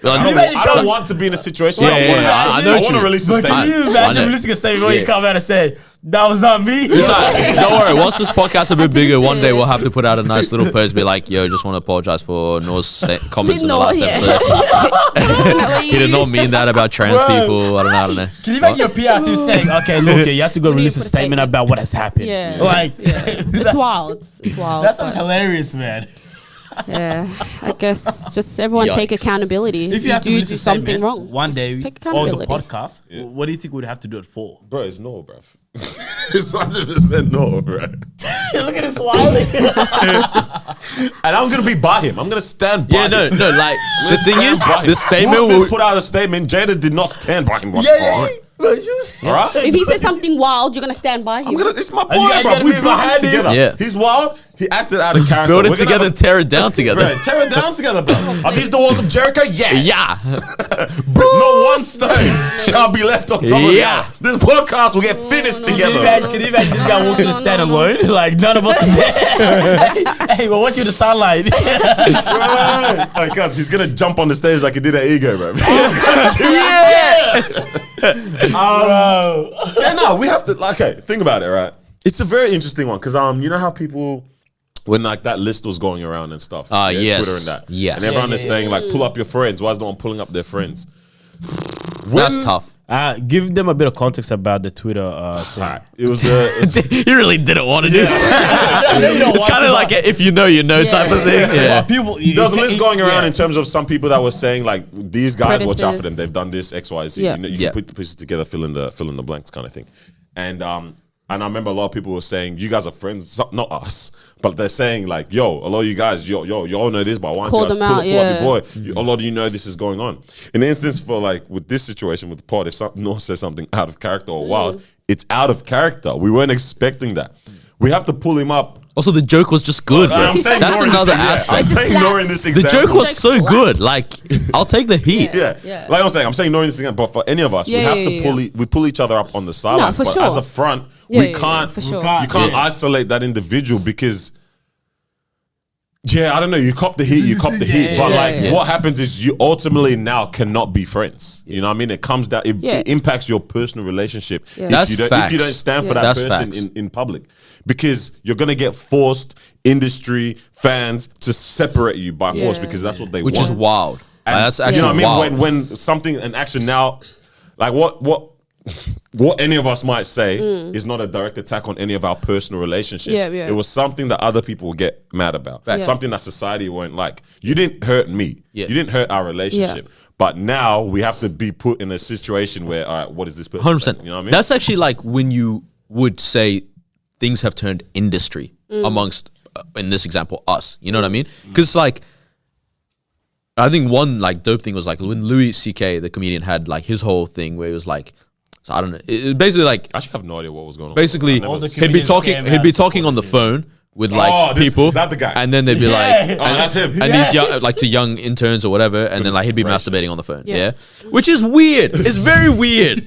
[SPEAKER 3] I
[SPEAKER 4] I don't want to be in a situation where
[SPEAKER 3] I know
[SPEAKER 4] I
[SPEAKER 3] what
[SPEAKER 4] want
[SPEAKER 3] you
[SPEAKER 4] to
[SPEAKER 3] mean.
[SPEAKER 4] release a
[SPEAKER 1] But can
[SPEAKER 4] statement.
[SPEAKER 1] you
[SPEAKER 3] I
[SPEAKER 1] imagine
[SPEAKER 3] know.
[SPEAKER 1] releasing a statement where
[SPEAKER 3] Yeah.
[SPEAKER 1] you come out and say that was not me?
[SPEAKER 3] It's like, don't worry. Once this podcast a bit
[SPEAKER 2] didn't
[SPEAKER 3] bigger,
[SPEAKER 2] do
[SPEAKER 3] one day we'll
[SPEAKER 2] this.
[SPEAKER 3] have to put out a nice little post, be like, "Yo, just want to apologize for Noah's comments in the
[SPEAKER 2] No,
[SPEAKER 3] last
[SPEAKER 2] yeah.
[SPEAKER 3] episode. He did not mean that about trans
[SPEAKER 1] Bro.
[SPEAKER 3] people. I don't know.
[SPEAKER 1] Can you imagine your PR team saying, okay, look, you have to go
[SPEAKER 2] We need
[SPEAKER 1] release
[SPEAKER 2] to
[SPEAKER 1] a
[SPEAKER 2] put a
[SPEAKER 1] statement
[SPEAKER 2] statement.
[SPEAKER 1] about what has happened?
[SPEAKER 2] Yeah.
[SPEAKER 1] Like,
[SPEAKER 2] It's wild. It's wild.
[SPEAKER 1] that sounds hilarious, man.
[SPEAKER 2] Yeah, I guess just everyone take
[SPEAKER 3] Yikes.
[SPEAKER 2] accountability.
[SPEAKER 1] If you have to
[SPEAKER 2] do
[SPEAKER 1] release a
[SPEAKER 2] something
[SPEAKER 1] statement
[SPEAKER 2] wrong,
[SPEAKER 1] one day
[SPEAKER 2] take
[SPEAKER 1] on the
[SPEAKER 2] accountability.
[SPEAKER 1] podcast, what do you think we'd have to do it for?
[SPEAKER 4] Bro, it's no, bro. It's 100% no, bro.
[SPEAKER 1] Look at him smiling.
[SPEAKER 4] And I'm gonna be by him. I'm gonna stand by
[SPEAKER 3] Yeah, no,
[SPEAKER 4] him.
[SPEAKER 3] no. Like the thing
[SPEAKER 4] Stand
[SPEAKER 3] is,
[SPEAKER 4] by him.
[SPEAKER 3] the statement
[SPEAKER 4] Will Smith
[SPEAKER 3] will.
[SPEAKER 4] put out a statement. Jada did not stand by him. All right.
[SPEAKER 2] If he says something wild, you're gonna stand by him.
[SPEAKER 4] It's my boy,
[SPEAKER 1] you gotta
[SPEAKER 4] bro.
[SPEAKER 1] be
[SPEAKER 4] We built this
[SPEAKER 1] behind him.
[SPEAKER 4] together.
[SPEAKER 3] Yeah.
[SPEAKER 4] He's wild. He acted out of character.
[SPEAKER 3] Build
[SPEAKER 4] We're
[SPEAKER 3] it
[SPEAKER 4] gonna
[SPEAKER 3] together,
[SPEAKER 4] have
[SPEAKER 3] tear it down together.
[SPEAKER 4] Bro, tear it down together, bro. Are these the walls of Jericho? Yes.
[SPEAKER 3] Yeah.
[SPEAKER 4] No one stone shall be left on top of
[SPEAKER 3] Yeah.
[SPEAKER 4] that. This podcast will get finished
[SPEAKER 1] Can you
[SPEAKER 4] together.
[SPEAKER 1] imagine this guy walks in the stand alone? Like, none of us are there. Hey, we want you to sound like.
[SPEAKER 4] Like, cuz he's gonna jump on the stage like he did at Ego, bro. Yeah, no, we have to. Like, okay, think about it, right? It's a very interesting one because you know how people. When like that list was going around and stuff,
[SPEAKER 3] Yes.
[SPEAKER 4] Twitter and that,
[SPEAKER 3] Yes.
[SPEAKER 4] and everyone
[SPEAKER 1] Yeah,
[SPEAKER 4] is
[SPEAKER 1] yeah,
[SPEAKER 4] saying like, pull up your friends. Why is no one pulling up their friends?
[SPEAKER 3] That's tough.
[SPEAKER 1] Give them a bit of context about the Twitter thing.
[SPEAKER 4] It was
[SPEAKER 3] You really didn't want to do that. It's kind of like a if you know, you know type of thing. Yeah.
[SPEAKER 1] People,
[SPEAKER 4] there was a list going around in terms of some people that were saying like these guys, watch out for them.
[SPEAKER 2] Predators.
[SPEAKER 4] They've done this X Y Z.
[SPEAKER 2] Yeah.
[SPEAKER 4] You know, you
[SPEAKER 3] Yeah.
[SPEAKER 4] can put the pieces together, fill in the blanks kind of thing. And And I remember a lot of people were saying, you guys are friends, not us, but they're saying like, yo, a lot of you guys, you all know this, but why don't
[SPEAKER 2] Call
[SPEAKER 4] you guys
[SPEAKER 2] them
[SPEAKER 4] pull
[SPEAKER 2] out,
[SPEAKER 4] up your boy? A lot of you know this is going on. In the instance for like, with this situation with the pod, if Noah says something out of character or wild, it's out of character. We weren't expecting that. We have to pull him up.
[SPEAKER 3] Also, the joke was just good, bro.
[SPEAKER 4] I'm saying
[SPEAKER 3] That's
[SPEAKER 4] ignoring
[SPEAKER 3] another
[SPEAKER 4] this, yeah.
[SPEAKER 3] aspect.
[SPEAKER 4] I'm saying ignoring this
[SPEAKER 3] The
[SPEAKER 4] example.
[SPEAKER 3] joke was so
[SPEAKER 2] Joke
[SPEAKER 3] good. Like, I'll take the heat.
[SPEAKER 4] Yeah. Like I'm saying ignoring this again, but for any of us, we have to pull each other up on the sidelines.
[SPEAKER 2] for
[SPEAKER 4] but
[SPEAKER 2] sure.
[SPEAKER 4] as a front,
[SPEAKER 2] Yeah,
[SPEAKER 4] we
[SPEAKER 2] yeah,
[SPEAKER 4] can't.
[SPEAKER 2] for sure.
[SPEAKER 4] You can't isolate that individual because. Yeah, I don't know. You cop the heat, but what happens is you ultimately now cannot be friends. You know what I mean? It comes down. It impacts your personal relationship
[SPEAKER 3] That's
[SPEAKER 4] if you
[SPEAKER 3] facts.
[SPEAKER 4] don't stand for that
[SPEAKER 3] That's
[SPEAKER 4] person
[SPEAKER 3] facts.
[SPEAKER 4] in public, because you're gonna get forced industry fans to separate you by force because that's what they
[SPEAKER 3] Which
[SPEAKER 4] want.
[SPEAKER 3] is wild.
[SPEAKER 4] And
[SPEAKER 3] That's actually
[SPEAKER 4] you know what I
[SPEAKER 3] wild.
[SPEAKER 4] mean? When something, an action now, like what any of us might say is not a direct attack on any of our personal relationships.
[SPEAKER 2] Yeah.
[SPEAKER 4] It was something that other people will get mad about.
[SPEAKER 3] Right.
[SPEAKER 4] Something that society won't like. You didn't hurt me.
[SPEAKER 3] Yeah.
[SPEAKER 4] You didn't hurt our relationship. But now we have to be put in a situation where, all right, what is this person
[SPEAKER 3] 100%.
[SPEAKER 4] saying? You know what I mean?
[SPEAKER 3] That's actually like when you would say things have turned industry amongst, in this example, us. You know what I mean? Because like, I think one like dope thing was like when Louis C.K., the comedian, had like his whole thing where he was like, so I don't know, it basically like,
[SPEAKER 4] I actually have no idea what was going on.
[SPEAKER 3] basically
[SPEAKER 4] I never-
[SPEAKER 3] he'd be talking on the phone with like people,
[SPEAKER 4] is that the guy?
[SPEAKER 3] and then they'd be like,
[SPEAKER 4] Oh, that's him.
[SPEAKER 3] and these young, like to young interns or whatever, and then like he'd be
[SPEAKER 4] gracious.
[SPEAKER 3] masturbating on the phone.
[SPEAKER 2] Yeah.
[SPEAKER 3] Yeah, which is weird. It's very weird,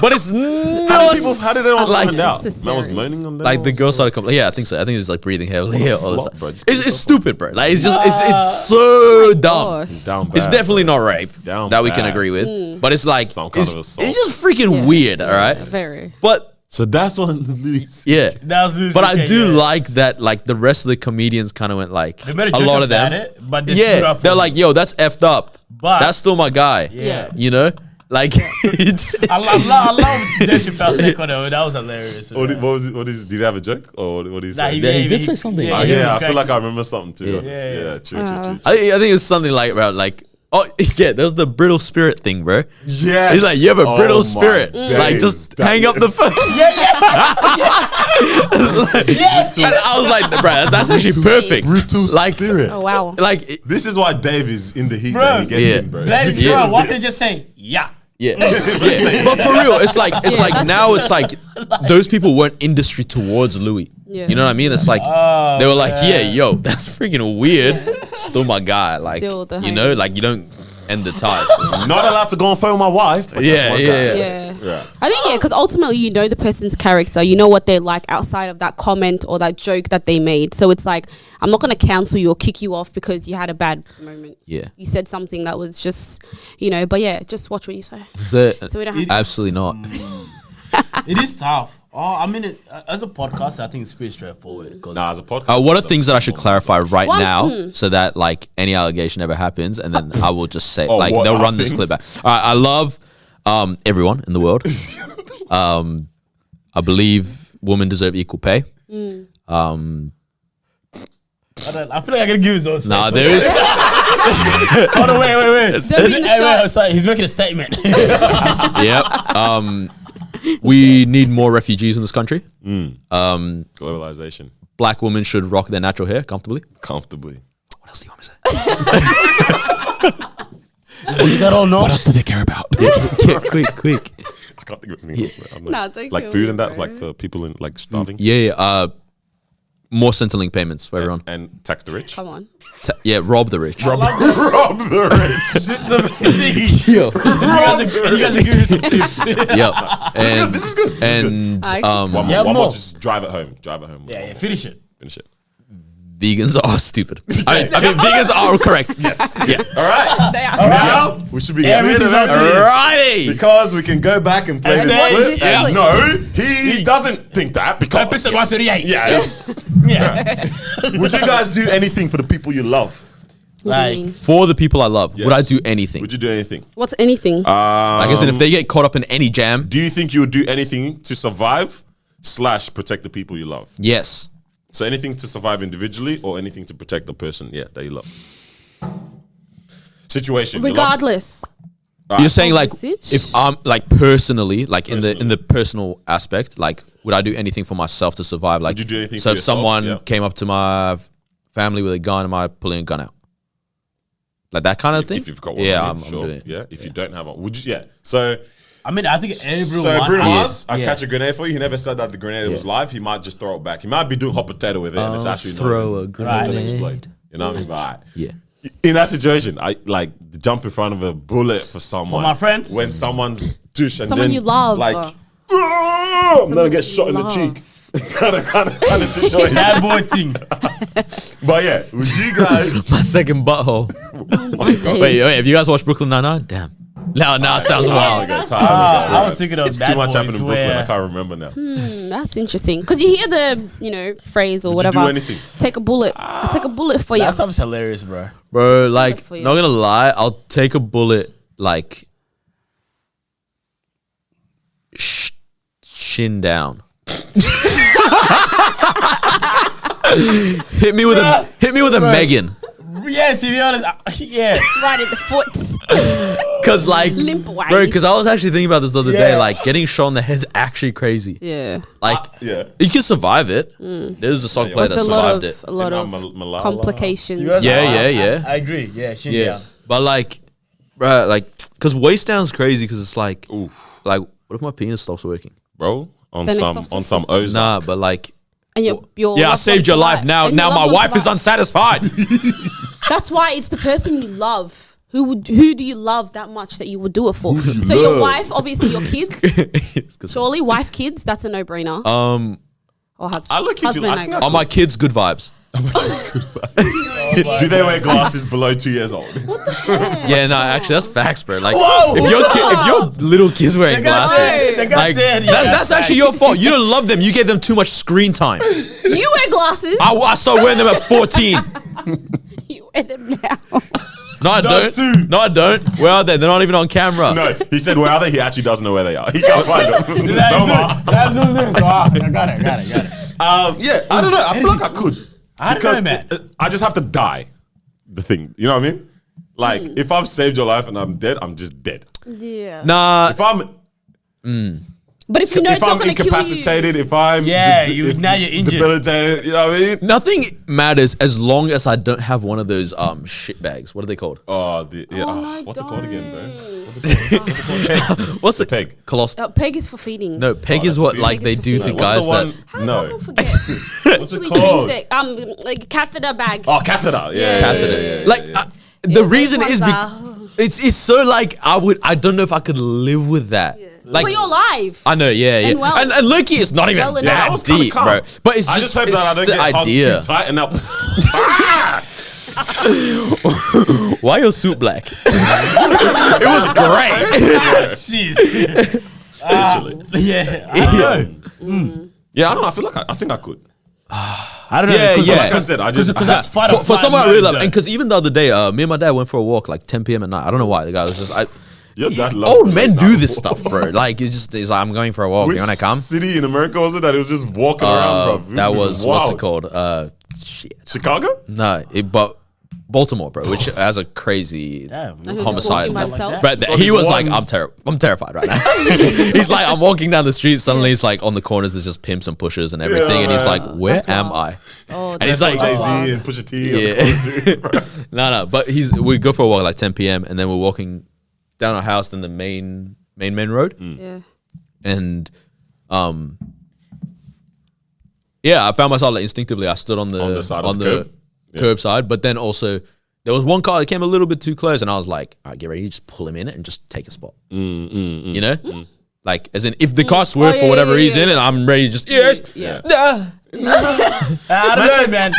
[SPEAKER 3] but it's not
[SPEAKER 4] How did anyone
[SPEAKER 3] like
[SPEAKER 4] find out?
[SPEAKER 2] necessary.
[SPEAKER 4] Man was moaning on them.
[SPEAKER 3] like the
[SPEAKER 4] or
[SPEAKER 3] girl
[SPEAKER 4] something?
[SPEAKER 3] started coming. Yeah, I think so. I think it's like breathing heavily. All this
[SPEAKER 4] flop, bro.
[SPEAKER 3] stuff.
[SPEAKER 4] Just
[SPEAKER 3] It's stupid, bro. Like it's just it's so dumb.
[SPEAKER 2] gosh.
[SPEAKER 4] He's down bad.
[SPEAKER 3] It's definitely not rape
[SPEAKER 4] Down
[SPEAKER 3] that we can
[SPEAKER 4] bad.
[SPEAKER 3] agree with, but it's like
[SPEAKER 4] Some kind
[SPEAKER 3] it's,
[SPEAKER 4] of assault.
[SPEAKER 3] it's just freaking weird. All right,
[SPEAKER 2] Very.
[SPEAKER 3] but
[SPEAKER 4] So that's what Louis.
[SPEAKER 3] yeah.
[SPEAKER 1] That was Louis
[SPEAKER 3] But I
[SPEAKER 1] CK,
[SPEAKER 3] do
[SPEAKER 1] yeah.
[SPEAKER 3] like that, like the rest of the comedians kind of went like
[SPEAKER 1] They made a
[SPEAKER 3] a
[SPEAKER 1] joke
[SPEAKER 3] lot of them.
[SPEAKER 1] about it, but they stood
[SPEAKER 3] Yeah,
[SPEAKER 1] up for
[SPEAKER 3] they're
[SPEAKER 1] him.
[SPEAKER 3] like, yo, that's effed up.
[SPEAKER 1] But-
[SPEAKER 3] that's still my guy.
[SPEAKER 1] Yeah.
[SPEAKER 3] You know? Like,
[SPEAKER 1] I love Dave Chappelle's take on it. That was hilarious.
[SPEAKER 4] Did he have a joke? Or what did he
[SPEAKER 1] Nah,
[SPEAKER 4] say?
[SPEAKER 3] Yeah, he did say something.
[SPEAKER 4] Oh,
[SPEAKER 1] he
[SPEAKER 4] yeah, I
[SPEAKER 1] was
[SPEAKER 4] feel like I
[SPEAKER 1] cracking.
[SPEAKER 4] remember something too.
[SPEAKER 3] Yeah.
[SPEAKER 4] True.
[SPEAKER 3] I think it's something like about like, oh yeah, there's the brittle spirit thing, bro.
[SPEAKER 4] Yes.
[SPEAKER 3] He's like, you have a
[SPEAKER 4] Oh
[SPEAKER 3] brittle
[SPEAKER 4] my
[SPEAKER 3] spirit. Like,
[SPEAKER 4] days.
[SPEAKER 3] just
[SPEAKER 4] That-
[SPEAKER 3] hang up the phone.
[SPEAKER 1] Yes,
[SPEAKER 3] And I was like, bro, that's actually perfect.
[SPEAKER 4] Brutal
[SPEAKER 3] Like,
[SPEAKER 4] spirit.
[SPEAKER 2] Oh wow.
[SPEAKER 3] like,
[SPEAKER 4] This is why Dave is in the heat
[SPEAKER 1] Bro.
[SPEAKER 4] that he gets
[SPEAKER 3] Yeah.
[SPEAKER 4] in, bro.
[SPEAKER 1] Let it
[SPEAKER 3] Yeah.
[SPEAKER 1] go. Why don't they just say, yeah?
[SPEAKER 3] yeah, yeah. But for real, it's like now it's like those people weren't industry towards Louis.
[SPEAKER 2] Yeah.
[SPEAKER 3] You know what I mean? It's like they were like, yeah, yo, that's freaking weird. Still my guy. Like,
[SPEAKER 2] Still the
[SPEAKER 3] you know, like you don't end the ties.
[SPEAKER 4] Not allowed to go on phone with my wife. But
[SPEAKER 3] Yeah,
[SPEAKER 4] that's my
[SPEAKER 3] yeah,
[SPEAKER 4] guy.
[SPEAKER 3] yeah.
[SPEAKER 2] Yeah. I think because ultimately you know the person's character, you know what they're like outside of that comment or that joke that they made. So it's like I'm not going to cancel you or kick you off because you had a bad moment.
[SPEAKER 3] Yeah.
[SPEAKER 2] You said something that was just, but yeah, just watch what you say.
[SPEAKER 3] So,
[SPEAKER 2] So we don't have to.
[SPEAKER 3] absolutely not.
[SPEAKER 1] It is tough. Oh, I mean, as a podcast, I think it's pretty straightforward.
[SPEAKER 4] Nah, as a podcast.
[SPEAKER 3] What are
[SPEAKER 4] it's a-
[SPEAKER 3] things that I should clarify right
[SPEAKER 2] One-
[SPEAKER 3] now so that like any allegation ever happens, and then I will just say
[SPEAKER 4] Oh,
[SPEAKER 3] like
[SPEAKER 4] what
[SPEAKER 3] they'll
[SPEAKER 4] are
[SPEAKER 3] run this
[SPEAKER 4] things?
[SPEAKER 3] clip back. All right, I love everyone in the world. I believe women deserve equal pay.
[SPEAKER 1] I feel like I gotta give his own space.
[SPEAKER 3] Nah, there is.
[SPEAKER 1] Oh, no, wait.
[SPEAKER 2] Don't be in the shot.
[SPEAKER 1] Sorry, he's making a statement.
[SPEAKER 3] Yep. We need more refugees in this country.
[SPEAKER 4] Globalization.
[SPEAKER 3] Black women should rock their natural hair comfortably.
[SPEAKER 4] Comfortably.
[SPEAKER 3] What else do you want me to say?
[SPEAKER 1] Is that all? No.
[SPEAKER 4] else do they care about?
[SPEAKER 3] quick.
[SPEAKER 4] I can't think of anything else, man. I'm
[SPEAKER 2] Nah, don't
[SPEAKER 4] like
[SPEAKER 2] kill
[SPEAKER 4] food
[SPEAKER 2] me,
[SPEAKER 4] and that,
[SPEAKER 2] bro.
[SPEAKER 4] like for people in like starving.
[SPEAKER 3] Yeah. More Centrelink payments for everyone.
[SPEAKER 4] And tax the rich.
[SPEAKER 2] Come on.
[SPEAKER 3] Yeah, rob the rich.
[SPEAKER 4] Rob the rich.
[SPEAKER 1] This is amazing.
[SPEAKER 3] Yo.
[SPEAKER 1] You guys are giving some tips.
[SPEAKER 3] Yep. And,
[SPEAKER 4] This is good.
[SPEAKER 3] And
[SPEAKER 2] I-
[SPEAKER 4] One more,
[SPEAKER 1] Yeah,
[SPEAKER 4] one more.
[SPEAKER 1] more.
[SPEAKER 4] Just drive it home.
[SPEAKER 1] Yeah, finish it.
[SPEAKER 4] Finish it.
[SPEAKER 3] vegans are stupid. I mean, vegans are correct. Yes. Yeah.
[SPEAKER 4] All right.
[SPEAKER 2] They are.
[SPEAKER 4] Now we should be getting rid of
[SPEAKER 1] Everything's
[SPEAKER 4] everything.
[SPEAKER 3] Alrighty.
[SPEAKER 4] Because we can go back and play
[SPEAKER 1] And
[SPEAKER 4] this
[SPEAKER 1] say-
[SPEAKER 4] clip.
[SPEAKER 2] This is
[SPEAKER 4] And no, he doesn't think that because
[SPEAKER 1] Episode 138.
[SPEAKER 4] Yes.
[SPEAKER 1] Yeah.
[SPEAKER 4] Would you guys do anything for the people you love?
[SPEAKER 1] Like,
[SPEAKER 3] For the people I love, would I
[SPEAKER 4] Yes.
[SPEAKER 3] do anything?
[SPEAKER 4] Would you do anything?
[SPEAKER 2] What's anything?
[SPEAKER 3] Like I said, if they get caught up in any jam,
[SPEAKER 4] Do you think you would do anything to survive / protect the people you love?
[SPEAKER 3] yes.
[SPEAKER 4] So anything to survive individually or anything to protect the person, that you love. Situation. you love-
[SPEAKER 2] Regardless.
[SPEAKER 3] You're saying like
[SPEAKER 2] Opposite?
[SPEAKER 3] if I'm like personally, like in the personal aspect, like would I do anything for myself to survive? Like,
[SPEAKER 4] Would you do anything
[SPEAKER 3] so
[SPEAKER 4] for
[SPEAKER 3] if
[SPEAKER 4] yourself?
[SPEAKER 3] someone
[SPEAKER 4] Yeah.
[SPEAKER 3] came up to my family with a gun, am I pulling a gun out? Like that kind of thing?
[SPEAKER 4] If you've got one,
[SPEAKER 3] yeah,
[SPEAKER 4] on
[SPEAKER 3] I'm
[SPEAKER 4] you, sure.
[SPEAKER 3] doing it.
[SPEAKER 4] Yeah, if you don't have one, would you? Yeah. So
[SPEAKER 1] I mean, I think everyone.
[SPEAKER 4] So Bruno
[SPEAKER 1] has-
[SPEAKER 4] Mars, I catch a grenade for you. He never said that the grenade was live. He might just throw it back. He might be doing hot potato with it, and it's actually
[SPEAKER 3] throw a
[SPEAKER 4] not gonna
[SPEAKER 3] grenade.
[SPEAKER 4] explode. You know what I mean? But alright.
[SPEAKER 3] Yeah.
[SPEAKER 4] In that situation, I like jump in front of a bullet for someone.
[SPEAKER 1] For my friend?
[SPEAKER 4] when someone's douche and
[SPEAKER 2] Someone
[SPEAKER 4] then
[SPEAKER 2] you love.
[SPEAKER 4] like, I'm gonna get shot in the cheek. kind of situation.
[SPEAKER 1] Bad boy thing.
[SPEAKER 4] But yeah, would you guys?
[SPEAKER 3] My second butthole. Wait, have you guys watched Brooklyn Nine-Nine? Damn. No, it sounds wild.
[SPEAKER 1] I was thinking of
[SPEAKER 4] It's
[SPEAKER 1] Bad
[SPEAKER 4] too much
[SPEAKER 1] Boys
[SPEAKER 4] happened in Brooklyn.
[SPEAKER 1] where-
[SPEAKER 4] I can't remember now.
[SPEAKER 2] That's interesting because you hear the phrase or
[SPEAKER 4] you
[SPEAKER 2] whatever.
[SPEAKER 4] do anything?
[SPEAKER 2] Take a bullet. I take a bullet for you.
[SPEAKER 1] That stuff's hilarious, bro.
[SPEAKER 3] Bro, like,
[SPEAKER 2] for you.
[SPEAKER 3] not gonna lie, I'll take a bullet, like, shin down. hit me with a Megan.
[SPEAKER 1] Yeah, to be honest, yeah.
[SPEAKER 2] Right at the foot.
[SPEAKER 3] Cause like,
[SPEAKER 2] Limp away.
[SPEAKER 3] bro, cause I was actually thinking about this the other
[SPEAKER 1] Yeah.
[SPEAKER 3] day. Like, getting shot in the head's actually crazy.
[SPEAKER 2] Yeah.
[SPEAKER 3] Like,
[SPEAKER 4] Yeah.
[SPEAKER 3] you can survive it. There's a soccer player that
[SPEAKER 2] It's
[SPEAKER 3] survived it.
[SPEAKER 2] a lot of
[SPEAKER 4] Malala.
[SPEAKER 2] complications.
[SPEAKER 1] To be honest,
[SPEAKER 3] Yeah.
[SPEAKER 1] I agree. Yeah, shit,
[SPEAKER 3] Yeah, but like, bro, like, cause waist down's crazy. Cause it's like, like, what if my penis stops working?
[SPEAKER 4] Bro, on
[SPEAKER 2] Then it
[SPEAKER 4] some
[SPEAKER 2] stops
[SPEAKER 4] on some Ozark.
[SPEAKER 3] Nah, but like,
[SPEAKER 2] And your
[SPEAKER 3] yeah, I
[SPEAKER 2] loved
[SPEAKER 3] saved
[SPEAKER 2] ones
[SPEAKER 3] your life.
[SPEAKER 2] survive.
[SPEAKER 3] Now
[SPEAKER 2] And your
[SPEAKER 3] my
[SPEAKER 2] loved ones
[SPEAKER 3] wife is
[SPEAKER 2] survive.
[SPEAKER 3] unsatisfied.
[SPEAKER 2] That's why it's the person you love. Who do you love that much that you would do it for? So your wife, obviously your kids.
[SPEAKER 3] It's 'cause-
[SPEAKER 2] Surely wife, kids, that's a no-brainer. Or husband.
[SPEAKER 4] I look if you-
[SPEAKER 2] husband,
[SPEAKER 4] I
[SPEAKER 2] no
[SPEAKER 4] think
[SPEAKER 2] go.
[SPEAKER 4] I-
[SPEAKER 3] Are my kids good vibes?
[SPEAKER 4] Do they wear glasses below 2 years old?
[SPEAKER 3] Yeah, no, actually, that's facts, bro. Like, if your little kids wearing
[SPEAKER 1] The guy
[SPEAKER 3] glasses,
[SPEAKER 1] said- the guy
[SPEAKER 3] like,
[SPEAKER 1] said, yeah,
[SPEAKER 3] that's actually your fault. You don't love them. You gave them too much screen time.
[SPEAKER 2] You wear glasses.
[SPEAKER 3] I started wearing them at 14.
[SPEAKER 2] You wear them now.
[SPEAKER 3] No, I don't.
[SPEAKER 4] too.
[SPEAKER 3] No, I don't. Where are they? They're not even on camera.
[SPEAKER 4] No, he said where are they? He actually doesn't know where they are. He can't find them.
[SPEAKER 1] That's what it is. I got it.
[SPEAKER 4] Yeah, I don't know. I feel like I could.
[SPEAKER 1] I don't know, man.
[SPEAKER 4] I just have to die. The thing, you know what I mean? Like, if I've saved your life and I'm dead, I'm just dead.
[SPEAKER 2] Yeah.
[SPEAKER 3] Nah,
[SPEAKER 4] If I'm
[SPEAKER 2] But if you know it's
[SPEAKER 4] if I'm
[SPEAKER 2] not going to kill you.
[SPEAKER 4] incapacitated, if I'm
[SPEAKER 1] Yeah,
[SPEAKER 4] if
[SPEAKER 1] now you're injured.
[SPEAKER 4] debilitated, you know what I mean?
[SPEAKER 3] nothing matters as long as I don't have one of those shit bags. What are they called?
[SPEAKER 4] Oh, yeah.
[SPEAKER 2] I
[SPEAKER 4] What's it called again, bro?
[SPEAKER 3] What's the
[SPEAKER 4] Peg.
[SPEAKER 2] Peg is for feeding.
[SPEAKER 3] No, peg is what
[SPEAKER 2] Peg
[SPEAKER 3] like
[SPEAKER 2] is
[SPEAKER 3] they
[SPEAKER 2] for
[SPEAKER 3] do to
[SPEAKER 2] feeding.
[SPEAKER 3] guys
[SPEAKER 4] What's the
[SPEAKER 3] that.
[SPEAKER 4] one?
[SPEAKER 2] How
[SPEAKER 4] No.
[SPEAKER 2] I forget.
[SPEAKER 4] What's it
[SPEAKER 2] Actually
[SPEAKER 4] called?
[SPEAKER 2] changed it. Like catheter bag.
[SPEAKER 4] Oh, catheter. Yeah.
[SPEAKER 3] Catheter. Like the reason
[SPEAKER 2] those
[SPEAKER 3] is
[SPEAKER 2] ones
[SPEAKER 3] it's so like I don't know if I could live with that. Like
[SPEAKER 2] But you're alive.
[SPEAKER 3] I know, yeah,
[SPEAKER 2] And well-
[SPEAKER 3] and Loki is not even
[SPEAKER 2] Well enough.
[SPEAKER 4] Yeah, that
[SPEAKER 3] that
[SPEAKER 4] was kinda
[SPEAKER 3] deep,
[SPEAKER 4] calm.
[SPEAKER 3] bro. But it's
[SPEAKER 4] I
[SPEAKER 3] just,
[SPEAKER 4] just hope
[SPEAKER 3] it's
[SPEAKER 4] that I don't
[SPEAKER 3] the
[SPEAKER 4] get hugged
[SPEAKER 3] idea.
[SPEAKER 4] too tight and up.
[SPEAKER 3] Why your suit black? It was great.
[SPEAKER 1] Jeez. Yeah. I don't know.
[SPEAKER 4] Yeah, I don't know. I feel like I think I could.
[SPEAKER 1] I don't know.
[SPEAKER 3] Yeah,
[SPEAKER 1] because-
[SPEAKER 3] yeah.
[SPEAKER 4] Like I said, I just
[SPEAKER 1] Because that's fight or
[SPEAKER 3] For
[SPEAKER 1] flight
[SPEAKER 3] someone I really
[SPEAKER 1] mode,
[SPEAKER 3] love,
[SPEAKER 1] though.
[SPEAKER 3] and because even the other day, me and my dad went for a walk like 10 p.m. at night. I don't know why. The guy was just
[SPEAKER 4] Your dad loves
[SPEAKER 3] old
[SPEAKER 4] me
[SPEAKER 3] men
[SPEAKER 4] like
[SPEAKER 3] do
[SPEAKER 4] that.
[SPEAKER 3] this stuff, bro. Like it's like I'm going for a walk.
[SPEAKER 4] Which
[SPEAKER 3] You wanna come?
[SPEAKER 4] city in America was it that it was just walking around, bro?
[SPEAKER 3] That was what's
[SPEAKER 4] wild.
[SPEAKER 3] it called? Shit.
[SPEAKER 4] Chicago?
[SPEAKER 3] No, but Baltimore, bro, which has a crazy
[SPEAKER 1] Yeah,
[SPEAKER 2] he was just
[SPEAKER 3] homicide.
[SPEAKER 2] walking by himself?
[SPEAKER 3] But
[SPEAKER 4] So
[SPEAKER 3] he
[SPEAKER 4] these
[SPEAKER 3] was like,
[SPEAKER 4] ones-
[SPEAKER 3] I'm terrified right now. He's like, I'm walking down the street. Suddenly, it's like on the corners, there's just pimps and pushers and everything. And he's like, where
[SPEAKER 2] That's
[SPEAKER 3] am
[SPEAKER 2] wild.
[SPEAKER 3] I?
[SPEAKER 2] Oh,
[SPEAKER 3] And he's
[SPEAKER 2] that's
[SPEAKER 3] like,
[SPEAKER 4] Jay Z
[SPEAKER 2] wild.
[SPEAKER 4] and Pusha T.
[SPEAKER 3] Yeah. No, but we go for a walk at like 10 p.m. and then we're walking down our house, then the main road.
[SPEAKER 2] Yeah.
[SPEAKER 3] And yeah, I found myself like instinctively I stood on the
[SPEAKER 4] side of the curb.
[SPEAKER 3] curb side, but then also there was one car that came a little bit too close and I was like, all right, get ready, just pull him in it and just take a spot. You know? Like as in if the car swerved for whatever reason and I'm ready to just
[SPEAKER 2] Yeah.
[SPEAKER 3] nah.
[SPEAKER 1] I don't know, man.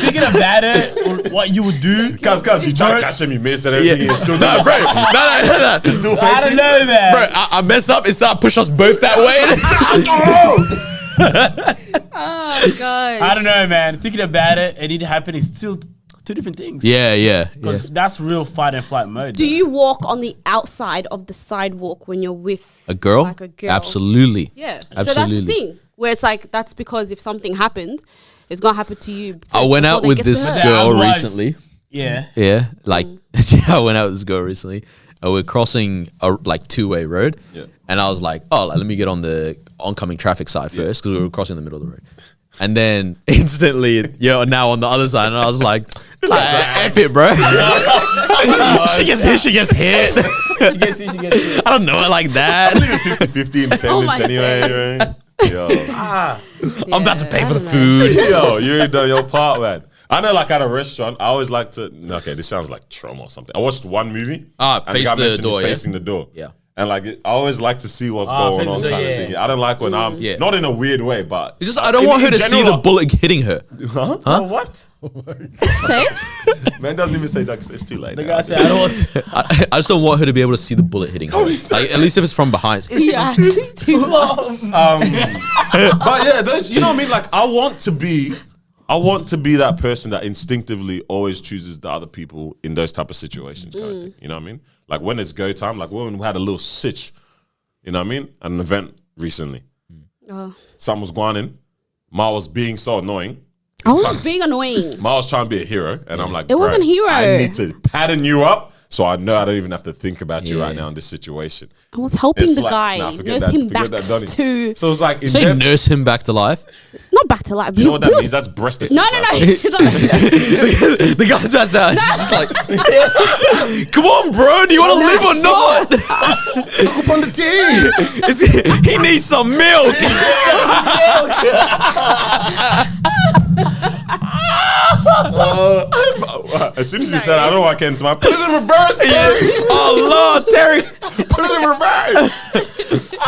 [SPEAKER 1] Thinking about it, or what you would do.
[SPEAKER 4] Cuz, you try to catch him, you miss and everything.
[SPEAKER 3] Yeah.
[SPEAKER 4] It's still
[SPEAKER 3] No, bro. No.
[SPEAKER 4] It's still
[SPEAKER 1] I don't
[SPEAKER 4] fainting.
[SPEAKER 1] know, man.
[SPEAKER 3] Bro, I mess up, it started push us both that way.
[SPEAKER 2] Oh, gosh.
[SPEAKER 1] I don't know, man. Thinking about it, and it happened is still two different things.
[SPEAKER 3] yeah.
[SPEAKER 1] Because that's real fight and flight mode.
[SPEAKER 2] Do you walk on the outside of the sidewalk when you're with
[SPEAKER 3] A girl?
[SPEAKER 2] Like a girl.
[SPEAKER 3] Absolutely.
[SPEAKER 2] Yeah. So
[SPEAKER 3] Absolutely.
[SPEAKER 2] that's the thing where it's like that's because if something happens, it's gonna happen to you.
[SPEAKER 3] I went
[SPEAKER 2] before
[SPEAKER 3] out
[SPEAKER 2] they
[SPEAKER 3] with
[SPEAKER 2] get to
[SPEAKER 3] this
[SPEAKER 2] her.
[SPEAKER 3] girl
[SPEAKER 1] Otherwise-
[SPEAKER 3] recently.
[SPEAKER 1] Yeah.
[SPEAKER 3] Yeah, like I went out with this girl recently, we're crossing a like 2-way road,
[SPEAKER 4] Yeah.
[SPEAKER 3] and I was like, oh, let me get on the oncoming traffic side first because we were crossing the middle of the road. And then instantly, you're now on the other side, and I was like, F it, bro. She gets hit, she gets hit.
[SPEAKER 1] She gets it.
[SPEAKER 3] I don't know it like that.
[SPEAKER 4] 50-50 independence
[SPEAKER 2] my
[SPEAKER 4] anyway.
[SPEAKER 2] days.
[SPEAKER 4] Yo.
[SPEAKER 3] I'm about to pay
[SPEAKER 2] I
[SPEAKER 3] for the
[SPEAKER 2] don't know.
[SPEAKER 3] food.
[SPEAKER 4] Yo, you ain't done your part, man. I know, like, at a restaurant, I always like to. Okay, this sounds like trauma or something. I watched one movie.
[SPEAKER 3] Ah,
[SPEAKER 4] and
[SPEAKER 3] face
[SPEAKER 4] guy
[SPEAKER 3] the
[SPEAKER 4] mentioned
[SPEAKER 3] door, yeah?
[SPEAKER 4] facing the door.
[SPEAKER 3] Yeah.
[SPEAKER 4] And like, I always like to see what's going
[SPEAKER 1] facing
[SPEAKER 4] on,
[SPEAKER 1] the door,
[SPEAKER 4] kind
[SPEAKER 1] yeah.
[SPEAKER 4] of thing. I don't like when I'm
[SPEAKER 3] Yeah.
[SPEAKER 4] not in a weird way, but
[SPEAKER 3] It's just I don't
[SPEAKER 4] in-
[SPEAKER 3] want her
[SPEAKER 4] in
[SPEAKER 3] to see
[SPEAKER 4] general,
[SPEAKER 3] the bullet hitting her.
[SPEAKER 1] Oh, what?
[SPEAKER 2] Say?
[SPEAKER 4] Man doesn't even say that 'cause it's too late.
[SPEAKER 1] The
[SPEAKER 4] now.
[SPEAKER 1] guy said, I don't want.
[SPEAKER 3] I just don't want her to be able to see the bullet hitting her. Like, at least if it's from behind.
[SPEAKER 2] Yeah, actually too much.
[SPEAKER 4] But yeah, those, you know what I mean? Like, I want to be that person that instinctively always chooses the other people in those type of situations, kind of thing. You know what I mean? Like when it's go time, like when we had a little sitch, you know what I mean? At an event recently.
[SPEAKER 2] Oh.
[SPEAKER 4] Something was going in. Ma was being so annoying.
[SPEAKER 2] I was being annoying.
[SPEAKER 4] Ma was trying to be a hero, and I'm like,
[SPEAKER 2] It wasn't
[SPEAKER 4] "Bruh,
[SPEAKER 2] hero.
[SPEAKER 4] I need to pattern you up, so I know I don't even have to think about you right now in this situation."
[SPEAKER 2] I was helping
[SPEAKER 4] It's
[SPEAKER 2] the
[SPEAKER 4] like,
[SPEAKER 2] guy,
[SPEAKER 4] nah, forget
[SPEAKER 2] nurse
[SPEAKER 4] that,
[SPEAKER 2] him
[SPEAKER 4] forget
[SPEAKER 2] back
[SPEAKER 4] that, Donnie.
[SPEAKER 2] to
[SPEAKER 4] So it's like, in
[SPEAKER 3] Say
[SPEAKER 4] depth-
[SPEAKER 3] nurse him back to life.
[SPEAKER 2] not back to life.
[SPEAKER 4] you know what that means? That's breast.
[SPEAKER 2] No.
[SPEAKER 3] The guy's passed out. She's just like, come on, bro. Do you want to live or not?
[SPEAKER 4] Up on the teeth.
[SPEAKER 3] He needs some milk.
[SPEAKER 4] As soon as you said, I don't know why I came to my. Put it in reverse, Terry.
[SPEAKER 3] Oh, Lord, Terry.
[SPEAKER 4] Put it in reverse.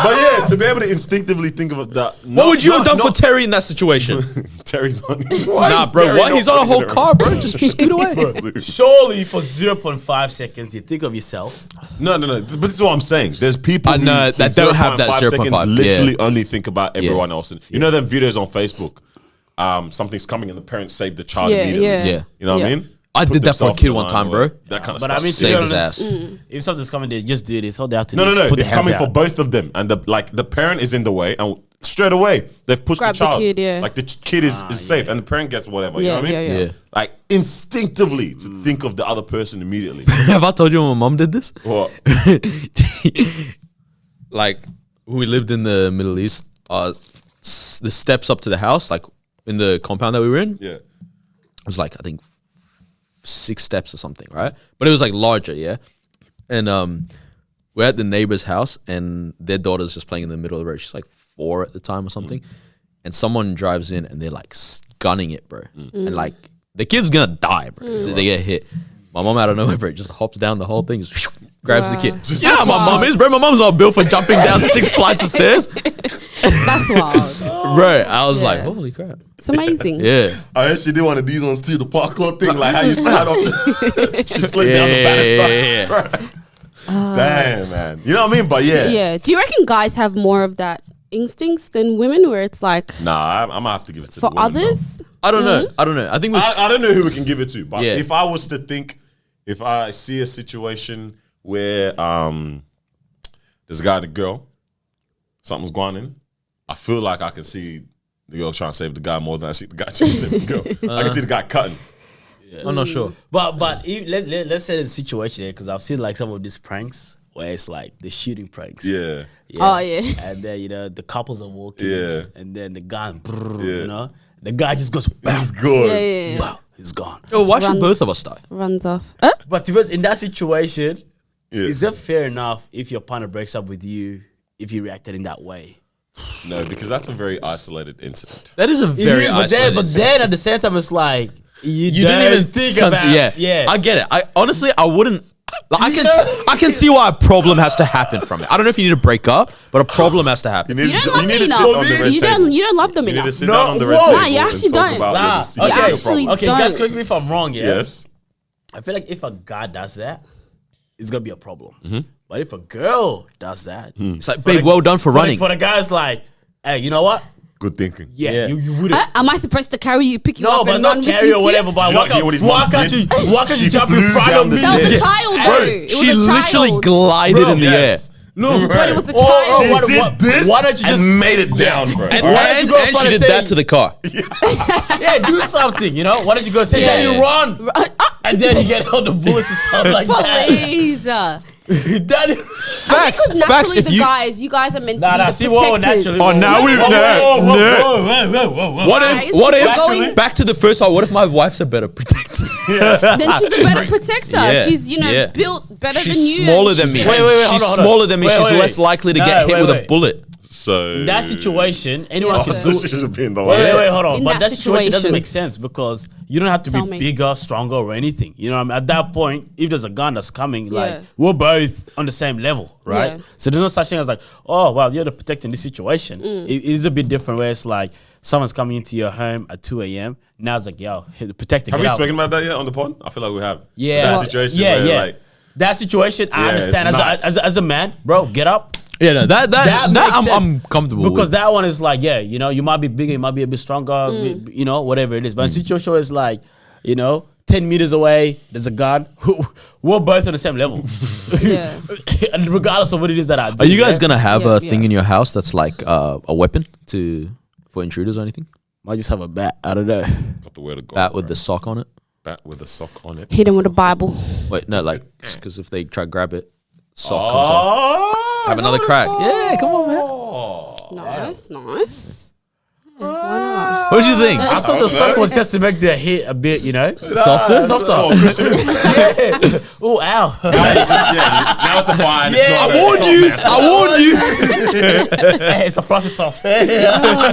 [SPEAKER 4] But yeah, to be able to instinctively think of that.
[SPEAKER 3] What would you have done for Terry in that situation?
[SPEAKER 4] Terry's on?
[SPEAKER 3] Nah, bro. What? He's on a whole car, bro. Just scoot away.
[SPEAKER 1] Surely for 0.5 seconds, you think of yourself.
[SPEAKER 4] No. But this is what I'm saying. There's people
[SPEAKER 3] I know,
[SPEAKER 4] who
[SPEAKER 3] that
[SPEAKER 4] in
[SPEAKER 3] don't have that
[SPEAKER 4] 0.5 seconds
[SPEAKER 3] 0.5,
[SPEAKER 4] literally
[SPEAKER 3] yeah.
[SPEAKER 4] only think about everyone else. And you know them videos on Facebook. Something's coming and the parents save the child
[SPEAKER 2] Yeah,
[SPEAKER 4] immediately.
[SPEAKER 2] yeah.
[SPEAKER 3] Yeah.
[SPEAKER 4] You know what I
[SPEAKER 2] Yeah.
[SPEAKER 4] mean?
[SPEAKER 3] I
[SPEAKER 4] Put
[SPEAKER 3] did that for a
[SPEAKER 4] themselves
[SPEAKER 3] kid
[SPEAKER 4] on the
[SPEAKER 3] one
[SPEAKER 4] line
[SPEAKER 3] time,
[SPEAKER 4] or
[SPEAKER 3] bro.
[SPEAKER 4] That kind of
[SPEAKER 1] But I
[SPEAKER 4] stuff.
[SPEAKER 1] mean, to
[SPEAKER 3] Save
[SPEAKER 1] be
[SPEAKER 3] his
[SPEAKER 1] honest,
[SPEAKER 3] ass.
[SPEAKER 1] if something's coming, they just do this. All they have to do
[SPEAKER 4] No.
[SPEAKER 1] is put their
[SPEAKER 4] It's
[SPEAKER 1] hands
[SPEAKER 4] coming
[SPEAKER 1] out.
[SPEAKER 4] for both of them, and the parent is in the way, and straight away they've pushed
[SPEAKER 2] Grab
[SPEAKER 4] the
[SPEAKER 2] the
[SPEAKER 4] child.
[SPEAKER 2] kid, yeah.
[SPEAKER 4] Like the kid is safe, and the parent gets whatever. You know what I mean?
[SPEAKER 3] Yeah.
[SPEAKER 4] Like instinctively to think of the other person immediately.
[SPEAKER 3] Have I told you when my mom did this?
[SPEAKER 4] What?
[SPEAKER 3] Like, we lived in the Middle East. The steps up to the house, like in the compound that we were in,
[SPEAKER 4] Yeah.
[SPEAKER 3] it was like, I think 6 steps or something, right? But it was like larger, yeah. And we're at the neighbor's house, and their daughter's just playing in the middle of the road. She's like 4 at the time or something. And someone drives in, and they're like gunning it, bro. And like the kid's gonna die, bro. If they get hit. My mom out of nowhere, bro, just hops down the whole thing, just grabs the kid. You know how my mom is, bro. My mom's not built for jumping down 6 flights of stairs,
[SPEAKER 2] That's wild.
[SPEAKER 3] bro. I was like,
[SPEAKER 2] Yeah.
[SPEAKER 3] holy crap.
[SPEAKER 2] It's amazing.
[SPEAKER 3] Yeah.
[SPEAKER 4] I actually did one of these ones too, the parkour thing, like how you slide off the she slid down the banister. Damn, man. You know what I mean? But yeah.
[SPEAKER 2] Yeah. Do you reckon guys have more of that instincts than women, where it's like
[SPEAKER 4] Nah, I'm gonna have to give it to
[SPEAKER 2] for
[SPEAKER 4] the women, bro.
[SPEAKER 2] others?
[SPEAKER 3] I don't know. I don't know. I think we
[SPEAKER 4] I don't know who we can give it to, but
[SPEAKER 3] Yeah.
[SPEAKER 4] if I was to think, if I see a situation where there's a guy and a girl, something's going in, I feel like I can see the girl trying to save the guy more than I see the guy trying to save the girl. I can see the guy cutting.
[SPEAKER 3] I'm not sure.
[SPEAKER 1] But let's say the situation here, because I've seen like some of these pranks where it's like the shooting pranks.
[SPEAKER 4] Yeah.
[SPEAKER 2] Oh, yeah.
[SPEAKER 1] And then the couples are walking.
[SPEAKER 4] Yeah.
[SPEAKER 1] And then the guy,
[SPEAKER 4] Yeah.
[SPEAKER 1] the guy just goes, bam,
[SPEAKER 4] It's good.
[SPEAKER 2] Yeah.
[SPEAKER 1] bam, he's gone.
[SPEAKER 3] Yo, why should
[SPEAKER 2] runs-
[SPEAKER 3] both of us die?
[SPEAKER 2] Runs off.
[SPEAKER 1] But to be honest, in that situation,
[SPEAKER 4] Yeah.
[SPEAKER 1] is it fair enough if your partner breaks up with you if you reacted in that way?
[SPEAKER 4] No, because that's a very isolated incident.
[SPEAKER 3] That is a very
[SPEAKER 1] but
[SPEAKER 3] isolated.
[SPEAKER 1] then at the same time, it's like you
[SPEAKER 3] You didn't even think about
[SPEAKER 1] it.
[SPEAKER 3] Yeah, I get it. I honestly, I wouldn't. Like, I can see why a problem has to happen from it. I don't know if you need to break up, but a problem has to happen.
[SPEAKER 2] You don't love
[SPEAKER 4] you
[SPEAKER 2] me
[SPEAKER 4] need to sit
[SPEAKER 2] enough.
[SPEAKER 4] on the red
[SPEAKER 2] You
[SPEAKER 4] table.
[SPEAKER 2] don't love them
[SPEAKER 4] You need
[SPEAKER 2] enough.
[SPEAKER 4] to sit
[SPEAKER 1] No,
[SPEAKER 4] down on the red
[SPEAKER 1] whoa.
[SPEAKER 4] table
[SPEAKER 2] Nah, you
[SPEAKER 4] and
[SPEAKER 2] actually
[SPEAKER 4] talk
[SPEAKER 2] don't.
[SPEAKER 4] about
[SPEAKER 1] Nah,
[SPEAKER 4] this.
[SPEAKER 2] You actually
[SPEAKER 1] okay,
[SPEAKER 2] don't.
[SPEAKER 1] guys, correct me if I'm wrong, yeah?
[SPEAKER 4] Yes.
[SPEAKER 1] I feel like if a guy does that, it's gonna be a problem. But if a girl does that,
[SPEAKER 3] It's like, babe, well done for running.
[SPEAKER 1] For the guys, like, hey, you know what?
[SPEAKER 4] Good thinking.
[SPEAKER 1] Yeah, you wouldn't.
[SPEAKER 2] Am I supposed to carry you, pick you
[SPEAKER 1] No,
[SPEAKER 2] up,
[SPEAKER 1] but
[SPEAKER 2] and
[SPEAKER 1] not
[SPEAKER 2] run
[SPEAKER 1] carry
[SPEAKER 2] with
[SPEAKER 1] or
[SPEAKER 2] you?
[SPEAKER 1] whatever. But
[SPEAKER 4] Did you not hear what his mom did?
[SPEAKER 1] why can't
[SPEAKER 4] She
[SPEAKER 1] you jump
[SPEAKER 4] flew
[SPEAKER 1] in front
[SPEAKER 4] down
[SPEAKER 1] of
[SPEAKER 4] the
[SPEAKER 1] me?
[SPEAKER 2] That was a
[SPEAKER 4] stairs.
[SPEAKER 2] child,
[SPEAKER 4] Bro,
[SPEAKER 2] though. It was
[SPEAKER 3] She
[SPEAKER 2] a
[SPEAKER 3] literally
[SPEAKER 2] child.
[SPEAKER 3] glided in the
[SPEAKER 4] yes.
[SPEAKER 3] air.
[SPEAKER 1] Look,
[SPEAKER 2] But it was a
[SPEAKER 1] oh,
[SPEAKER 2] child.
[SPEAKER 4] She
[SPEAKER 1] what-
[SPEAKER 4] did
[SPEAKER 1] what-
[SPEAKER 4] this
[SPEAKER 1] why don't you just
[SPEAKER 4] and made it down, bro.
[SPEAKER 1] And-
[SPEAKER 4] Alright?
[SPEAKER 1] why don't you go in
[SPEAKER 3] And
[SPEAKER 1] front
[SPEAKER 3] she
[SPEAKER 1] and
[SPEAKER 3] did
[SPEAKER 1] say-
[SPEAKER 3] that to the car.
[SPEAKER 1] Yeah, do something, you know? Why don't you go say,
[SPEAKER 2] Yeah.
[SPEAKER 1] "Can you run?" And then you get all the bullets and stuff like that.
[SPEAKER 2] Please.
[SPEAKER 1] That is,
[SPEAKER 3] Facts.
[SPEAKER 2] Because
[SPEAKER 3] Facts.
[SPEAKER 2] naturally,
[SPEAKER 3] If
[SPEAKER 2] you guys are meant to
[SPEAKER 1] nah,
[SPEAKER 2] be
[SPEAKER 1] nah.
[SPEAKER 2] the
[SPEAKER 1] See, whoa,
[SPEAKER 2] protectors.
[SPEAKER 1] naturally.
[SPEAKER 3] Oh, now
[SPEAKER 1] whoa,
[SPEAKER 3] we've-
[SPEAKER 1] whoa,
[SPEAKER 3] no,
[SPEAKER 1] whoa, whoa, whoa, whoa, whoa.
[SPEAKER 3] What
[SPEAKER 2] Guys,
[SPEAKER 3] if? What
[SPEAKER 2] if
[SPEAKER 3] if?
[SPEAKER 2] you're going-
[SPEAKER 3] Back to the first one. What if my wife's a better protector?
[SPEAKER 2] Then she's a better protector.
[SPEAKER 3] Yeah,
[SPEAKER 2] She's
[SPEAKER 3] yeah.
[SPEAKER 2] built better than
[SPEAKER 3] She's
[SPEAKER 2] you.
[SPEAKER 3] smaller than me.
[SPEAKER 1] Wait,
[SPEAKER 3] She's
[SPEAKER 1] hold on.
[SPEAKER 3] smaller than me.
[SPEAKER 1] Wait,
[SPEAKER 3] She's
[SPEAKER 1] wait,
[SPEAKER 3] less likely to
[SPEAKER 1] no,
[SPEAKER 3] get hit
[SPEAKER 1] wait,
[SPEAKER 3] with a
[SPEAKER 1] wait.
[SPEAKER 3] bullet.
[SPEAKER 4] So
[SPEAKER 1] In that situation, anyone
[SPEAKER 2] Yeah,
[SPEAKER 1] can
[SPEAKER 2] so-
[SPEAKER 1] do
[SPEAKER 4] she should be in the
[SPEAKER 1] Wait,
[SPEAKER 4] line.
[SPEAKER 1] wait, hold on.
[SPEAKER 2] In
[SPEAKER 1] But
[SPEAKER 2] that
[SPEAKER 1] that situation doesn't
[SPEAKER 2] situation.
[SPEAKER 1] make sense because you don't have to
[SPEAKER 2] Tell
[SPEAKER 1] be
[SPEAKER 2] me.
[SPEAKER 1] bigger, stronger, or anything. You know what I mean? At that point, if there's a gun that's coming, like
[SPEAKER 2] Yeah.
[SPEAKER 1] we're both on the same level, right?
[SPEAKER 2] Yeah.
[SPEAKER 1] So there's no such thing as like, oh, well, you're the protector in this situation.
[SPEAKER 2] Mm.
[SPEAKER 1] It is a bit different where it's like someone's coming into your home at 2 a.m. Now it's like, yo, the protector.
[SPEAKER 4] Have
[SPEAKER 1] get
[SPEAKER 4] we
[SPEAKER 1] out.
[SPEAKER 4] spoken about that yet on the pod? I feel like we have.
[SPEAKER 1] Yeah.
[SPEAKER 4] That situation
[SPEAKER 1] Yeah,
[SPEAKER 4] where
[SPEAKER 1] yeah.
[SPEAKER 4] like
[SPEAKER 1] That situation, I
[SPEAKER 4] Yeah,
[SPEAKER 1] understand
[SPEAKER 4] it's
[SPEAKER 1] as a man, bro, get up.
[SPEAKER 3] Yeah, no, that
[SPEAKER 1] makes
[SPEAKER 3] I'm
[SPEAKER 1] sense.
[SPEAKER 3] comfortable
[SPEAKER 1] Because
[SPEAKER 3] with.
[SPEAKER 1] that one is like, yeah, you know, you might be bigger, you might be a bit stronger, you know, whatever it is. But the situation is like, you know, 10 meters away, there's a gun. We're both on the same level.
[SPEAKER 2] Yeah.
[SPEAKER 1] And regardless of what it is that I do.
[SPEAKER 3] Are you guys
[SPEAKER 1] yeah,
[SPEAKER 3] gonna have
[SPEAKER 2] Yeah,
[SPEAKER 3] a thing
[SPEAKER 2] yeah.
[SPEAKER 3] in your house that's like a weapon for intruders or anything?
[SPEAKER 1] Might just have a bat. I don't know.
[SPEAKER 4] got the word of God.
[SPEAKER 3] Bat with
[SPEAKER 4] bro.
[SPEAKER 3] the sock on it.
[SPEAKER 4] bat with a sock on it.
[SPEAKER 2] Hit him with a Bible.
[SPEAKER 3] Wait, no, like because if they try to grab it, sock comes off.
[SPEAKER 1] Oh,
[SPEAKER 3] Have another crack. Yeah, come on, man.
[SPEAKER 2] Nice. Why not?
[SPEAKER 3] What do you think?
[SPEAKER 1] I thought the sock was just to make the hit a bit, you know,
[SPEAKER 3] Softer?
[SPEAKER 1] softer.
[SPEAKER 4] Oh, Christian.
[SPEAKER 1] Oh, ow.
[SPEAKER 4] Now it's a fine.
[SPEAKER 1] Yeah.
[SPEAKER 4] It's not,
[SPEAKER 3] I warned you. I warned you.
[SPEAKER 1] Hey, it's a fluffy socks.
[SPEAKER 2] Oh my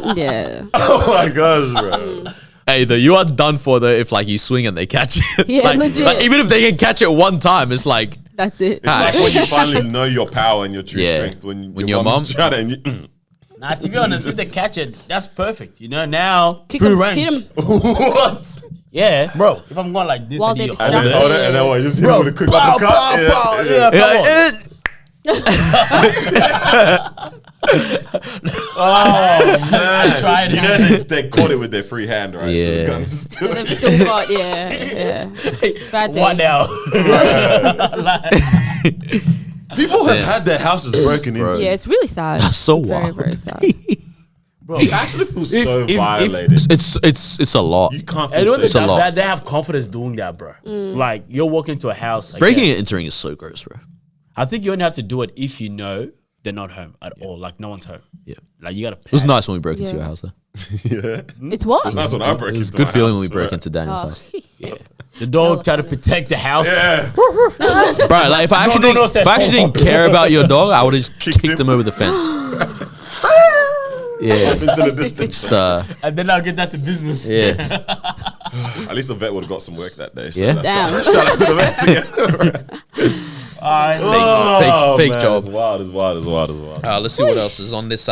[SPEAKER 2] days. Yeah.
[SPEAKER 4] Oh my gosh, bro.
[SPEAKER 3] Hey, though, you are done for though if like you swing and they catch it.
[SPEAKER 2] Yeah, legit.
[SPEAKER 3] like even if they can catch it one time, it's like
[SPEAKER 2] That's it.
[SPEAKER 4] It's like when you finally know your power and your true
[SPEAKER 3] Yeah.
[SPEAKER 4] strength. When
[SPEAKER 3] your mom-
[SPEAKER 4] shot it and you,
[SPEAKER 1] Nah, to be honest, if they catch it, that's perfect. You know, now
[SPEAKER 2] Kick
[SPEAKER 1] free
[SPEAKER 2] him,
[SPEAKER 1] range.
[SPEAKER 2] hit him.
[SPEAKER 4] what?
[SPEAKER 1] Yeah, bro. If I'm going like this,
[SPEAKER 2] While
[SPEAKER 1] and
[SPEAKER 2] they're
[SPEAKER 1] you're
[SPEAKER 2] distracted.
[SPEAKER 1] over there,
[SPEAKER 4] Hold it, and then what? Just hit
[SPEAKER 1] Bro,
[SPEAKER 4] him with a quick
[SPEAKER 1] pow,
[SPEAKER 4] uppercut.
[SPEAKER 1] pow,
[SPEAKER 4] Yeah,
[SPEAKER 1] pow,
[SPEAKER 4] yeah.
[SPEAKER 1] yeah.
[SPEAKER 3] yeah,
[SPEAKER 4] Oh man!
[SPEAKER 1] tried
[SPEAKER 4] You
[SPEAKER 1] it.
[SPEAKER 4] know they caught it with their free hand, right? So the
[SPEAKER 3] Yeah.
[SPEAKER 4] gun is still.
[SPEAKER 2] They've still got, yeah. Bad day.
[SPEAKER 1] what now?
[SPEAKER 4] People have had their houses broken into.
[SPEAKER 2] Yeah, it's really sad.
[SPEAKER 3] That's so
[SPEAKER 2] very,
[SPEAKER 3] wild.
[SPEAKER 2] very sad.
[SPEAKER 4] Bro, you actually feel so
[SPEAKER 1] if-
[SPEAKER 4] violated.
[SPEAKER 3] it's a lot.
[SPEAKER 4] You can't
[SPEAKER 1] And
[SPEAKER 4] feel
[SPEAKER 1] when they
[SPEAKER 3] It's a
[SPEAKER 1] does
[SPEAKER 3] lot.
[SPEAKER 1] that, they have confidence doing that, bro. Like you're walking into a house. I
[SPEAKER 3] Breaking
[SPEAKER 1] guess.
[SPEAKER 3] and entering is so gross, bro.
[SPEAKER 1] I think you only have to do it if you know they're not home at all. Like no one's home.
[SPEAKER 3] Yeah.
[SPEAKER 1] Like you gotta.
[SPEAKER 3] It was nice when we broke into
[SPEAKER 2] Yeah.
[SPEAKER 3] your house though.
[SPEAKER 2] It's what?
[SPEAKER 4] That's when I broke
[SPEAKER 3] It was a
[SPEAKER 4] into
[SPEAKER 3] good
[SPEAKER 4] my
[SPEAKER 3] feeling
[SPEAKER 4] house,
[SPEAKER 3] when we broke
[SPEAKER 4] right?
[SPEAKER 3] into Daniel's
[SPEAKER 2] Oh.
[SPEAKER 3] house.
[SPEAKER 1] Yeah. The dog tried to protect the house.
[SPEAKER 4] Yeah.
[SPEAKER 3] Bro, like if I actually
[SPEAKER 1] no,
[SPEAKER 3] didn't,
[SPEAKER 1] say
[SPEAKER 3] if I actually
[SPEAKER 1] fuck.
[SPEAKER 3] didn't care about your dog, I would have just
[SPEAKER 4] Kicked
[SPEAKER 3] kicked
[SPEAKER 4] him.
[SPEAKER 3] him over the fence. Yeah.
[SPEAKER 4] Into the distance.
[SPEAKER 3] Just,
[SPEAKER 1] And then I'll get that to business.
[SPEAKER 3] yeah.
[SPEAKER 4] At least the vet would have got some work that day. So
[SPEAKER 3] Yeah.
[SPEAKER 4] that's
[SPEAKER 2] Damn.
[SPEAKER 4] good. Shout out to the vets again.
[SPEAKER 1] All right.
[SPEAKER 3] Fake
[SPEAKER 4] man,
[SPEAKER 3] job.
[SPEAKER 4] It's wild, it's wild, it's wild, it's wild.
[SPEAKER 3] Let's see what else is on this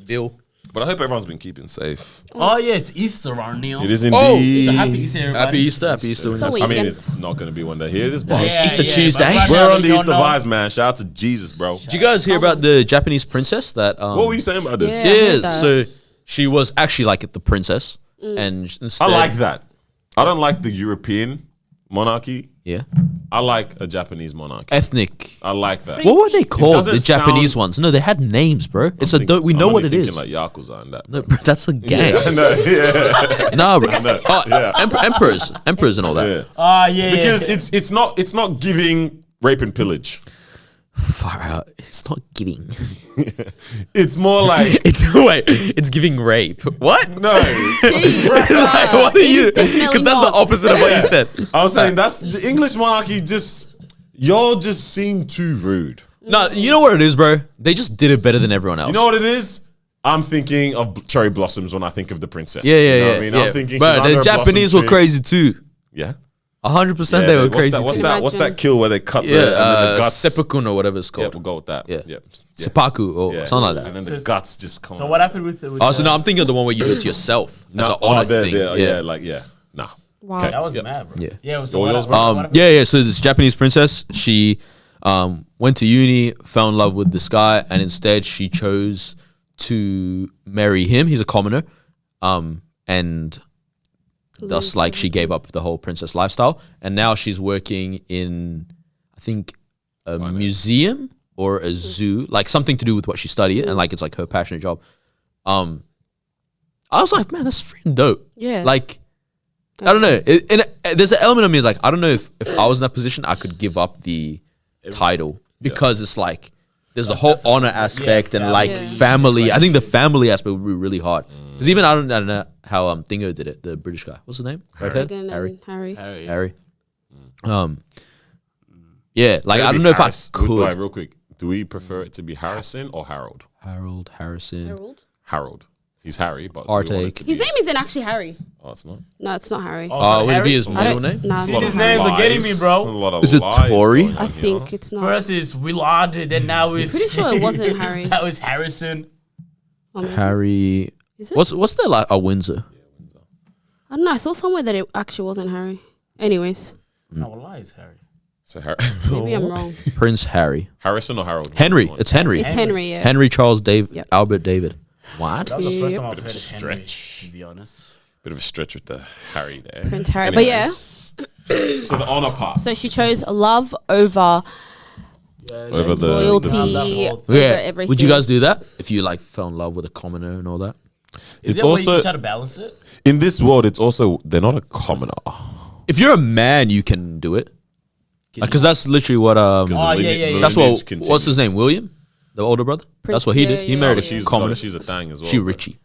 [SPEAKER 3] bill.
[SPEAKER 4] But I hope everyone's been keeping safe.
[SPEAKER 1] Oh yeah, it's Easter around now.
[SPEAKER 4] It is
[SPEAKER 3] Oh,
[SPEAKER 4] indeed.
[SPEAKER 1] So happy Easter, everybody.
[SPEAKER 3] Happy Easter. Happy Easter.
[SPEAKER 2] Still
[SPEAKER 4] I mean,
[SPEAKER 2] weekend.
[SPEAKER 4] it's not going to be one day here. This
[SPEAKER 3] Yeah, it's Easter
[SPEAKER 1] but
[SPEAKER 3] Tuesday.
[SPEAKER 1] right
[SPEAKER 4] We're
[SPEAKER 1] now
[SPEAKER 4] on
[SPEAKER 1] we
[SPEAKER 4] the
[SPEAKER 1] don't
[SPEAKER 4] Easter
[SPEAKER 1] know.
[SPEAKER 4] vibes, man. Shout out to Jesus, bro.
[SPEAKER 3] Did you guys hear about the Japanese princess that?
[SPEAKER 4] What were you saying about this?
[SPEAKER 2] Yeah. I heard
[SPEAKER 3] Yes.
[SPEAKER 2] that.
[SPEAKER 3] So she was actually like the princess, and instead,
[SPEAKER 4] I like that. I don't like the European monarchy.
[SPEAKER 3] Yeah.
[SPEAKER 4] I like a Japanese monarchy.
[SPEAKER 3] Ethnic.
[SPEAKER 4] I like that.
[SPEAKER 3] What were they called?
[SPEAKER 4] doesn't
[SPEAKER 3] The Japanese
[SPEAKER 4] sound-
[SPEAKER 3] ones? No, they had names, bro. It's a. We know
[SPEAKER 4] I'm
[SPEAKER 3] what
[SPEAKER 4] only
[SPEAKER 3] it
[SPEAKER 4] thinking
[SPEAKER 3] is.
[SPEAKER 4] Like Yakuza and that.
[SPEAKER 3] No, bro, that's a gang.
[SPEAKER 4] Yeah, no, yeah,
[SPEAKER 3] No, bro.
[SPEAKER 4] know.
[SPEAKER 3] Oh,
[SPEAKER 4] Yeah.
[SPEAKER 3] emperors and all that.
[SPEAKER 4] yeah.
[SPEAKER 1] Ah yeah.
[SPEAKER 4] Because
[SPEAKER 1] yeah.
[SPEAKER 4] it's not giving rape and pillage.
[SPEAKER 3] Far out. It's not giving.
[SPEAKER 4] It's more like
[SPEAKER 3] It's giving rape. What?
[SPEAKER 4] no.
[SPEAKER 3] Like, what are you? Because that's the opposite of what you said.
[SPEAKER 4] I was saying that's the English monarchy. Y'all just seem too rude.
[SPEAKER 3] No, you know what it is, bro. They just did it better than everyone else.
[SPEAKER 4] You know what it is? I'm thinking of cherry blossoms when I think of the princess.
[SPEAKER 3] Yeah,
[SPEAKER 4] You know
[SPEAKER 3] yeah,
[SPEAKER 4] what
[SPEAKER 3] yeah.
[SPEAKER 4] I mean,
[SPEAKER 3] yeah.
[SPEAKER 4] I'm thinking.
[SPEAKER 3] Bro,
[SPEAKER 4] she's under
[SPEAKER 3] the
[SPEAKER 4] a blossom
[SPEAKER 3] Japanese were
[SPEAKER 4] tree.
[SPEAKER 3] crazy too.
[SPEAKER 4] Yeah.
[SPEAKER 3] 100%
[SPEAKER 4] Yeah,
[SPEAKER 3] they were
[SPEAKER 4] what's
[SPEAKER 3] crazy
[SPEAKER 4] that, what's
[SPEAKER 3] too.
[SPEAKER 4] that? What's that kill where they cut
[SPEAKER 3] Yeah,
[SPEAKER 4] the, and then the guts?
[SPEAKER 3] seppuku or whatever it's
[SPEAKER 4] Yeah,
[SPEAKER 3] called.
[SPEAKER 4] we'll go with that.
[SPEAKER 3] Yeah.
[SPEAKER 4] Yeah.
[SPEAKER 3] Seppuku or
[SPEAKER 4] Yeah.
[SPEAKER 3] something like
[SPEAKER 4] And
[SPEAKER 3] that.
[SPEAKER 4] then the guts just come.
[SPEAKER 1] So what happened with?
[SPEAKER 3] Oh, so no, I'm thinking of the one where you do it to yourself. That's an honor thing.
[SPEAKER 4] yeah. Nah.
[SPEAKER 2] Wow.
[SPEAKER 4] Okay.
[SPEAKER 1] That was
[SPEAKER 4] Yeah.
[SPEAKER 1] mad, bro.
[SPEAKER 3] Yeah.
[SPEAKER 1] Yeah. So
[SPEAKER 4] All
[SPEAKER 1] what,
[SPEAKER 4] yours,
[SPEAKER 1] what,
[SPEAKER 4] bro?
[SPEAKER 1] what happened?
[SPEAKER 3] Yeah. So this Japanese princess, she went to uni, fell in love with this guy, and instead she chose to marry him. He's a commoner, and thus like she gave up the whole princess lifestyle, and now she's working in, I think, a museum or a zoo, like something to do with what she studied, and like it's like her passionate job. I was like, man, that's freaking dope.
[SPEAKER 2] Yeah.
[SPEAKER 3] Like, I don't know. There's an element of me like I don't know if I was in that position, I could give up the title because it's like there's the whole honor aspect and like family. I think the family aspect would be really hard because even I don't know how Thingo did it. The British guy, what's his name? Redhead? Harry. Yeah, like I don't know if I could.
[SPEAKER 4] Right, real quick, do we prefer it to be Harrison or Harold?
[SPEAKER 3] Harrison.
[SPEAKER 4] Harold. He's Harry, but
[SPEAKER 3] Heartache.
[SPEAKER 2] His name isn't actually Harry.
[SPEAKER 4] Oh, it's not.
[SPEAKER 2] No, it's not Harry.
[SPEAKER 3] Oh, would it be his
[SPEAKER 2] I
[SPEAKER 3] middle
[SPEAKER 2] don't-
[SPEAKER 3] name?
[SPEAKER 2] No,
[SPEAKER 1] See,
[SPEAKER 2] it's
[SPEAKER 1] these
[SPEAKER 2] not.
[SPEAKER 1] names are getting me, bro.
[SPEAKER 3] Is it Tory?
[SPEAKER 2] I think it's not.
[SPEAKER 1] First is Willard, then now it's.
[SPEAKER 2] Pretty sure it wasn't Harry.
[SPEAKER 1] That was Harrison.
[SPEAKER 2] I mean,
[SPEAKER 3] Harry.
[SPEAKER 2] Is it?
[SPEAKER 3] What's there like a Windsor?
[SPEAKER 2] I don't know. I saw somewhere that it actually wasn't Harry. Anyways,
[SPEAKER 1] No, lie, it's Harry.
[SPEAKER 4] So
[SPEAKER 2] maybe I'm wrong.
[SPEAKER 3] Prince Harry.
[SPEAKER 4] Harrison or Harold?
[SPEAKER 3] Henry. It's Henry.
[SPEAKER 2] It's Henry. Yeah.
[SPEAKER 3] Henry Charles Dave
[SPEAKER 2] Yep.
[SPEAKER 3] Albert David. What?
[SPEAKER 1] That was the first time I've
[SPEAKER 4] Bit of
[SPEAKER 1] heard
[SPEAKER 4] a
[SPEAKER 1] of Henry,
[SPEAKER 4] stretch.
[SPEAKER 1] to be honest.
[SPEAKER 4] Bit of a stretch with the Harry there.
[SPEAKER 2] Prince Harry. But yeah,
[SPEAKER 4] So the honor part.
[SPEAKER 2] so she chose love over
[SPEAKER 4] Over the
[SPEAKER 2] loyalty, over
[SPEAKER 3] Yeah.
[SPEAKER 2] everything.
[SPEAKER 3] Would you guys do that if you like fell in love with a commoner and all that?
[SPEAKER 1] Is
[SPEAKER 4] It's
[SPEAKER 1] there a way you
[SPEAKER 4] also
[SPEAKER 1] can try to balance it?
[SPEAKER 4] in this world. It's also they're not a commoner.
[SPEAKER 3] If you're a man, you can do it. Because that's literally what
[SPEAKER 1] Oh, yeah.
[SPEAKER 3] that's what what's his name? William, the older brother.
[SPEAKER 2] Prince,
[SPEAKER 3] That's what he
[SPEAKER 2] yeah,
[SPEAKER 3] did. He
[SPEAKER 2] yeah,
[SPEAKER 3] married
[SPEAKER 2] yeah.
[SPEAKER 3] a commoner.
[SPEAKER 4] She's a thing as well.
[SPEAKER 3] She
[SPEAKER 4] bro.
[SPEAKER 3] Richie.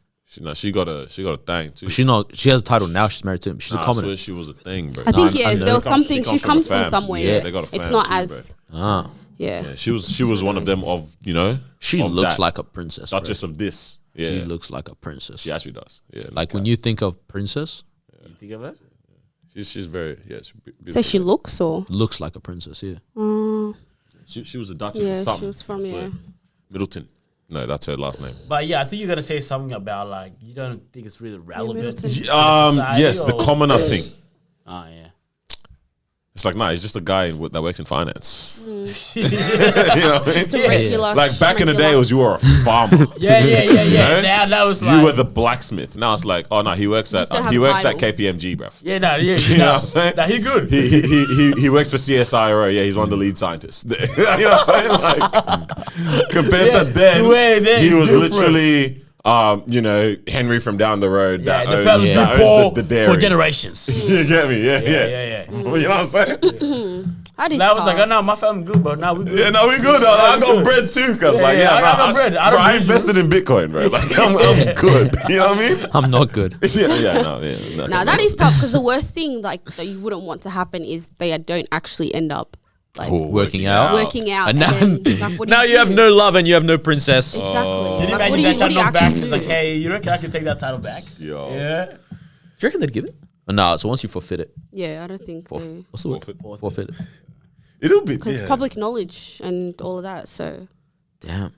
[SPEAKER 4] She got a thing too.
[SPEAKER 3] She's not. She has a title now. She's married to him. She's a
[SPEAKER 4] I
[SPEAKER 3] commoner.
[SPEAKER 4] swear she was a thing, bro.
[SPEAKER 2] I think
[SPEAKER 3] I
[SPEAKER 2] yes,
[SPEAKER 3] know.
[SPEAKER 2] there was
[SPEAKER 4] She comes-
[SPEAKER 2] something.
[SPEAKER 4] she
[SPEAKER 2] She
[SPEAKER 4] comes
[SPEAKER 2] comes
[SPEAKER 4] from a
[SPEAKER 2] from
[SPEAKER 4] fam.
[SPEAKER 2] somewhere.
[SPEAKER 4] Yeah, they got a
[SPEAKER 2] It's
[SPEAKER 4] fam
[SPEAKER 2] not
[SPEAKER 4] too,
[SPEAKER 2] as
[SPEAKER 3] Ah,
[SPEAKER 2] yeah.
[SPEAKER 4] Yeah, she was one of them of
[SPEAKER 3] she
[SPEAKER 4] of
[SPEAKER 3] looks
[SPEAKER 4] that.
[SPEAKER 3] like a princess. bro.
[SPEAKER 4] Duchess of this. Yeah,
[SPEAKER 3] She looks like a princess.
[SPEAKER 4] she actually does. Yeah,
[SPEAKER 3] Like when you think of princess,
[SPEAKER 1] You think of it?
[SPEAKER 4] she's very she's beautiful.
[SPEAKER 2] So she looks or
[SPEAKER 3] looks like a princess. Yeah.
[SPEAKER 4] She was a duchess
[SPEAKER 2] yeah,
[SPEAKER 4] of something.
[SPEAKER 2] she was from
[SPEAKER 4] I swear.
[SPEAKER 2] yeah.
[SPEAKER 4] Middleton. No, that's her last name.
[SPEAKER 1] But yeah, I think you're gonna say something about like you don't think it's really relevant. to
[SPEAKER 2] Middleton.
[SPEAKER 1] the society,
[SPEAKER 4] Yes, the
[SPEAKER 1] or-
[SPEAKER 4] commoner thing.
[SPEAKER 1] Oh yeah.
[SPEAKER 4] It's like, nah, he's just a guy that works in finance. you know what I mean?
[SPEAKER 2] Just a regular.
[SPEAKER 4] Like back in the day, it was you were a farmer.
[SPEAKER 1] Yeah.
[SPEAKER 4] Right?
[SPEAKER 1] Now that was
[SPEAKER 4] You
[SPEAKER 1] like
[SPEAKER 4] were the blacksmith. Now it's like, oh no, he works at
[SPEAKER 2] just don't have
[SPEAKER 4] he
[SPEAKER 2] a
[SPEAKER 4] works at
[SPEAKER 2] title.
[SPEAKER 4] KPMG, bruv.
[SPEAKER 1] yeah, no, yeah,
[SPEAKER 4] You know what I'm saying?
[SPEAKER 1] Nah, he good.
[SPEAKER 4] He works for CSIRO. Yeah, he's one of the lead scientists. you know what I'm saying? Like compared to then,
[SPEAKER 1] the way then
[SPEAKER 4] he
[SPEAKER 1] is
[SPEAKER 4] was
[SPEAKER 1] different.
[SPEAKER 4] literally Henry from down the road
[SPEAKER 1] Yeah,
[SPEAKER 4] that
[SPEAKER 1] the
[SPEAKER 4] owns,
[SPEAKER 1] family's
[SPEAKER 4] that
[SPEAKER 1] been poor
[SPEAKER 4] owns the dairy.
[SPEAKER 1] for generations.
[SPEAKER 4] You get me? Yeah.
[SPEAKER 1] yeah.
[SPEAKER 4] Well, you know what I'm saying?
[SPEAKER 2] That is
[SPEAKER 1] That was like,
[SPEAKER 2] tough.
[SPEAKER 1] oh no, my family good, but now we good.
[SPEAKER 4] Yeah, no, we good. I got bread too, cause like,
[SPEAKER 1] yeah, I
[SPEAKER 4] nah,
[SPEAKER 1] got bread. I
[SPEAKER 4] bro,
[SPEAKER 1] don't
[SPEAKER 4] I
[SPEAKER 1] need
[SPEAKER 4] invested in Bitcoin, bro. Like, I'm good. You know what I mean?
[SPEAKER 3] I'm not good.
[SPEAKER 4] No.
[SPEAKER 2] Now that is tough because the worst thing like that you wouldn't want to happen is they don't actually end up like
[SPEAKER 3] Working out.
[SPEAKER 2] working out.
[SPEAKER 3] And
[SPEAKER 2] And
[SPEAKER 3] now,
[SPEAKER 2] then, like, what do
[SPEAKER 3] now you have
[SPEAKER 2] do?
[SPEAKER 3] no love and you have no princess.
[SPEAKER 2] Exactly.
[SPEAKER 1] Can you
[SPEAKER 2] Like, what
[SPEAKER 1] imagine
[SPEAKER 2] do you,
[SPEAKER 1] that
[SPEAKER 2] what do you
[SPEAKER 1] child back?
[SPEAKER 2] actually
[SPEAKER 1] It's
[SPEAKER 2] do?
[SPEAKER 1] like, hey, you reckon I can take that title back?
[SPEAKER 4] Yo.
[SPEAKER 1] Yeah.
[SPEAKER 3] Do you reckon they'd give it? No, so once you forfeit it,
[SPEAKER 2] Yeah, I don't think
[SPEAKER 3] what's the word? Forfeit it.
[SPEAKER 4] It'll be
[SPEAKER 2] because public knowledge and all of that. So
[SPEAKER 3] Damn.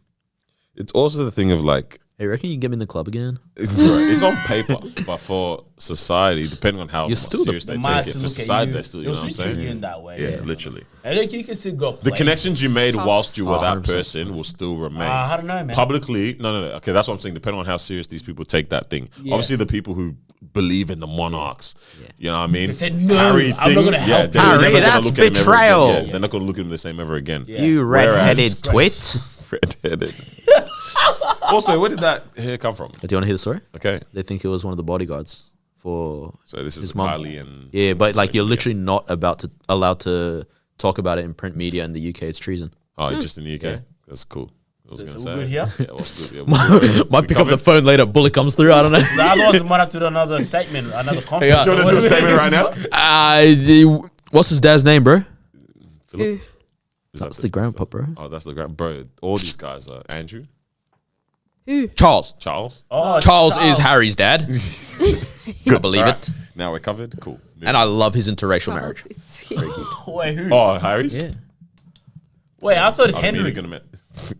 [SPEAKER 4] It's also the thing of like,
[SPEAKER 3] Hey, reckon you can get me in the club again?
[SPEAKER 4] it's on paper, but for society, depending on how
[SPEAKER 3] You're still the-
[SPEAKER 4] serious they take it, for society, they're still, you know what I'm saying?
[SPEAKER 1] in that way.
[SPEAKER 4] Yeah, literally.
[SPEAKER 1] I think you can still go.
[SPEAKER 4] The connections you made
[SPEAKER 2] Tough.
[SPEAKER 4] whilst you were that
[SPEAKER 3] 100%.
[SPEAKER 4] person will still remain.
[SPEAKER 1] I don't know, man.
[SPEAKER 4] Publicly, no. Okay, that's what I'm saying. Depending on how serious these people take that thing. Obviously, the people who believe in the monarchs, you know what I mean?
[SPEAKER 1] They said, "No, I'm not gonna help
[SPEAKER 4] they're
[SPEAKER 1] you."
[SPEAKER 4] never
[SPEAKER 3] Harry,
[SPEAKER 4] gonna
[SPEAKER 3] that's
[SPEAKER 4] look at him ever
[SPEAKER 3] betrayal.
[SPEAKER 4] again. Yeah, they're not going to look at him the same ever again.
[SPEAKER 3] You
[SPEAKER 4] Whereas-
[SPEAKER 3] red-headed twit.
[SPEAKER 4] Red-headed. Also, where did that hair come from?
[SPEAKER 3] Do you want to hear the story?
[SPEAKER 4] Okay,
[SPEAKER 3] They think it was one of the bodyguards for
[SPEAKER 4] so this is
[SPEAKER 3] his mum.
[SPEAKER 4] Kylie and
[SPEAKER 3] Yeah, but like you're literally not allowed to talk about it in print media in the UK. It's treason.
[SPEAKER 4] Oh, just in the UK. That's cool. I was gonna
[SPEAKER 1] So
[SPEAKER 4] say.
[SPEAKER 1] we're good here?
[SPEAKER 4] Yeah, what's good? Yeah, we're good.
[SPEAKER 3] Might pick up the phone later. Bullet comes through. I don't know.
[SPEAKER 1] The other ones might have to do another statement, another conference.
[SPEAKER 4] You want to do a statement right now?
[SPEAKER 3] What's his dad's name, bro?
[SPEAKER 2] who?
[SPEAKER 4] Is
[SPEAKER 3] That's
[SPEAKER 4] that
[SPEAKER 3] the grandpa, bro.
[SPEAKER 4] Oh, that's the grand bro. All these guys are Andrew,
[SPEAKER 3] Charles.
[SPEAKER 4] Charles.
[SPEAKER 1] Oh,
[SPEAKER 3] Charles is Harry's dad. I believe
[SPEAKER 4] Alright,
[SPEAKER 3] it.
[SPEAKER 4] Now we're covered. Cool.
[SPEAKER 3] And I love his interracial marriage.
[SPEAKER 1] Wait, who?
[SPEAKER 4] Oh, Harry's.
[SPEAKER 3] Yeah.
[SPEAKER 1] Wait, I thought it's
[SPEAKER 4] I'm immediately
[SPEAKER 1] Henry.
[SPEAKER 4] gonna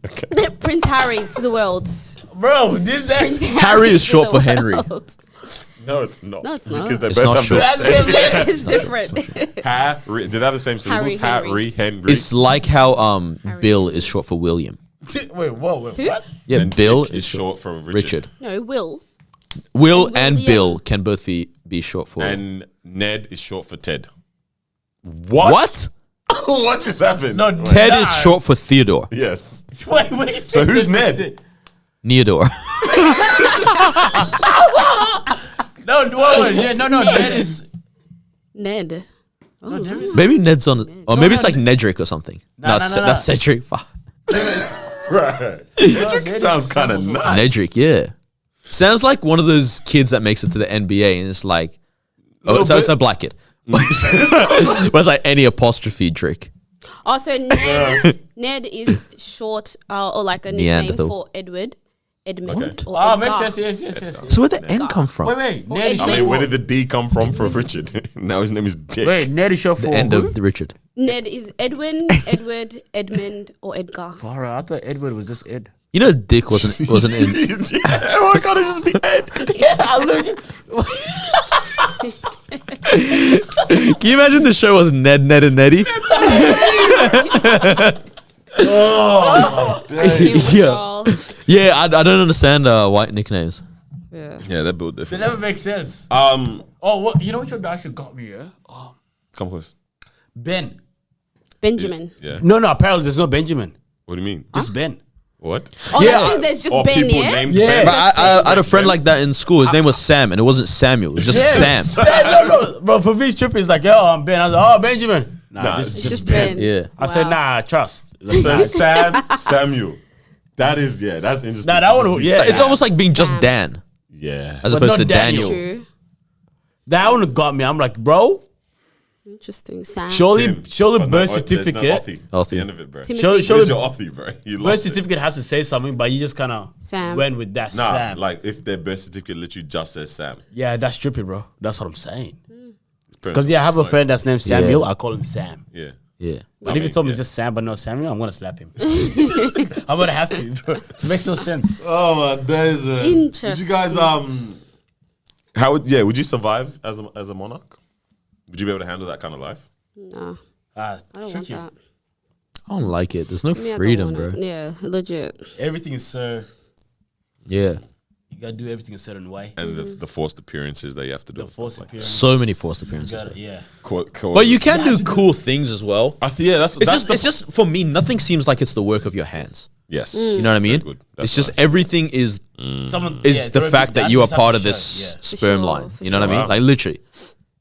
[SPEAKER 4] okay.
[SPEAKER 2] Prince Harry to the world.
[SPEAKER 1] Bro, this
[SPEAKER 2] Prince
[SPEAKER 1] that.
[SPEAKER 3] Harry is
[SPEAKER 2] to
[SPEAKER 3] short
[SPEAKER 2] the
[SPEAKER 3] for Henry.
[SPEAKER 2] world.
[SPEAKER 4] No, it's not.
[SPEAKER 2] No, it's not.
[SPEAKER 4] Because they
[SPEAKER 3] It's
[SPEAKER 4] both
[SPEAKER 3] not
[SPEAKER 4] have
[SPEAKER 3] short.
[SPEAKER 4] the
[SPEAKER 2] It's different.
[SPEAKER 4] Harry. Did they have the same syllables?
[SPEAKER 2] Harry.
[SPEAKER 4] Henry.
[SPEAKER 3] It's like how Bill is short for William.
[SPEAKER 1] Wait, what?
[SPEAKER 3] Yeah,
[SPEAKER 4] And
[SPEAKER 3] Bill
[SPEAKER 4] Nick
[SPEAKER 3] is short.
[SPEAKER 4] for Richard.
[SPEAKER 3] Richard.
[SPEAKER 2] No, Will.
[SPEAKER 3] Will
[SPEAKER 2] And
[SPEAKER 3] and
[SPEAKER 2] William.
[SPEAKER 3] Bill can both be short for.
[SPEAKER 4] And Ned is short for Ted. What?
[SPEAKER 3] What?
[SPEAKER 4] What just happened?
[SPEAKER 1] No,
[SPEAKER 3] Ted is short for Theodore.
[SPEAKER 4] Yes.
[SPEAKER 1] Wait.
[SPEAKER 4] So who's Ned?
[SPEAKER 3] Neodore.
[SPEAKER 1] No, wait. Yeah, no. Ned is.
[SPEAKER 2] Ned.
[SPEAKER 1] No, there is.
[SPEAKER 3] Maybe Ned's on, or maybe it's like Nedrick or something.
[SPEAKER 1] No,
[SPEAKER 3] No,
[SPEAKER 1] no.
[SPEAKER 3] that's Cedric. Fuck.
[SPEAKER 4] Right. It sounds kind of nice.
[SPEAKER 3] Nedrick, yeah. Sounds like one of those kids that makes it to the NBA and it's like, oh, it's a black kid. But it's like any apostrophe Drick.
[SPEAKER 2] Also, Ned is short or like a nickname
[SPEAKER 3] Neanderthal.
[SPEAKER 2] for Edmund.
[SPEAKER 4] Okay.
[SPEAKER 2] Or
[SPEAKER 1] Oh, makes
[SPEAKER 2] Edgar.
[SPEAKER 1] sense. Yes.
[SPEAKER 3] So where'd the N come from?
[SPEAKER 1] Wait.
[SPEAKER 2] Or
[SPEAKER 1] Ned is
[SPEAKER 2] Edmund.
[SPEAKER 4] I
[SPEAKER 1] short
[SPEAKER 4] mean, where
[SPEAKER 1] for.
[SPEAKER 4] did the D come from for Richard? Now his name is Dick.
[SPEAKER 1] Wait, Ned is short for.
[SPEAKER 3] The end of the Richard.
[SPEAKER 2] Ned is Edwin, Edward, Edmund, or Edgar.
[SPEAKER 1] Alright, I thought Edward was just Ed.
[SPEAKER 3] You know, Dick wasn't in.
[SPEAKER 4] Yeah, why can't it just be Ed?
[SPEAKER 3] Can you imagine the show was Ned, Ned, and Neddy?
[SPEAKER 2] Yeah.
[SPEAKER 3] Yeah, I don't understand white nicknames.
[SPEAKER 2] Yeah.
[SPEAKER 4] Yeah, that built
[SPEAKER 1] They
[SPEAKER 4] different.
[SPEAKER 1] never make sense.
[SPEAKER 4] Oh,
[SPEAKER 1] What? You know what your actually got me? Yeah.
[SPEAKER 4] come close.
[SPEAKER 1] Ben.
[SPEAKER 2] Benjamin.
[SPEAKER 4] Yeah.
[SPEAKER 1] No. Apparently, there's no Benjamin.
[SPEAKER 4] What do you mean?
[SPEAKER 1] Just Ben.
[SPEAKER 4] What?
[SPEAKER 2] Oh,
[SPEAKER 3] Yeah,
[SPEAKER 2] I think there's just
[SPEAKER 4] Or
[SPEAKER 2] Ben,
[SPEAKER 4] people
[SPEAKER 2] yeah?
[SPEAKER 4] named
[SPEAKER 1] Yeah.
[SPEAKER 4] Ben?
[SPEAKER 3] But I had a friend like that in school. His name was Sam, and it wasn't Samuel. It was just Sam.
[SPEAKER 1] No, bro. For me, tripping is like, yo, I'm Ben. I was like, oh, Benjamin.
[SPEAKER 4] Nah,
[SPEAKER 1] this
[SPEAKER 4] it's
[SPEAKER 1] is
[SPEAKER 2] Just Ben.
[SPEAKER 3] Yeah.
[SPEAKER 1] I said,
[SPEAKER 2] Wow.
[SPEAKER 1] nah, trust.
[SPEAKER 4] So Sam Samuel. That's interesting.
[SPEAKER 1] Nah, that
[SPEAKER 4] To
[SPEAKER 1] one-
[SPEAKER 4] just be
[SPEAKER 1] yeah.
[SPEAKER 3] It's
[SPEAKER 4] Sam.
[SPEAKER 3] almost like being just
[SPEAKER 2] Sam.
[SPEAKER 3] Dan
[SPEAKER 4] Yeah.
[SPEAKER 3] as
[SPEAKER 1] But
[SPEAKER 3] opposed
[SPEAKER 1] not
[SPEAKER 3] to
[SPEAKER 1] Daniel.
[SPEAKER 3] Daniel.
[SPEAKER 2] True.
[SPEAKER 1] That one got me. I'm like, bro,
[SPEAKER 2] Interesting. Sam.
[SPEAKER 1] surely
[SPEAKER 4] Tim.
[SPEAKER 1] birth
[SPEAKER 4] But no, there's no
[SPEAKER 1] certificate.
[SPEAKER 4] Othy.
[SPEAKER 3] Othy.
[SPEAKER 4] The end of it, bro.
[SPEAKER 2] Timothy.
[SPEAKER 1] Surely
[SPEAKER 4] Where's your Othy, bro? You
[SPEAKER 1] birth
[SPEAKER 4] lost it.
[SPEAKER 1] certificate has to say something, but you just kind of
[SPEAKER 2] Sam.
[SPEAKER 1] went with that.
[SPEAKER 4] Nah,
[SPEAKER 1] Sam.
[SPEAKER 4] like if their birth certificate literally just says Sam.
[SPEAKER 1] Yeah, that's trippy, bro. That's what I'm saying.
[SPEAKER 4] His parents
[SPEAKER 1] Because I have a
[SPEAKER 4] smoke.
[SPEAKER 1] friend that's named Samuel. I call him Sam.
[SPEAKER 4] Yeah.
[SPEAKER 3] Yeah.
[SPEAKER 1] But if he told me it's just Sam but no Samuel, I'm gonna slap him. I'm gonna have to, bro. It makes no sense.
[SPEAKER 4] Oh my days, man.
[SPEAKER 2] Interesting.
[SPEAKER 4] Would you guys would you survive as a monarch? Would you be able to handle that kind of life?
[SPEAKER 2] No,
[SPEAKER 1] Ah,
[SPEAKER 2] I don't
[SPEAKER 1] tricky.
[SPEAKER 2] want that.
[SPEAKER 3] I don't like it. There's no
[SPEAKER 2] Me, I don't
[SPEAKER 3] freedom,
[SPEAKER 2] want
[SPEAKER 3] bro.
[SPEAKER 2] it. Yeah, legit.
[SPEAKER 1] Everything is so.
[SPEAKER 3] Yeah.
[SPEAKER 1] You gotta do everything a certain way.
[SPEAKER 4] And the forced appearances that you have to do.
[SPEAKER 1] The
[SPEAKER 4] and stuff
[SPEAKER 1] force
[SPEAKER 4] like
[SPEAKER 1] appearance.
[SPEAKER 3] So many forced
[SPEAKER 1] You
[SPEAKER 3] appearances.
[SPEAKER 1] gotta, yeah.
[SPEAKER 3] But you can do cool things as well.
[SPEAKER 4] I see. Yeah, that's
[SPEAKER 3] It's just for me. Nothing seems like it's the work of your hands.
[SPEAKER 4] yes.
[SPEAKER 3] You know what I mean?
[SPEAKER 4] Very good. That's
[SPEAKER 3] It's just
[SPEAKER 4] nice.
[SPEAKER 3] everything is
[SPEAKER 1] Someone
[SPEAKER 3] is
[SPEAKER 1] yeah,
[SPEAKER 3] the
[SPEAKER 1] throw a
[SPEAKER 3] fact
[SPEAKER 1] big
[SPEAKER 3] that you are
[SPEAKER 1] gun,
[SPEAKER 3] part of
[SPEAKER 1] something
[SPEAKER 3] this
[SPEAKER 1] show,
[SPEAKER 3] sperm
[SPEAKER 2] sure,
[SPEAKER 3] line.
[SPEAKER 2] for
[SPEAKER 3] You know what I
[SPEAKER 2] sure.
[SPEAKER 3] mean? Like literally,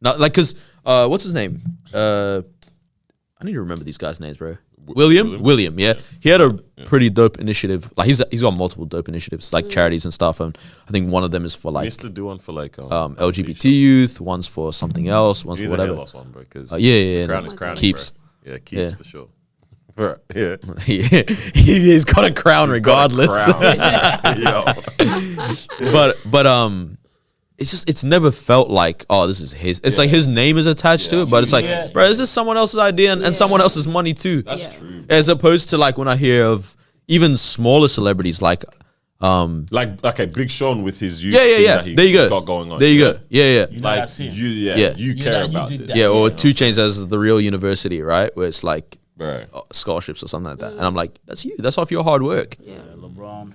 [SPEAKER 3] not like because what's his name? I need to remember these guys' names, bro. William, yeah. He had a pretty dope initiative. Like he's got multiple dope initiatives, like charities and stuff. And I think one of them is for
[SPEAKER 4] He
[SPEAKER 3] like
[SPEAKER 4] used to do one for like
[SPEAKER 3] LGBT youth. One's for something else. One's
[SPEAKER 4] He's
[SPEAKER 3] for
[SPEAKER 4] a hair
[SPEAKER 3] whatever.
[SPEAKER 4] loss one, bro. Because
[SPEAKER 3] Yeah.
[SPEAKER 4] crown
[SPEAKER 3] no.
[SPEAKER 4] is crowning,
[SPEAKER 3] Keeps.
[SPEAKER 4] bro. Yeah, keeps
[SPEAKER 3] Yeah.
[SPEAKER 4] for sure. Bro, yeah.
[SPEAKER 3] He's got a crown regardless.
[SPEAKER 4] Yo.
[SPEAKER 3] but it's never felt like, oh, this is his. It's like his name is attached to it, but it's like,
[SPEAKER 1] Yeah.
[SPEAKER 3] bro, this is someone else's idea and someone else's money too.
[SPEAKER 4] That's true.
[SPEAKER 3] As opposed to like when I hear of even smaller celebrities like
[SPEAKER 4] Like, okay, Big Sean with his youth
[SPEAKER 3] yeah.
[SPEAKER 4] thing that
[SPEAKER 3] There you
[SPEAKER 4] he's
[SPEAKER 3] go.
[SPEAKER 4] got going on.
[SPEAKER 3] There you go. Yeah.
[SPEAKER 1] You know
[SPEAKER 4] Like,
[SPEAKER 1] that scene.
[SPEAKER 3] Yeah.
[SPEAKER 4] you
[SPEAKER 1] You
[SPEAKER 4] care
[SPEAKER 1] know, you
[SPEAKER 4] about
[SPEAKER 1] did
[SPEAKER 4] this.
[SPEAKER 1] that.
[SPEAKER 3] Yeah, or
[SPEAKER 1] Yeah.
[SPEAKER 3] 2 Chainz as the real university, right? Where it's like
[SPEAKER 4] Bro.
[SPEAKER 3] scholarships or something like that. And I'm like, that's you. That's off your hard work.
[SPEAKER 2] Yeah.
[SPEAKER 1] LeBron.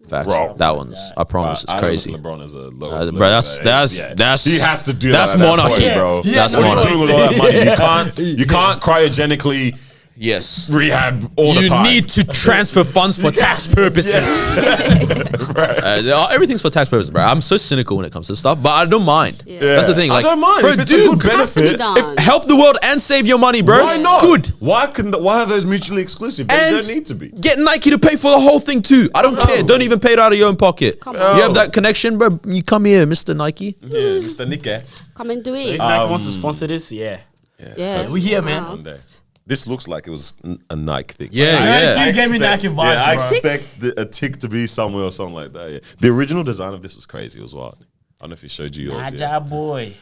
[SPEAKER 3] Facts.
[SPEAKER 4] Bro.
[SPEAKER 3] That one's, I promise, it's
[SPEAKER 4] I
[SPEAKER 3] crazy.
[SPEAKER 4] Look at LeBron as a low
[SPEAKER 3] Bro, that's
[SPEAKER 4] he has to do
[SPEAKER 3] that's
[SPEAKER 4] that. At that
[SPEAKER 3] monarchy,
[SPEAKER 4] point, bro.
[SPEAKER 1] Yeah,
[SPEAKER 3] That's
[SPEAKER 1] no
[SPEAKER 4] What are you
[SPEAKER 3] monarchy.
[SPEAKER 4] doing with all that money? You can't cryogenically
[SPEAKER 3] Yes.
[SPEAKER 4] rehab all the
[SPEAKER 3] You
[SPEAKER 4] time.
[SPEAKER 3] need to transfer funds for tax purposes. Everything's for tax purposes, bro. I'm so cynical when it comes to stuff, but I don't mind.
[SPEAKER 2] Yeah.
[SPEAKER 3] That's the thing. Like,
[SPEAKER 4] I don't mind.
[SPEAKER 3] bro,
[SPEAKER 4] If it's a
[SPEAKER 3] dude,
[SPEAKER 4] good
[SPEAKER 2] Has to be
[SPEAKER 4] benefit,
[SPEAKER 2] done.
[SPEAKER 3] help the world and save your money, bro.
[SPEAKER 4] why not?
[SPEAKER 3] Good.
[SPEAKER 4] Why are those mutually exclusive? They
[SPEAKER 3] And
[SPEAKER 4] don't need to be.
[SPEAKER 3] get Nike to pay for the whole thing too. I don't care. Don't even pay it out of your own pocket.
[SPEAKER 2] Come on.
[SPEAKER 3] You have that connection, bro. You come here, Mr. Nike.
[SPEAKER 4] Yeah, Mr. Nikke.
[SPEAKER 2] Come and do it.
[SPEAKER 1] If Nike wants to sponsor this, yeah.
[SPEAKER 2] Yeah.
[SPEAKER 1] We here, man.
[SPEAKER 2] Wow.
[SPEAKER 4] This looks like it was a Nike thing.
[SPEAKER 3] Yeah,
[SPEAKER 1] I
[SPEAKER 3] yeah.
[SPEAKER 1] You gave me Nike vibes,
[SPEAKER 4] Yeah, I
[SPEAKER 1] bro.
[SPEAKER 4] expect a tick to be somewhere or something like that. Yeah. The original design of this was crazy. It was wild. I don't know if he showed you yours. Yeah.
[SPEAKER 1] Aja boy.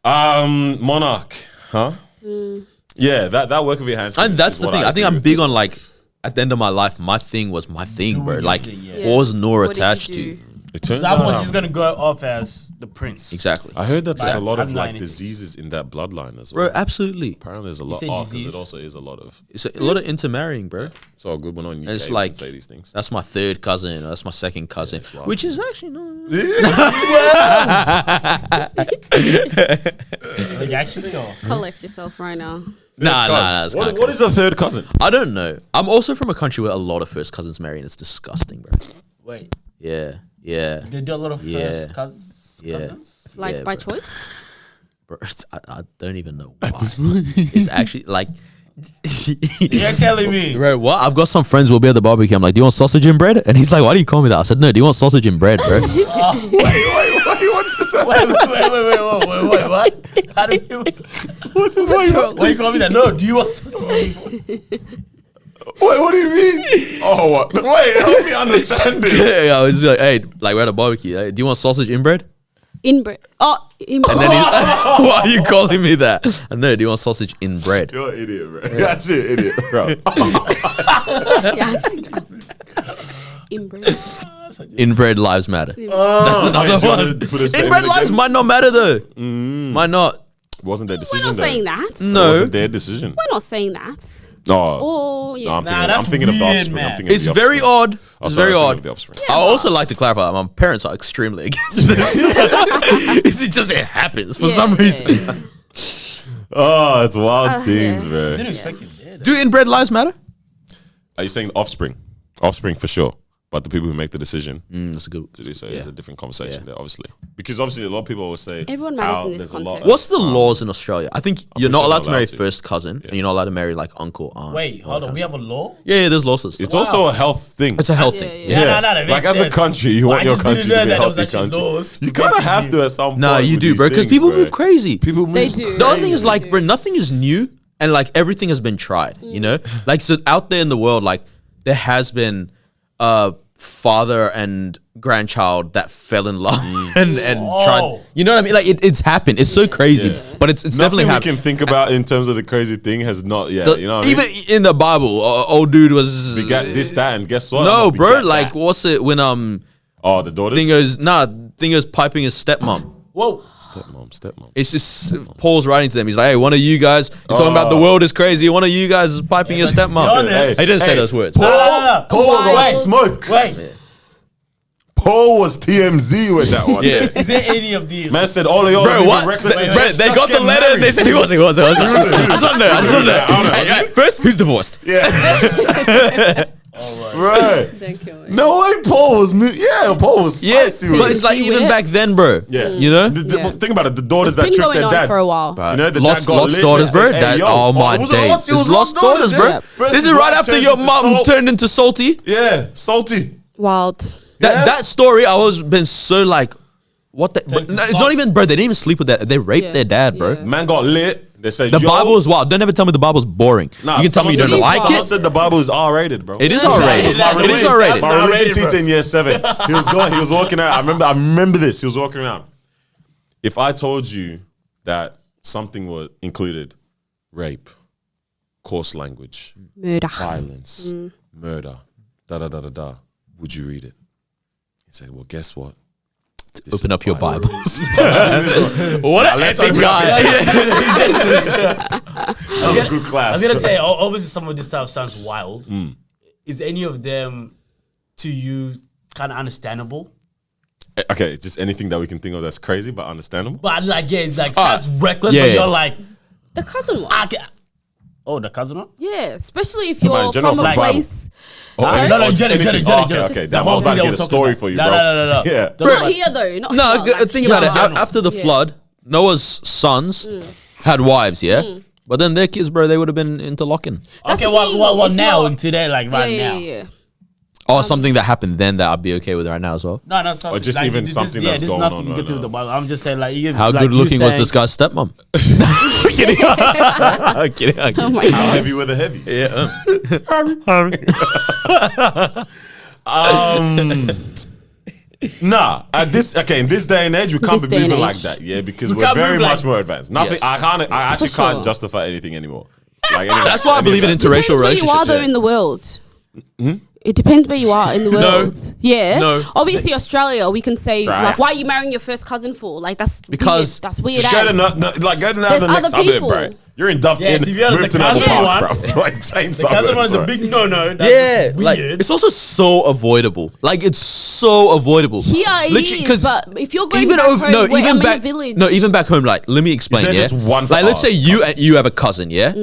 [SPEAKER 4] Monarch, huh? Yeah, that work of your hands.
[SPEAKER 3] And that's
[SPEAKER 4] is
[SPEAKER 3] the
[SPEAKER 4] what
[SPEAKER 3] thing. I think
[SPEAKER 4] agree
[SPEAKER 3] I'm
[SPEAKER 4] with.
[SPEAKER 3] big on like at the end of my life, my thing was my thing, bro.
[SPEAKER 1] your
[SPEAKER 3] Like,
[SPEAKER 1] thing, yeah.
[SPEAKER 3] what was Nor
[SPEAKER 2] What did you
[SPEAKER 3] attached
[SPEAKER 2] do?
[SPEAKER 3] to?
[SPEAKER 4] It turns
[SPEAKER 1] That
[SPEAKER 4] out.
[SPEAKER 1] was just gonna go off as the prince.
[SPEAKER 3] Exactly.
[SPEAKER 4] I heard that there's a
[SPEAKER 1] Like,
[SPEAKER 4] lot of
[SPEAKER 1] I'm not
[SPEAKER 4] like
[SPEAKER 1] anything.
[SPEAKER 4] diseases in that bloodline as well.
[SPEAKER 3] Bro, absolutely.
[SPEAKER 4] Apparently, there's a lot.
[SPEAKER 1] say
[SPEAKER 4] Because
[SPEAKER 1] disease?
[SPEAKER 4] it also is a lot of.
[SPEAKER 3] It's a lot of intermarrying, bro.
[SPEAKER 4] It's all good when on you.
[SPEAKER 3] And it's like,
[SPEAKER 4] say these things.
[SPEAKER 3] that's my third cousin, or that's my second cousin,
[SPEAKER 4] it's wild.
[SPEAKER 3] which is actually not.
[SPEAKER 1] Like, actually, or
[SPEAKER 2] Collect yourself right now.
[SPEAKER 3] Nah, that's
[SPEAKER 4] What,
[SPEAKER 3] kind
[SPEAKER 4] what is a third cousin?
[SPEAKER 3] I don't know. I'm also from a country where a lot of first cousins marry, and it's disgusting, bro.
[SPEAKER 1] wait,
[SPEAKER 3] Yeah.
[SPEAKER 1] they do a lot of
[SPEAKER 3] Yeah.
[SPEAKER 1] first cousins.
[SPEAKER 3] Yeah.
[SPEAKER 1] Cousins?
[SPEAKER 2] Like
[SPEAKER 3] Yeah,
[SPEAKER 2] by
[SPEAKER 3] bro.
[SPEAKER 2] choice?
[SPEAKER 3] Bro, I don't even know why. It's actually like.
[SPEAKER 1] You're telling me.
[SPEAKER 3] Bro, what? I've got some friends will be at the barbecue. I'm like, do you want sausage and bread? And he's like, why do you call me that? I said, no, do you want sausage and bread, bro?
[SPEAKER 4] Wait, what's this?
[SPEAKER 1] Wait, what? How do you? Why you call me that? No, do you want sausage?
[SPEAKER 4] Wait, what do you mean? Oh, what? Wait, help me understand this.
[SPEAKER 3] Yeah, I was just like, hey, like we're at a barbecue. Hey, do you want sausage in bread?
[SPEAKER 2] Inbred. Oh, inbred.
[SPEAKER 3] And then he's why are you calling me that? I know, do you want sausage in bread?
[SPEAKER 4] You're an idiot, bro. You're actually an idiot, bro.
[SPEAKER 2] Yeah, inbred.
[SPEAKER 3] Inbred lives matter.
[SPEAKER 4] That's
[SPEAKER 3] another one. Inbred lives might not matter though. Might not.
[SPEAKER 4] Wasn't their
[SPEAKER 2] We're
[SPEAKER 4] decision,
[SPEAKER 2] not
[SPEAKER 4] though.
[SPEAKER 2] saying that.
[SPEAKER 3] No.
[SPEAKER 4] Wasn't their decision.
[SPEAKER 2] We're not saying that.
[SPEAKER 4] No.
[SPEAKER 2] Oh, yeah.
[SPEAKER 4] No, I'm
[SPEAKER 1] that's
[SPEAKER 4] thinking of the
[SPEAKER 1] weird,
[SPEAKER 4] offspring.
[SPEAKER 1] man.
[SPEAKER 4] I'm thinking
[SPEAKER 3] It's
[SPEAKER 4] of the
[SPEAKER 3] very
[SPEAKER 4] offspring.
[SPEAKER 3] odd.
[SPEAKER 4] Oh,
[SPEAKER 3] It's
[SPEAKER 4] sorry,
[SPEAKER 3] very
[SPEAKER 4] I was thinking
[SPEAKER 3] odd.
[SPEAKER 4] of the offspring.
[SPEAKER 3] I also like to clarify that my parents are extremely against this. It's just it happens for some reason.
[SPEAKER 4] Oh, it's wild scenes,
[SPEAKER 2] yeah.
[SPEAKER 4] bro.
[SPEAKER 1] Didn't expect it there.
[SPEAKER 3] Do inbred lives matter?
[SPEAKER 4] Are you saying offspring? Offspring for sure. But the people who make the decision
[SPEAKER 3] That's a good.
[SPEAKER 4] to do so is
[SPEAKER 3] Yeah.
[SPEAKER 4] a different conversation there, obviously. Because obviously a lot of people will say
[SPEAKER 2] Everyone matters
[SPEAKER 4] how
[SPEAKER 2] in this
[SPEAKER 4] there's a lot
[SPEAKER 2] context.
[SPEAKER 4] of-
[SPEAKER 3] What's the laws in Australia? I think you're not
[SPEAKER 4] sure
[SPEAKER 3] allowed
[SPEAKER 4] not
[SPEAKER 3] to marry
[SPEAKER 4] allowed to.
[SPEAKER 3] first cousin, and you're not allowed to marry like uncle, aunt.
[SPEAKER 1] Wait, hold on. We have a law.
[SPEAKER 3] Yeah, there's laws of stuff.
[SPEAKER 4] It's also a health thing.
[SPEAKER 3] It's a health
[SPEAKER 2] Yeah,
[SPEAKER 3] thing.
[SPEAKER 2] yeah.
[SPEAKER 1] Yeah, no, that
[SPEAKER 4] Like
[SPEAKER 1] makes
[SPEAKER 4] as a
[SPEAKER 1] sense.
[SPEAKER 4] country, you
[SPEAKER 1] But
[SPEAKER 4] want
[SPEAKER 1] I
[SPEAKER 4] your
[SPEAKER 1] just
[SPEAKER 4] country to
[SPEAKER 1] didn't
[SPEAKER 4] be
[SPEAKER 1] know
[SPEAKER 4] a
[SPEAKER 1] that there was
[SPEAKER 4] healthy
[SPEAKER 1] actually
[SPEAKER 4] country.
[SPEAKER 1] laws
[SPEAKER 4] You kind of
[SPEAKER 1] protecting
[SPEAKER 4] have
[SPEAKER 1] you.
[SPEAKER 4] to at some point.
[SPEAKER 3] Nah, you
[SPEAKER 4] with
[SPEAKER 3] do,
[SPEAKER 4] these
[SPEAKER 3] bro, because
[SPEAKER 4] things,
[SPEAKER 3] people
[SPEAKER 4] bro.
[SPEAKER 3] move crazy.
[SPEAKER 4] People move
[SPEAKER 2] They do.
[SPEAKER 3] The other thing is
[SPEAKER 2] They
[SPEAKER 3] like,
[SPEAKER 2] do.
[SPEAKER 3] bro, nothing is new, and like everything has been tried. You know, like so out there in the world, like there has been father and grandchild that fell in love and tried. You know what I mean? Like it's happened. It's so crazy,
[SPEAKER 4] Yeah.
[SPEAKER 3] but it's
[SPEAKER 4] Nothing
[SPEAKER 3] definitely
[SPEAKER 4] we
[SPEAKER 3] happened.
[SPEAKER 4] can think about in terms of the crazy thing has not yet.
[SPEAKER 3] The-
[SPEAKER 4] You know what I
[SPEAKER 3] even
[SPEAKER 4] mean?
[SPEAKER 3] in the Bible, old dude was.
[SPEAKER 4] We got this, that, and guess what?
[SPEAKER 3] No,
[SPEAKER 4] We
[SPEAKER 3] bro.
[SPEAKER 4] got
[SPEAKER 3] Like,
[SPEAKER 4] that.
[SPEAKER 3] what's it when
[SPEAKER 4] Oh, the daughters?
[SPEAKER 3] Thingo's piping his stepmom.
[SPEAKER 1] Whoa.
[SPEAKER 4] Stepmom.
[SPEAKER 3] It's just Paul's writing to them. He's like, hey, one of you guys, you're talking about the world is crazy. One of you guys is piping your
[SPEAKER 1] but to be
[SPEAKER 3] stepmom.
[SPEAKER 1] honest-
[SPEAKER 3] He didn't say those words.
[SPEAKER 1] No, no, no.
[SPEAKER 4] Paul was on
[SPEAKER 2] Wait.
[SPEAKER 4] smoke.
[SPEAKER 1] Wait.
[SPEAKER 4] Paul was TMZ with that one.
[SPEAKER 3] Yeah.
[SPEAKER 1] Is there any of these?
[SPEAKER 4] Man said all of y'all
[SPEAKER 3] Bro,
[SPEAKER 4] living
[SPEAKER 3] what?
[SPEAKER 4] reckless in
[SPEAKER 3] Bro,
[SPEAKER 4] church,
[SPEAKER 3] they
[SPEAKER 4] just
[SPEAKER 3] got the
[SPEAKER 4] get
[SPEAKER 3] letter and they
[SPEAKER 4] married.
[SPEAKER 3] said he wasn't. I just want to know. I just want to know.
[SPEAKER 4] I don't know.
[SPEAKER 3] Hey, first, who's divorced?
[SPEAKER 4] Yeah. Right.
[SPEAKER 2] Don't kill me.
[SPEAKER 4] No way, Paul was. Paul was
[SPEAKER 3] Yes,
[SPEAKER 4] spicy.
[SPEAKER 3] but it's like
[SPEAKER 2] See
[SPEAKER 3] even
[SPEAKER 2] with
[SPEAKER 3] back then, bro.
[SPEAKER 4] Yeah.
[SPEAKER 3] You know?
[SPEAKER 2] Yeah.
[SPEAKER 4] Think about it. The daughters
[SPEAKER 2] It's
[SPEAKER 4] that
[SPEAKER 2] been
[SPEAKER 4] tricked
[SPEAKER 2] going
[SPEAKER 4] their
[SPEAKER 2] on
[SPEAKER 4] dad.
[SPEAKER 2] for a while.
[SPEAKER 4] You know, the
[SPEAKER 3] Lots
[SPEAKER 4] dad got lit.
[SPEAKER 3] daughters,
[SPEAKER 4] They
[SPEAKER 3] bro.
[SPEAKER 4] said,
[SPEAKER 3] That,
[SPEAKER 4] "Hey, yo."
[SPEAKER 3] oh my
[SPEAKER 4] it was
[SPEAKER 3] days.
[SPEAKER 4] lots- it was
[SPEAKER 3] There's lost daughters, bro.
[SPEAKER 4] yeah. First
[SPEAKER 3] This is
[SPEAKER 4] his
[SPEAKER 3] right
[SPEAKER 4] wife
[SPEAKER 3] after
[SPEAKER 4] turned
[SPEAKER 3] your
[SPEAKER 4] into
[SPEAKER 3] mom
[SPEAKER 4] salt.
[SPEAKER 3] turned into salty.
[SPEAKER 4] Yeah, salty.
[SPEAKER 2] Wild.
[SPEAKER 4] Yeah.
[SPEAKER 3] That story, I was been so like, what the? But
[SPEAKER 1] to
[SPEAKER 3] no, it's
[SPEAKER 1] salt.
[SPEAKER 3] not even, bro. They didn't even sleep with that. They raped
[SPEAKER 2] Yeah.
[SPEAKER 3] their dad, bro.
[SPEAKER 2] Yeah.
[SPEAKER 4] Man got lit. They said
[SPEAKER 3] The
[SPEAKER 4] yo,
[SPEAKER 3] Bible is wild. Don't ever tell me the Bible's boring.
[SPEAKER 4] Nah,
[SPEAKER 3] You can tell me you don't
[SPEAKER 4] someone
[SPEAKER 3] like
[SPEAKER 4] said-
[SPEAKER 3] it.
[SPEAKER 4] Someone said the Bible is R-rated, bro.
[SPEAKER 3] It is
[SPEAKER 1] Yeah.
[SPEAKER 3] R-rated.
[SPEAKER 1] Yeah.
[SPEAKER 3] It is
[SPEAKER 1] Yeah.
[SPEAKER 3] R-rated.
[SPEAKER 4] My
[SPEAKER 1] It's
[SPEAKER 4] religion
[SPEAKER 1] R-rated,
[SPEAKER 4] teacher
[SPEAKER 1] bro.
[SPEAKER 4] in year 7. He was walking out. I remember this. He was walking around. If I told you that something was included rape, coarse language,
[SPEAKER 2] Murder.
[SPEAKER 4] violence, murder, would you read it? He said, well, guess what? This
[SPEAKER 3] Open
[SPEAKER 4] is
[SPEAKER 3] up your
[SPEAKER 4] Bible.
[SPEAKER 3] Bibles. What an
[SPEAKER 4] let's
[SPEAKER 3] epic
[SPEAKER 4] open up
[SPEAKER 3] guy.
[SPEAKER 4] That was a good class.
[SPEAKER 1] I was gonna say, obviously, some of this stuff sounds wild. Is any of them to you kind of understandable?
[SPEAKER 4] Okay, just anything that we can think of that's crazy but understandable.
[SPEAKER 1] But like, yeah, it's like sounds reckless.
[SPEAKER 3] yeah,
[SPEAKER 1] but
[SPEAKER 3] yeah.
[SPEAKER 1] you're like,
[SPEAKER 2] The cousin one.
[SPEAKER 1] I can. Oh, the cousin one?
[SPEAKER 2] Yeah, especially if
[SPEAKER 4] about in
[SPEAKER 2] you're
[SPEAKER 4] general
[SPEAKER 2] from a
[SPEAKER 4] for Bible?
[SPEAKER 2] place.
[SPEAKER 4] Oh,
[SPEAKER 1] No, no,
[SPEAKER 4] just
[SPEAKER 1] Jenny.
[SPEAKER 4] anything. Okay.
[SPEAKER 1] The
[SPEAKER 4] Damn, I
[SPEAKER 1] whole
[SPEAKER 4] was about
[SPEAKER 1] thing
[SPEAKER 4] to
[SPEAKER 1] that
[SPEAKER 4] get
[SPEAKER 1] we're
[SPEAKER 4] a
[SPEAKER 1] talking
[SPEAKER 4] story
[SPEAKER 1] about.
[SPEAKER 4] for you,
[SPEAKER 1] No,
[SPEAKER 4] bro.
[SPEAKER 1] no, no.
[SPEAKER 4] Yeah.
[SPEAKER 1] Don't
[SPEAKER 2] Not
[SPEAKER 1] like-
[SPEAKER 2] here though. Not
[SPEAKER 3] No,
[SPEAKER 2] here, like
[SPEAKER 3] think about it.
[SPEAKER 2] here.
[SPEAKER 3] After the flood, Noah's sons had wives, yeah? But then their kids, bro, they would have been interlocking.
[SPEAKER 2] That's
[SPEAKER 1] Okay,
[SPEAKER 2] the thing,
[SPEAKER 1] well,
[SPEAKER 2] if
[SPEAKER 1] now
[SPEAKER 2] you're-
[SPEAKER 1] in today, like
[SPEAKER 2] Yeah,
[SPEAKER 1] right
[SPEAKER 2] yeah,
[SPEAKER 1] now.
[SPEAKER 2] yeah.
[SPEAKER 3] Or something that happened then that I'd be okay with right now as well.
[SPEAKER 1] No, no, something,
[SPEAKER 4] Or just
[SPEAKER 1] like,
[SPEAKER 4] even
[SPEAKER 1] this,
[SPEAKER 4] something
[SPEAKER 1] yeah,
[SPEAKER 4] that's
[SPEAKER 1] this is
[SPEAKER 4] going
[SPEAKER 1] nothing
[SPEAKER 4] on
[SPEAKER 1] to get
[SPEAKER 4] right
[SPEAKER 1] to the
[SPEAKER 4] now.
[SPEAKER 1] Bible. I'm just saying, like, you,
[SPEAKER 3] How
[SPEAKER 1] like
[SPEAKER 3] good
[SPEAKER 1] you
[SPEAKER 3] looking was
[SPEAKER 1] saying-
[SPEAKER 3] this guy's stepmom? Kidding. I'm kidding. I'm
[SPEAKER 2] Oh
[SPEAKER 3] kidding.
[SPEAKER 2] my
[SPEAKER 4] How
[SPEAKER 2] god.
[SPEAKER 4] heavy were the heavies? Nah, in this day and age, we can't
[SPEAKER 2] This
[SPEAKER 4] be
[SPEAKER 2] day and
[SPEAKER 4] moving like
[SPEAKER 2] age.
[SPEAKER 4] that, yeah, because
[SPEAKER 1] We
[SPEAKER 4] we're
[SPEAKER 1] can't
[SPEAKER 4] very
[SPEAKER 1] move like-
[SPEAKER 4] much more advanced. Nothing,
[SPEAKER 3] Yes.
[SPEAKER 4] I actually
[SPEAKER 2] For
[SPEAKER 4] can't
[SPEAKER 2] sure.
[SPEAKER 4] justify anything anymore. Like, any of
[SPEAKER 3] That's
[SPEAKER 4] that-
[SPEAKER 3] why I
[SPEAKER 4] any of
[SPEAKER 3] believe in
[SPEAKER 4] that.
[SPEAKER 3] interracial
[SPEAKER 2] Depends where you are
[SPEAKER 3] relationships.
[SPEAKER 2] though
[SPEAKER 3] Yeah.
[SPEAKER 2] in the world. It depends where you are in the world. Yeah.
[SPEAKER 3] No.
[SPEAKER 2] Obviously, Australia, we can say
[SPEAKER 4] Right.
[SPEAKER 2] like, why are you marrying your first cousin for? Like that's
[SPEAKER 3] Because-
[SPEAKER 2] weird. That's weird.
[SPEAKER 4] Just go to
[SPEAKER 2] as.
[SPEAKER 4] go to the
[SPEAKER 2] There's
[SPEAKER 4] next
[SPEAKER 2] other
[SPEAKER 4] suburb,
[SPEAKER 2] people.
[SPEAKER 4] bro. You're in Dufton.
[SPEAKER 1] Yeah, to be honest,
[SPEAKER 4] move
[SPEAKER 1] the
[SPEAKER 4] to another
[SPEAKER 1] cousin
[SPEAKER 4] park,
[SPEAKER 1] one-
[SPEAKER 4] bro. Like change
[SPEAKER 1] The cousin
[SPEAKER 4] suburbs,
[SPEAKER 1] one's a
[SPEAKER 4] bro.
[SPEAKER 1] big no-no. That's
[SPEAKER 3] Yeah,
[SPEAKER 1] just
[SPEAKER 3] like
[SPEAKER 1] weird.
[SPEAKER 3] it's also so avoidable. Like it's so avoidable.
[SPEAKER 2] Here it
[SPEAKER 3] Literally,
[SPEAKER 2] is,
[SPEAKER 3] 'cause
[SPEAKER 2] but if you're going
[SPEAKER 3] even
[SPEAKER 2] back
[SPEAKER 3] over
[SPEAKER 2] home,
[SPEAKER 3] no,
[SPEAKER 2] where
[SPEAKER 3] even
[SPEAKER 2] I'm in a
[SPEAKER 3] back
[SPEAKER 2] village.
[SPEAKER 3] no, even back home. Like, let me explain.
[SPEAKER 4] there
[SPEAKER 3] Yeah,
[SPEAKER 4] just one for
[SPEAKER 3] like let's say
[SPEAKER 4] us?
[SPEAKER 3] you have a cousin, yeah,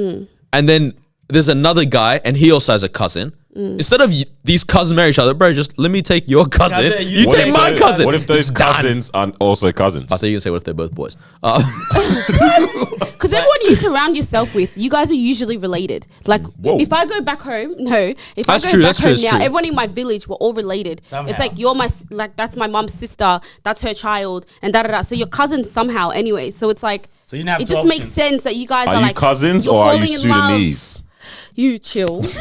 [SPEAKER 3] and then there's another guy and he also has a cousin. Instead of these cousins marry each other, bro, just let me take your cousin.
[SPEAKER 1] Cousin,
[SPEAKER 3] You
[SPEAKER 4] What
[SPEAKER 3] take
[SPEAKER 4] if
[SPEAKER 3] my
[SPEAKER 4] those-
[SPEAKER 3] cousin.
[SPEAKER 4] What if those
[SPEAKER 3] It's done.
[SPEAKER 4] cousins are also cousins?
[SPEAKER 3] I thought you were gonna say what if they're both boys.
[SPEAKER 2] Because everyone you surround yourself with, you guys are usually related. Like,
[SPEAKER 4] Whoa.
[SPEAKER 2] if I go back home, if
[SPEAKER 3] That's
[SPEAKER 2] I go
[SPEAKER 3] true,
[SPEAKER 2] back
[SPEAKER 3] that's true,
[SPEAKER 2] home
[SPEAKER 3] that's
[SPEAKER 2] now,
[SPEAKER 3] true.
[SPEAKER 2] everyone in my village, we're all related.
[SPEAKER 1] Somehow.
[SPEAKER 2] It's like that's my mum's sister, that's her child, and da da da. So you're cousins somehow anyway. So it's like,
[SPEAKER 1] So you have
[SPEAKER 2] it
[SPEAKER 1] two
[SPEAKER 2] just makes
[SPEAKER 1] options.
[SPEAKER 2] sense that you guys are
[SPEAKER 4] Are you
[SPEAKER 2] like
[SPEAKER 4] cousins
[SPEAKER 2] you're
[SPEAKER 4] or are you
[SPEAKER 2] falling in love.
[SPEAKER 4] Sudanese?
[SPEAKER 2] You chill.
[SPEAKER 3] It's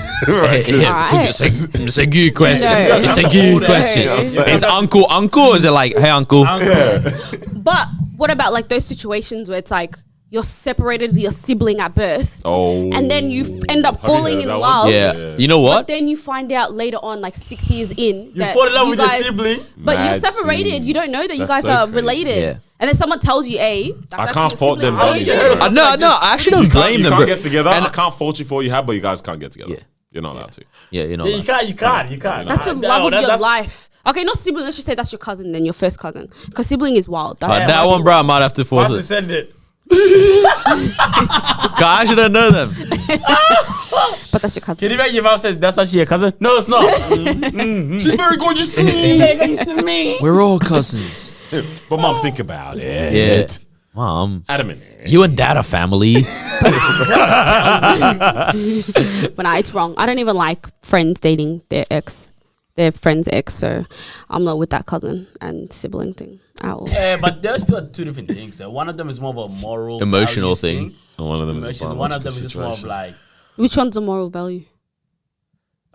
[SPEAKER 3] a good question.
[SPEAKER 2] No.
[SPEAKER 3] It's a good
[SPEAKER 2] No.
[SPEAKER 3] question.
[SPEAKER 2] No.
[SPEAKER 3] Is uncle or is it like, hey uncle?
[SPEAKER 2] But what about like those situations where it's like you're separated with your sibling at birth,
[SPEAKER 4] Oh.
[SPEAKER 2] and then you end up
[SPEAKER 4] Have you
[SPEAKER 2] falling
[SPEAKER 4] heard
[SPEAKER 2] in
[SPEAKER 4] that one?
[SPEAKER 2] love?
[SPEAKER 3] Yeah. You know
[SPEAKER 2] But
[SPEAKER 3] what?
[SPEAKER 2] then you find out later on, like 6 years in,
[SPEAKER 1] You fall in love with your sibling.
[SPEAKER 2] But
[SPEAKER 4] Mad
[SPEAKER 2] you're separated. You don't know that you
[SPEAKER 4] That's
[SPEAKER 2] guys
[SPEAKER 4] so
[SPEAKER 2] are
[SPEAKER 4] crazy.
[SPEAKER 2] related.
[SPEAKER 3] Yeah.
[SPEAKER 2] And then someone tells you, "Hey, that's
[SPEAKER 4] I
[SPEAKER 2] actually
[SPEAKER 4] can't
[SPEAKER 2] your
[SPEAKER 4] fault
[SPEAKER 2] sibling."
[SPEAKER 4] them,
[SPEAKER 2] How
[SPEAKER 4] man.
[SPEAKER 2] do you
[SPEAKER 1] Yeah.
[SPEAKER 2] know?
[SPEAKER 3] No, I actually don't blame
[SPEAKER 4] You
[SPEAKER 3] them,
[SPEAKER 4] can't
[SPEAKER 3] bro.
[SPEAKER 4] get together.
[SPEAKER 3] And-
[SPEAKER 4] I can't fault you for what you have, but you guys can't get together.
[SPEAKER 3] Yeah.
[SPEAKER 4] You're not allowed to.
[SPEAKER 3] Yeah, you know.
[SPEAKER 1] Yeah, you can't.
[SPEAKER 2] That's the
[SPEAKER 1] No,
[SPEAKER 2] love of your
[SPEAKER 1] that's-
[SPEAKER 2] life. Okay, not sibling. Let's just say that's your cousin, then your first cousin. Because sibling is wild.
[SPEAKER 3] But
[SPEAKER 2] That's
[SPEAKER 3] that one, bro, I might have to
[SPEAKER 1] I
[SPEAKER 3] force
[SPEAKER 1] have to
[SPEAKER 3] it.
[SPEAKER 1] send it.
[SPEAKER 3] 'Cause I actually don't know them.
[SPEAKER 2] but that's your cousin.
[SPEAKER 1] Can you imagine your mom says that's actually your cousin? No, it's not.
[SPEAKER 4] She's very gorgeous to me.
[SPEAKER 3] We're all cousins.
[SPEAKER 4] But mom, think about it.
[SPEAKER 3] Yeah. Mom,
[SPEAKER 4] Adam and
[SPEAKER 3] you and dad are family.
[SPEAKER 2] But no, it's wrong. I don't even like friends dating their friend's ex. So I'm not with that cousin and sibling thing at all.
[SPEAKER 1] Yeah, but those two are two different things. Though. One of them is more of a moral,
[SPEAKER 3] Emotional
[SPEAKER 1] values
[SPEAKER 3] thing.
[SPEAKER 4] one of them is a
[SPEAKER 1] Emotions. One of them
[SPEAKER 4] biological
[SPEAKER 1] is just more of
[SPEAKER 4] situation.
[SPEAKER 1] like.
[SPEAKER 2] Which one's the moral value?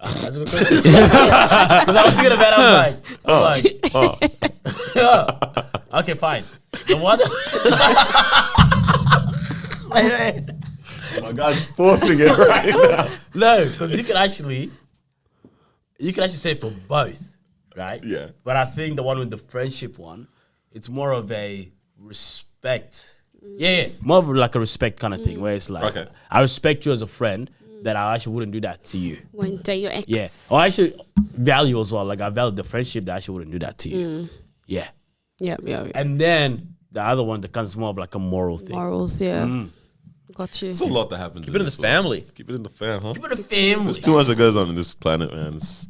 [SPEAKER 1] That's a good question. Because I was thinking about it, I was like, okay, fine. The one.
[SPEAKER 4] Oh my God, forcing it right now.
[SPEAKER 1] No, because you can actually say it for both, right?
[SPEAKER 4] Yeah.
[SPEAKER 1] But I think the one with the friendship one, it's more of a respect. Yeah, more of like a respect kind of thing, where it's like,
[SPEAKER 4] Okay.
[SPEAKER 1] I respect you as a friend, that I actually wouldn't do that to you.
[SPEAKER 2] When date your ex.
[SPEAKER 1] Yeah. Or I actually value as well. Like I value the friendship that I actually wouldn't do that to you. Yeah.
[SPEAKER 2] Yeah.
[SPEAKER 1] And then the other one that comes more of like a moral thing.
[SPEAKER 2] Morals, yeah. Got you.
[SPEAKER 4] There's a lot that happens.
[SPEAKER 3] Keep it in the
[SPEAKER 4] this world.
[SPEAKER 3] family.
[SPEAKER 4] Keep it in the fam, huh?
[SPEAKER 1] But a family.
[SPEAKER 4] There's too much that goes on in this planet, man. It's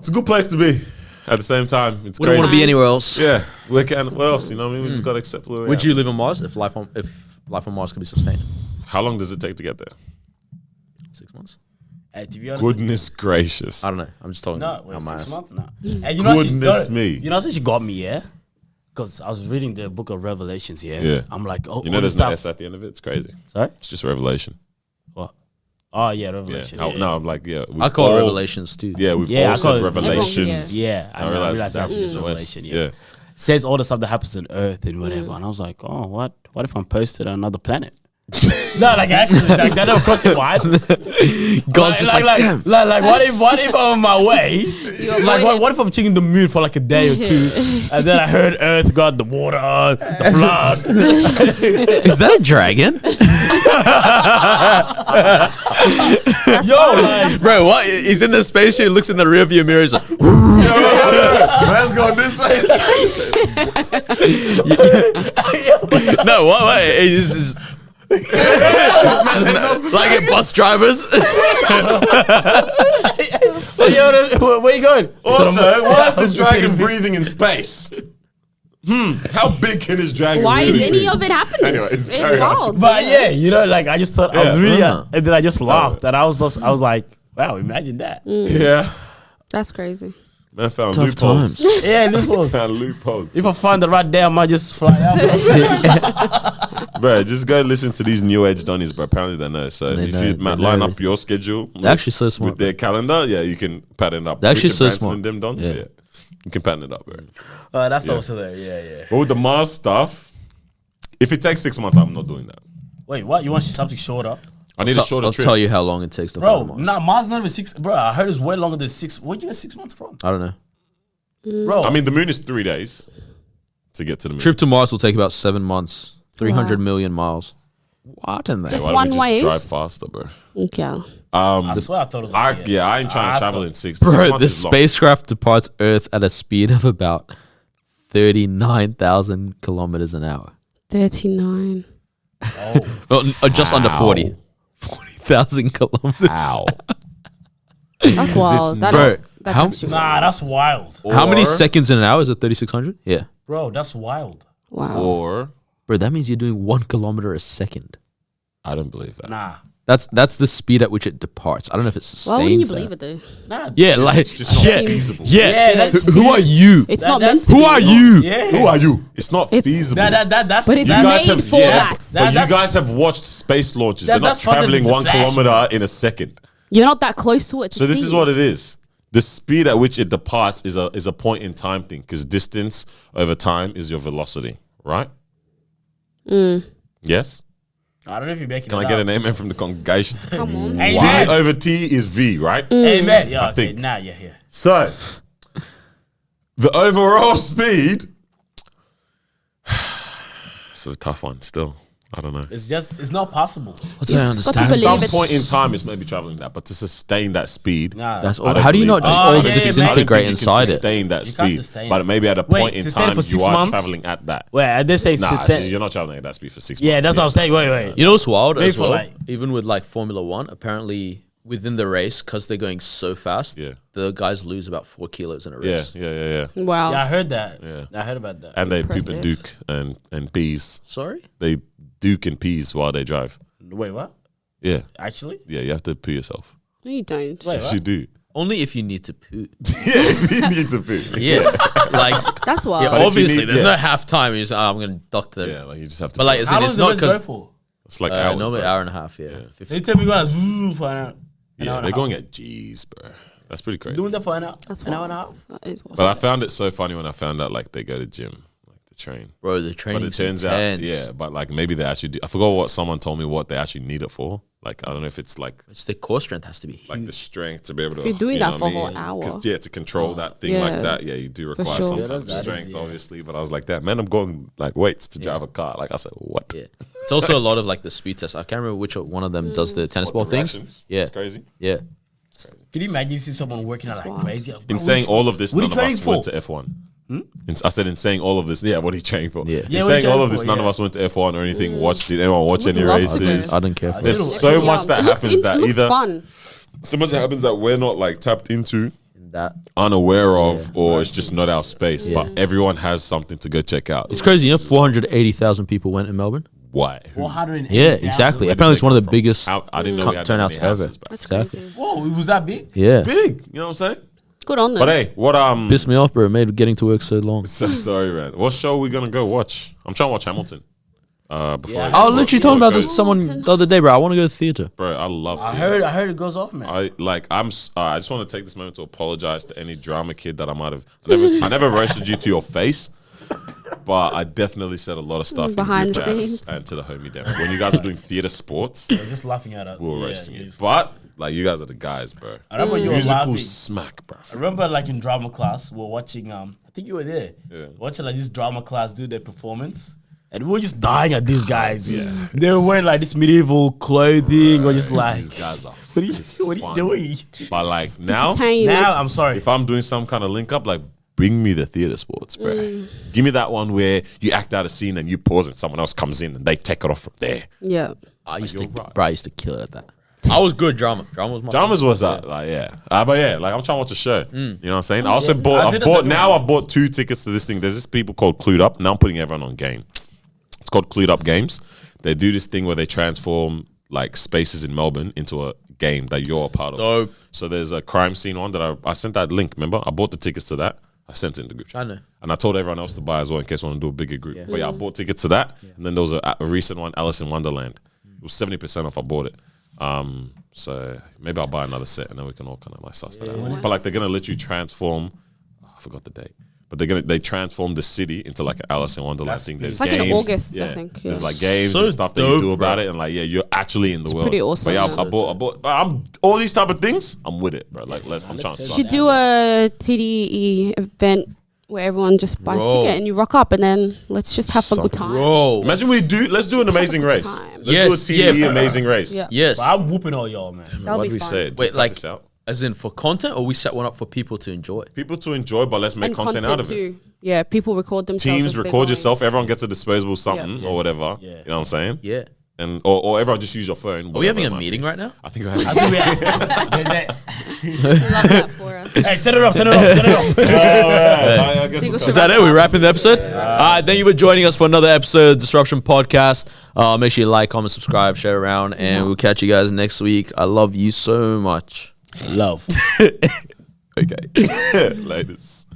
[SPEAKER 4] a good place to be. At the same time, it's
[SPEAKER 3] We don't
[SPEAKER 4] crazy.
[SPEAKER 3] want to be anywhere else.
[SPEAKER 4] Yeah, what else? You know what I mean? We just gotta accept where we're
[SPEAKER 3] Would
[SPEAKER 4] at.
[SPEAKER 3] you live on Mars if life on Mars could be sustained?
[SPEAKER 4] How long does it take to get there?
[SPEAKER 3] 6 months?
[SPEAKER 1] Hey, to be honest,
[SPEAKER 4] Goodness gracious.
[SPEAKER 3] I don't know. I'm just talking.
[SPEAKER 1] no,
[SPEAKER 3] how
[SPEAKER 1] wait,
[SPEAKER 3] my
[SPEAKER 1] 6
[SPEAKER 3] ass-
[SPEAKER 1] months? No. And you know what she-
[SPEAKER 4] Goodness
[SPEAKER 1] no,
[SPEAKER 4] me.
[SPEAKER 1] You know what she got me, yeah? Because I was reading the book of Revelations, yeah?
[SPEAKER 4] Yeah.
[SPEAKER 1] I'm like, oh,
[SPEAKER 4] You know
[SPEAKER 1] all
[SPEAKER 4] there's
[SPEAKER 1] this
[SPEAKER 4] no
[SPEAKER 1] stuff.
[SPEAKER 4] S at the end of it? It's crazy.
[SPEAKER 1] Sorry?
[SPEAKER 4] It's just revelation.
[SPEAKER 1] What? Oh, yeah,
[SPEAKER 4] Yeah.
[SPEAKER 1] Revelation.
[SPEAKER 4] How-
[SPEAKER 1] yeah.
[SPEAKER 4] No, I'm like, yeah.
[SPEAKER 3] I call it Revelations too.
[SPEAKER 4] Yeah, we've
[SPEAKER 1] Yeah, I
[SPEAKER 4] all
[SPEAKER 1] call
[SPEAKER 4] said
[SPEAKER 1] it-
[SPEAKER 4] revelations.
[SPEAKER 1] Yeah, I realized that's just Revelation, yeah. Says all the stuff that happens on Earth and whatever. And I was like, oh, what if I'm posted on another planet? No, like actually, like that never crossed your mind.
[SPEAKER 3] God's just like, damn.
[SPEAKER 1] Like, what if I'm on my way? Like, what if I'm checking the moon for like a day or two, and then I heard Earth got the water, the flood.
[SPEAKER 3] Is that a dragon?
[SPEAKER 1] Yo, like,
[SPEAKER 3] Bro, what? He's in the spaceship, looks in the rearview mirror, he's like,
[SPEAKER 4] Let's go this way.
[SPEAKER 3] no, what? He's just like bus drivers.
[SPEAKER 1] yo, where you going?
[SPEAKER 4] Also, why is this dragon breathing in space? How big can this dragon
[SPEAKER 2] Why is
[SPEAKER 4] really
[SPEAKER 2] any
[SPEAKER 4] be?
[SPEAKER 2] of it happening?
[SPEAKER 4] Anyways,
[SPEAKER 2] it's
[SPEAKER 4] carry on.
[SPEAKER 2] wild.
[SPEAKER 1] But yeah, you know, like I just thought I was
[SPEAKER 4] Yeah.
[SPEAKER 1] really,
[SPEAKER 3] Uh-huh.
[SPEAKER 1] and then I just laughed, and I was like, wow, imagine that.
[SPEAKER 4] Yeah.
[SPEAKER 2] That's crazy.
[SPEAKER 4] Man found
[SPEAKER 3] Tough
[SPEAKER 4] loopholes.
[SPEAKER 3] times.
[SPEAKER 1] Yeah, loopholes.
[SPEAKER 4] Found loopholes.
[SPEAKER 1] If I find the right day, I might just fly out.
[SPEAKER 4] Bro, just go listen to these new age Donnies, bro. Apparently they know. So
[SPEAKER 3] They
[SPEAKER 4] if
[SPEAKER 3] know,
[SPEAKER 4] you
[SPEAKER 3] they know
[SPEAKER 4] line up
[SPEAKER 3] everything.
[SPEAKER 4] your schedule
[SPEAKER 3] They're actually so smart,
[SPEAKER 4] with their calendar, yeah, you can pattern up.
[SPEAKER 3] They're actually
[SPEAKER 4] Richard
[SPEAKER 3] so
[SPEAKER 4] Branson
[SPEAKER 3] smart.
[SPEAKER 4] and them dons,
[SPEAKER 3] Yeah.
[SPEAKER 4] yeah. You can pattern it up, bro.
[SPEAKER 1] That's
[SPEAKER 4] Yeah.
[SPEAKER 1] also there. Yeah.
[SPEAKER 4] But with the Mars stuff, if it takes 6 months, I'm not doing that.
[SPEAKER 1] Wait, what? You want something shorter?
[SPEAKER 4] I need a shorter
[SPEAKER 3] I'll
[SPEAKER 4] trip.
[SPEAKER 3] tell you how long it takes to
[SPEAKER 1] Bro,
[SPEAKER 3] find Mars.
[SPEAKER 1] nah, Mars not even 6. Bro, I heard it's way longer than 6. Where'd you get 6 months from?
[SPEAKER 3] I don't know.
[SPEAKER 1] Bro,
[SPEAKER 4] I mean, the moon is 3 days to get to the moon.
[SPEAKER 3] Trip to Mars will take about 7 months, 300 million miles. What in there?
[SPEAKER 2] Just
[SPEAKER 4] Why don't
[SPEAKER 2] one
[SPEAKER 4] we just
[SPEAKER 2] way.
[SPEAKER 4] drive faster, bro?
[SPEAKER 2] Okay.
[SPEAKER 1] I swear I thought it was
[SPEAKER 4] I
[SPEAKER 1] like,
[SPEAKER 4] ain't trying
[SPEAKER 1] I
[SPEAKER 4] to travel
[SPEAKER 1] thought-
[SPEAKER 4] in 6
[SPEAKER 3] Bro,
[SPEAKER 4] months.
[SPEAKER 3] the
[SPEAKER 4] is long.
[SPEAKER 3] spacecraft departs Earth at a speed of about 39,000 kilometers an hour.
[SPEAKER 2] 39.
[SPEAKER 3] Or just under
[SPEAKER 4] How?
[SPEAKER 3] 40. 40,000 kilometers.
[SPEAKER 4] How?
[SPEAKER 2] That's wild.
[SPEAKER 3] Bro,
[SPEAKER 2] That's
[SPEAKER 3] how-
[SPEAKER 2] actually
[SPEAKER 1] Nah, that's wild.
[SPEAKER 3] How many
[SPEAKER 4] Or-
[SPEAKER 3] seconds in an hour is it? 3,600. Yeah,
[SPEAKER 1] Bro, that's wild.
[SPEAKER 2] wow.
[SPEAKER 4] Or
[SPEAKER 3] bro, that means you're doing 1 kilometer a second.
[SPEAKER 4] I don't believe that.
[SPEAKER 1] Nah.
[SPEAKER 3] That's the speed at which it departs. I don't know if it sustains.
[SPEAKER 2] Why wouldn't you
[SPEAKER 3] that.
[SPEAKER 2] believe it though?
[SPEAKER 1] Nah.
[SPEAKER 3] Yeah, like
[SPEAKER 4] It's just not
[SPEAKER 3] yeah,
[SPEAKER 4] feasible.
[SPEAKER 3] yeah.
[SPEAKER 1] that's
[SPEAKER 3] Who are you?
[SPEAKER 2] It's
[SPEAKER 1] That-
[SPEAKER 2] not meant
[SPEAKER 1] that's-
[SPEAKER 2] to
[SPEAKER 3] Who
[SPEAKER 2] be.
[SPEAKER 3] are you?
[SPEAKER 1] Yeah.
[SPEAKER 4] Who are you? It's not
[SPEAKER 2] It's-
[SPEAKER 4] feasible.
[SPEAKER 1] That's
[SPEAKER 2] But it's
[SPEAKER 4] You guys
[SPEAKER 2] made
[SPEAKER 4] have-
[SPEAKER 2] for
[SPEAKER 4] yes,
[SPEAKER 2] that.
[SPEAKER 4] but you
[SPEAKER 1] That's-
[SPEAKER 4] guys have watched space launches. They're not
[SPEAKER 1] That's faster
[SPEAKER 4] traveling
[SPEAKER 1] than the
[SPEAKER 4] 1
[SPEAKER 1] Flash,
[SPEAKER 4] kilometer in a second.
[SPEAKER 2] You're not that close to it. To
[SPEAKER 4] So this
[SPEAKER 2] see.
[SPEAKER 4] is what it is. The speed at which it departs is a point in time thing because distance over time is your velocity, right? Yes.
[SPEAKER 1] I don't know if you're making
[SPEAKER 4] Can
[SPEAKER 1] it
[SPEAKER 4] I get
[SPEAKER 1] up.
[SPEAKER 4] an amen from the congregation?
[SPEAKER 2] Come on.
[SPEAKER 1] Amen.
[SPEAKER 4] Y over T is V, right?
[SPEAKER 1] Amen. Yeah, okay.
[SPEAKER 4] think.
[SPEAKER 1] Nah, yeah.
[SPEAKER 4] So the overall speed. It's a tough one. Still, I don't know.
[SPEAKER 1] It's not possible.
[SPEAKER 3] What's I
[SPEAKER 2] You've got to
[SPEAKER 3] understand?
[SPEAKER 2] believe
[SPEAKER 4] Some
[SPEAKER 2] it's-
[SPEAKER 4] point in time, it's maybe traveling that, but to sustain that speed,
[SPEAKER 1] Nah.
[SPEAKER 3] That's
[SPEAKER 4] I
[SPEAKER 3] all.
[SPEAKER 4] don't
[SPEAKER 3] How do you
[SPEAKER 4] believe
[SPEAKER 3] not just
[SPEAKER 4] that.
[SPEAKER 3] all
[SPEAKER 1] Oh, yeah, yeah,
[SPEAKER 3] disintegrate
[SPEAKER 4] you
[SPEAKER 3] inside
[SPEAKER 4] can
[SPEAKER 3] it?
[SPEAKER 4] sustain that
[SPEAKER 1] You can't
[SPEAKER 4] speed,
[SPEAKER 1] sustain
[SPEAKER 4] but
[SPEAKER 1] it.
[SPEAKER 4] maybe at a
[SPEAKER 1] Wait,
[SPEAKER 4] point in
[SPEAKER 1] sustain it
[SPEAKER 4] time
[SPEAKER 1] for
[SPEAKER 4] you
[SPEAKER 1] 6
[SPEAKER 4] are
[SPEAKER 1] months?
[SPEAKER 4] traveling at that.
[SPEAKER 1] Wait, I did say
[SPEAKER 4] Nah,
[SPEAKER 1] sustain.
[SPEAKER 4] you're not traveling at that speed for 6 months.
[SPEAKER 1] Yeah, that's what I'm saying. Wait.
[SPEAKER 3] You know what's wild
[SPEAKER 1] Maybe
[SPEAKER 3] as
[SPEAKER 1] for
[SPEAKER 3] well?
[SPEAKER 1] like-
[SPEAKER 3] Even with like Formula One, apparently within the race, because they're going so fast,
[SPEAKER 4] Yeah.
[SPEAKER 3] the guys lose about 4 kilos in a
[SPEAKER 4] Yeah,
[SPEAKER 3] race.
[SPEAKER 4] yeah.
[SPEAKER 2] Wow.
[SPEAKER 1] Yeah, I heard that.
[SPEAKER 4] Yeah.
[SPEAKER 1] I heard about that.
[SPEAKER 4] And they poop and
[SPEAKER 2] Impressive.
[SPEAKER 4] duke and peas.
[SPEAKER 3] Sorry?
[SPEAKER 4] They duke and peas while they drive.
[SPEAKER 1] Wait, what?
[SPEAKER 4] Yeah,
[SPEAKER 1] Actually?
[SPEAKER 4] yeah. You have to poo yourself.
[SPEAKER 2] No, you don't.
[SPEAKER 1] Wait,
[SPEAKER 4] Yes,
[SPEAKER 1] what?
[SPEAKER 4] you do.
[SPEAKER 3] Only if you need to poo.
[SPEAKER 4] Yeah, you need to poo.
[SPEAKER 3] Yeah. like,
[SPEAKER 2] That's wild.
[SPEAKER 3] yeah,
[SPEAKER 4] But if you
[SPEAKER 3] obviously,
[SPEAKER 4] need-
[SPEAKER 3] there's
[SPEAKER 4] yeah.
[SPEAKER 3] no half time. You just, I'm going to doctor.
[SPEAKER 4] Yeah, like you just have to.
[SPEAKER 3] But like,
[SPEAKER 4] do
[SPEAKER 3] as
[SPEAKER 4] it.
[SPEAKER 1] How
[SPEAKER 3] in,
[SPEAKER 1] long
[SPEAKER 3] it's
[SPEAKER 1] does the
[SPEAKER 3] not
[SPEAKER 1] race go
[SPEAKER 3] because
[SPEAKER 1] for?
[SPEAKER 4] it's like hours,
[SPEAKER 3] normally
[SPEAKER 4] bro.
[SPEAKER 3] hour and a half. Yeah. 50.
[SPEAKER 1] They tell me going to zoom for an hour.
[SPEAKER 4] Yeah, they're going at G's, bro. That's pretty crazy.
[SPEAKER 1] Doing that for an hour.
[SPEAKER 2] That's
[SPEAKER 1] An hour and a
[SPEAKER 2] wild.
[SPEAKER 1] half.
[SPEAKER 2] That is wild.
[SPEAKER 4] But I found it so funny when I found out like they go to gym, like to train.
[SPEAKER 3] Bro, the
[SPEAKER 4] But
[SPEAKER 3] training
[SPEAKER 4] it turns out, yeah, but like maybe they actually do. I forgot what someone told me what they actually need it for. Like I don't know if it's like
[SPEAKER 3] It's the core strength has to be
[SPEAKER 4] the strength to be able to.
[SPEAKER 2] If you're doing
[SPEAKER 4] you
[SPEAKER 2] that
[SPEAKER 4] know
[SPEAKER 2] for a
[SPEAKER 4] what I
[SPEAKER 2] whole
[SPEAKER 4] mean?
[SPEAKER 2] hour.
[SPEAKER 4] 'Cause, yeah, to control that thing
[SPEAKER 2] Yeah,
[SPEAKER 4] like that, yeah, you do require
[SPEAKER 2] sure.
[SPEAKER 4] some
[SPEAKER 2] Yeah,
[SPEAKER 4] type of
[SPEAKER 1] that is-
[SPEAKER 4] strength,
[SPEAKER 1] yeah.
[SPEAKER 4] obviously. But I was like, that man, I'm going like weights to drive a car. Like I said, what?
[SPEAKER 3] Yeah. It's also a lot of like the speed test. I can't remember which one of them does the tennis
[SPEAKER 4] What,
[SPEAKER 3] ball
[SPEAKER 4] the
[SPEAKER 3] things.
[SPEAKER 4] reactions?
[SPEAKER 3] Yeah.
[SPEAKER 4] It's crazy.
[SPEAKER 3] Yeah.
[SPEAKER 1] Can you imagine seeing someone working out like
[SPEAKER 2] wild.
[SPEAKER 1] crazy?
[SPEAKER 4] In saying all of this,
[SPEAKER 1] What are
[SPEAKER 4] none
[SPEAKER 1] you
[SPEAKER 4] of
[SPEAKER 1] training
[SPEAKER 4] us went
[SPEAKER 1] for?
[SPEAKER 4] to F1. I said in saying all of this, yeah, what are you training for?
[SPEAKER 3] Yeah.
[SPEAKER 4] In
[SPEAKER 1] Yeah, what are
[SPEAKER 4] saying
[SPEAKER 1] you
[SPEAKER 4] all
[SPEAKER 1] training
[SPEAKER 4] of this,
[SPEAKER 1] for?
[SPEAKER 4] none of
[SPEAKER 1] Yeah.
[SPEAKER 4] us went to F1 or anything. Watched it? Anyone watch
[SPEAKER 2] Would
[SPEAKER 4] any
[SPEAKER 2] love to
[SPEAKER 4] races?
[SPEAKER 2] go.
[SPEAKER 3] I don't care for
[SPEAKER 4] There's
[SPEAKER 3] that.
[SPEAKER 4] so
[SPEAKER 2] It's
[SPEAKER 4] much
[SPEAKER 2] young.
[SPEAKER 4] that
[SPEAKER 2] It looks
[SPEAKER 4] happens that
[SPEAKER 2] looks
[SPEAKER 4] either
[SPEAKER 2] fun.
[SPEAKER 4] so much that happens that we're not like tapped into,
[SPEAKER 3] That.
[SPEAKER 4] unaware of, or it's just not our space. But everyone has something to go check out.
[SPEAKER 3] It's crazy. You know, 480,000 people went in Melbourne.
[SPEAKER 4] Why? Who-
[SPEAKER 1] 480,000.
[SPEAKER 3] Yeah, exactly.
[SPEAKER 4] where did
[SPEAKER 3] Apparently, it's
[SPEAKER 4] they
[SPEAKER 3] one of
[SPEAKER 4] come
[SPEAKER 3] the
[SPEAKER 4] from?
[SPEAKER 3] biggest
[SPEAKER 4] I didn't know we had that
[SPEAKER 3] turnouts
[SPEAKER 4] many
[SPEAKER 3] ever.
[SPEAKER 4] houses, bro.
[SPEAKER 2] That's
[SPEAKER 3] Exactly.
[SPEAKER 2] crazy.
[SPEAKER 1] Whoa, it was that big?
[SPEAKER 3] Yeah.
[SPEAKER 4] Big, you know what I'm saying?
[SPEAKER 2] Good on them.
[SPEAKER 4] But hey, what
[SPEAKER 3] Pissed me off, bro. It made getting to work so long.
[SPEAKER 4] So sorry, man. What show are we gonna go watch? I'm trying to watch Hamilton. Before
[SPEAKER 1] Yeah.
[SPEAKER 3] I was literally talking about this
[SPEAKER 4] goes-
[SPEAKER 3] to someone the other day, bro. I want to go to theater.
[SPEAKER 4] Bro, I love.
[SPEAKER 1] I
[SPEAKER 4] theater.
[SPEAKER 1] heard it goes off, man.
[SPEAKER 4] I just want to take this moment to apologize to any drama kid that I might have. I never roasted you to your face, but I definitely said a lot of stuff
[SPEAKER 2] Behind
[SPEAKER 4] in
[SPEAKER 2] the
[SPEAKER 4] group chats
[SPEAKER 2] scenes.
[SPEAKER 4] and to the homie Devin. When you guys were doing theater sports,
[SPEAKER 1] I'm just laughing at it.
[SPEAKER 4] we were
[SPEAKER 1] Yeah,
[SPEAKER 4] roasting
[SPEAKER 1] yeah,
[SPEAKER 4] you.
[SPEAKER 1] just-
[SPEAKER 4] But like, you guys are the guys, bro.
[SPEAKER 1] I remember you were
[SPEAKER 4] Musical
[SPEAKER 1] laughing.
[SPEAKER 4] smack, bro.
[SPEAKER 1] I remember like in drama class, we were watching I think you were there.
[SPEAKER 4] Yeah.
[SPEAKER 1] Watching like this drama class do their performance. And we were just dying at these guys. Yeah. They were wearing like this medieval clothing. We're just like,
[SPEAKER 4] These guys are.
[SPEAKER 1] what are you
[SPEAKER 4] fun.
[SPEAKER 1] doing?
[SPEAKER 4] But like now,
[SPEAKER 2] Entertainment.
[SPEAKER 1] Now I'm sorry.
[SPEAKER 4] if I'm doing some kind of link up, like bring me the theater sports, bro. Give me that one where you act out a scene and you pause and someone else comes in and they take it off from there.
[SPEAKER 2] Yeah.
[SPEAKER 3] I used to,
[SPEAKER 4] you're right.
[SPEAKER 3] bro. I used to kill it at that. I was good drama. Drama was my.
[SPEAKER 4] Dramas was that, like, yeah. But yeah, like I'm trying to watch a show. You know what I'm saying? I also
[SPEAKER 1] yes. I
[SPEAKER 4] bought,
[SPEAKER 1] did
[SPEAKER 4] I've
[SPEAKER 1] the
[SPEAKER 4] bought,
[SPEAKER 1] same
[SPEAKER 4] now
[SPEAKER 1] way.
[SPEAKER 4] I've bought 2 tickets to this thing. There's this people called Clued Up. Now I'm putting everyone on game. It's called Clued Up Games. They do this thing where they transform like spaces in Melbourne into a game that you're a part of.
[SPEAKER 3] Dope.
[SPEAKER 4] So there's a crime scene one that I sent that link, remember? I bought the tickets to that. I sent it in the group chat.
[SPEAKER 3] I know.
[SPEAKER 4] And I told everyone else to buy as well in case I want to do a bigger group. But yeah, I bought tickets to that. And then there was a recent one, Alice in Wonderland. It was 70% off. I bought it. So maybe I'll buy another set and then we can all kind of like suss that out. But like they're gonna literally transform. I forgot the date. But they transform the city into like an Alice in Wonderland thing. There's
[SPEAKER 2] It's like in
[SPEAKER 4] games,
[SPEAKER 2] August, I think, yeah.
[SPEAKER 4] There's like games
[SPEAKER 3] So
[SPEAKER 4] and stuff that you
[SPEAKER 3] dope,
[SPEAKER 4] do about
[SPEAKER 3] bro.
[SPEAKER 4] it, and like you're actually in the world.
[SPEAKER 2] pretty awesome,
[SPEAKER 4] But yeah,
[SPEAKER 2] yeah.
[SPEAKER 4] I bought. But I'm all these type of things. I'm with it, bro. Like I'm trying to.
[SPEAKER 2] Should do a TDE event where everyone just buys
[SPEAKER 3] Bro.
[SPEAKER 2] ticket and you rock up and then let's just have a good time.
[SPEAKER 3] Bro.
[SPEAKER 4] Imagine let's do an amazing race.
[SPEAKER 2] time.
[SPEAKER 4] Let's
[SPEAKER 3] Yes,
[SPEAKER 4] do a TDE
[SPEAKER 3] yeah.
[SPEAKER 4] amazing race.
[SPEAKER 2] Yeah.
[SPEAKER 3] Yes.
[SPEAKER 1] But I'm whooping all y'all, man.
[SPEAKER 2] That'll
[SPEAKER 4] What
[SPEAKER 2] be
[SPEAKER 4] did we
[SPEAKER 2] fun.
[SPEAKER 4] say?
[SPEAKER 3] Wait, like,
[SPEAKER 4] This out?
[SPEAKER 3] as in for content, or we set one up for people to enjoy?
[SPEAKER 4] People to enjoy, but let's make
[SPEAKER 2] And
[SPEAKER 4] content out of it.
[SPEAKER 2] too. Yeah, people record themselves.
[SPEAKER 4] Teams
[SPEAKER 2] as they're
[SPEAKER 4] record
[SPEAKER 2] going.
[SPEAKER 4] yourself. Everyone gets a disposable something
[SPEAKER 2] Yeah.
[SPEAKER 4] or whatever.
[SPEAKER 1] Yeah.
[SPEAKER 4] You know what I'm saying?
[SPEAKER 3] Yeah.
[SPEAKER 4] and or everyone just use your phone.
[SPEAKER 3] Are we having a
[SPEAKER 4] whatever it might
[SPEAKER 3] meeting
[SPEAKER 4] be.
[SPEAKER 3] right now?
[SPEAKER 4] I think we're having.
[SPEAKER 1] I think we are.
[SPEAKER 2] Love that for us.
[SPEAKER 1] Hey, turn it off. Turn it off. Turn it off.
[SPEAKER 4] I guess we'll
[SPEAKER 3] Is that it? We're wrapping the episode? All right, thank you for joining us for another episode of Disruption Podcast. Make sure you like, comment, subscribe, share around, and we'll catch you guys next week. I love you so much.
[SPEAKER 1] Love.
[SPEAKER 4] Okay. Latest.